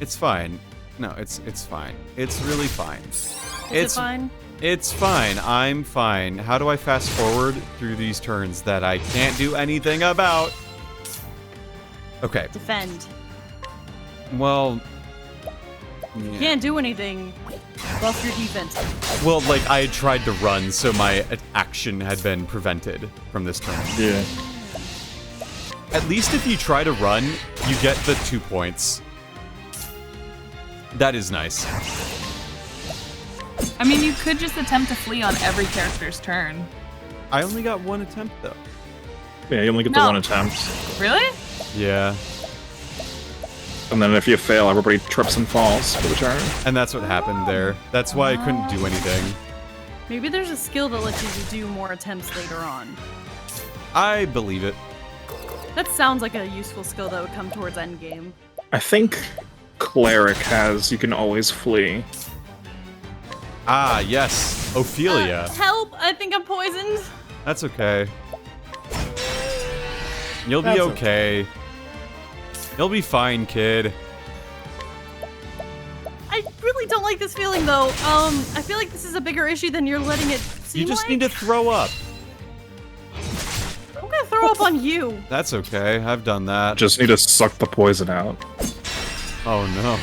It's fine. No, it's fine. It's really fine. Is it fine? It's fine. I'm fine. How do I fast forward through these turns that I can't do anything about? Okay. Defend. Well... You can't do anything. Buff your defense. Well, like, I had tried to run, so my action had been prevented from this turn. Yeah. At least if you try to run, you get the 2 points. That is nice. I mean, you could just attempt to flee on every character's turn. I only got 1 attempt, though. Yeah, you only get the 1 attempt. Really? Yeah. And then if you fail, everybody trips and falls for the turn. And that's what happened there. That's why I couldn't do anything. Maybe there's a skill that lets you do more attempts later on. I believe it. That sounds like a useful skill that would come towards endgame. I think Cleric has you can always flee. Ah, yes. Ophelia. Help! I think I'm poisoned. That's okay. You'll be okay. You'll be fine, kid. I really don't like this feeling, though. I feel like this is a bigger issue than you're letting it seem You just like. need to throw up. I'm gonna throw up on you. That's okay. I've done that. Just need to suck the poison out. Oh, no.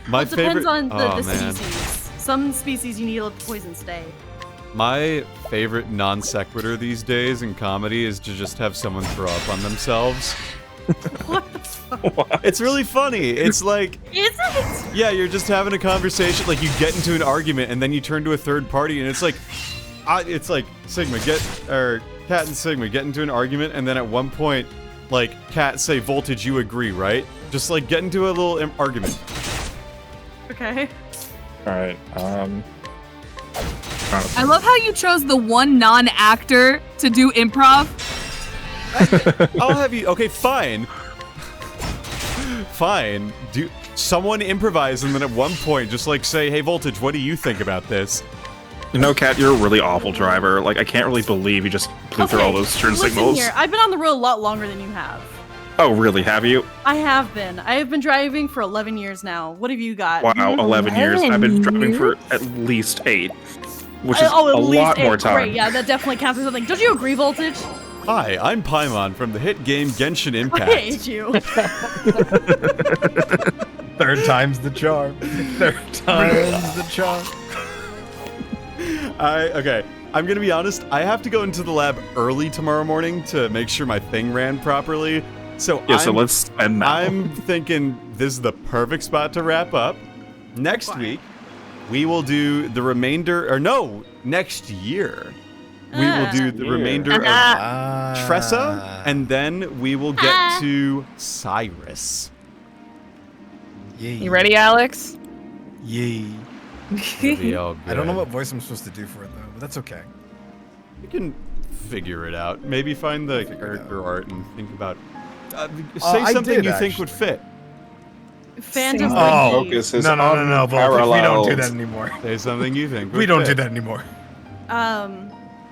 My It depends favorite... on the oh, man. species. Some species you need to let the poison stay. My favorite non sequitur these days in comedy is to just have someone throw up on themselves. What the fuck? What? It's really funny. It's like, Is it? yeah, you're just having a conversation, like you get into an argument and then you turn to a third party and it's like Sigma Cat and Sigma get into an argument and then at one point, like Cat say, Voltage, you agree, right? Just like get into a little argument. Okay. Alright, I love how you chose the one non-actor to do improv. I'll have you. Okay, fine. Fine. Do someone improvise and then at one point just like say, "Hey, Voltage, what do you think about this?" You know, Kat, you're a really awful driver. Like, I can't really believe you just blew through all those turn listen signals. Here. I've been on the road a lot longer than you have. Oh, really? Have you? I have been. I have been driving for 11 years now. What have you got? Wow, 11 years. I've been driving for at least 8, which is at a least lot 8. more time. Great, yeah, that definitely counts for something. Don't you agree, Voltage? Hi, I'm Paimon from the hit game Genshin I Impact. hate you. Third time's the charm. Third time's the charm. Okay, I'm gonna be honest. I have to go into the lab early tomorrow morning to make sure my thing ran properly. So Yeah, so let's spend now. I'm thinking this is the perfect spot to wrap up. Next week, we will do the remainder, or no, next year. We will do the remainder of Tressa, and then we will get to Cyrus. Yay. You ready, Alex? Yay. It'll be all I don't know good. what voice I'm supposed to do for it though, but that's okay. You can figure it out. Maybe find the Figure it character out. art and think about. Say I something did, you think would actually. fit. Fandom. Oh, Focus is no, on Voltage, we don't do that parallels. anymore. Say something you think. We would don't do fit. that anymore.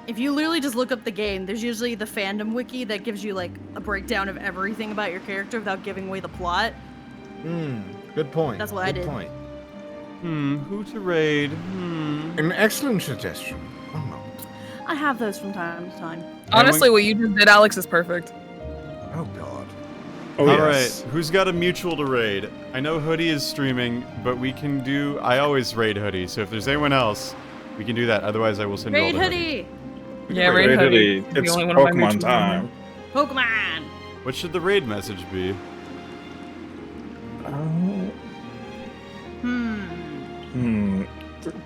If you literally just look up the game, there's usually the fandom wiki that gives you like a breakdown of everything about your character without giving away the plot. Good point. That's what I Good did. point. Who to raid? An excellent suggestion. Oh no. I have those from time to time. Honestly, what you just did, Alex, is perfect. Oh god. Oh, All yes. right, who's got a mutual to raid? I know Hoodie is streaming, but we can do. I always raid Hoodie, so if there's anyone else, we can do that. Otherwise, I will send Raid you all to hoodie! Yeah, Raid Hoodie. It's The only one of my Pokemon mutuals. time. Pokemon! What should the raid message be?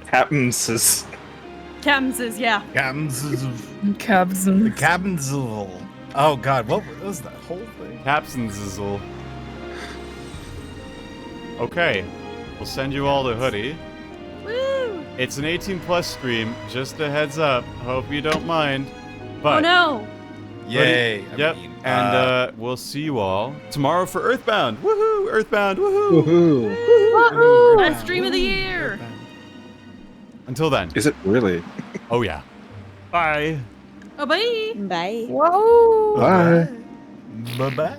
Happens is Captain says, yeah. Cabins. Cubs. The cabins. Oh god, what was that whole thing? Capsonzizzle. Okay, we'll send you all to Hoodie. Woo! It's an 18+ stream, just a heads up. Hope you don't mind. But Oh no! Yay. Yep. And we'll see you all tomorrow for Earthbound. Woohoo! Earthbound. Woohoo! Woohoo! Best stream of the year! Until then. it really? Oh yeah. Bye. Oh, bye! Bye. Whoa. Bye. Bye bye.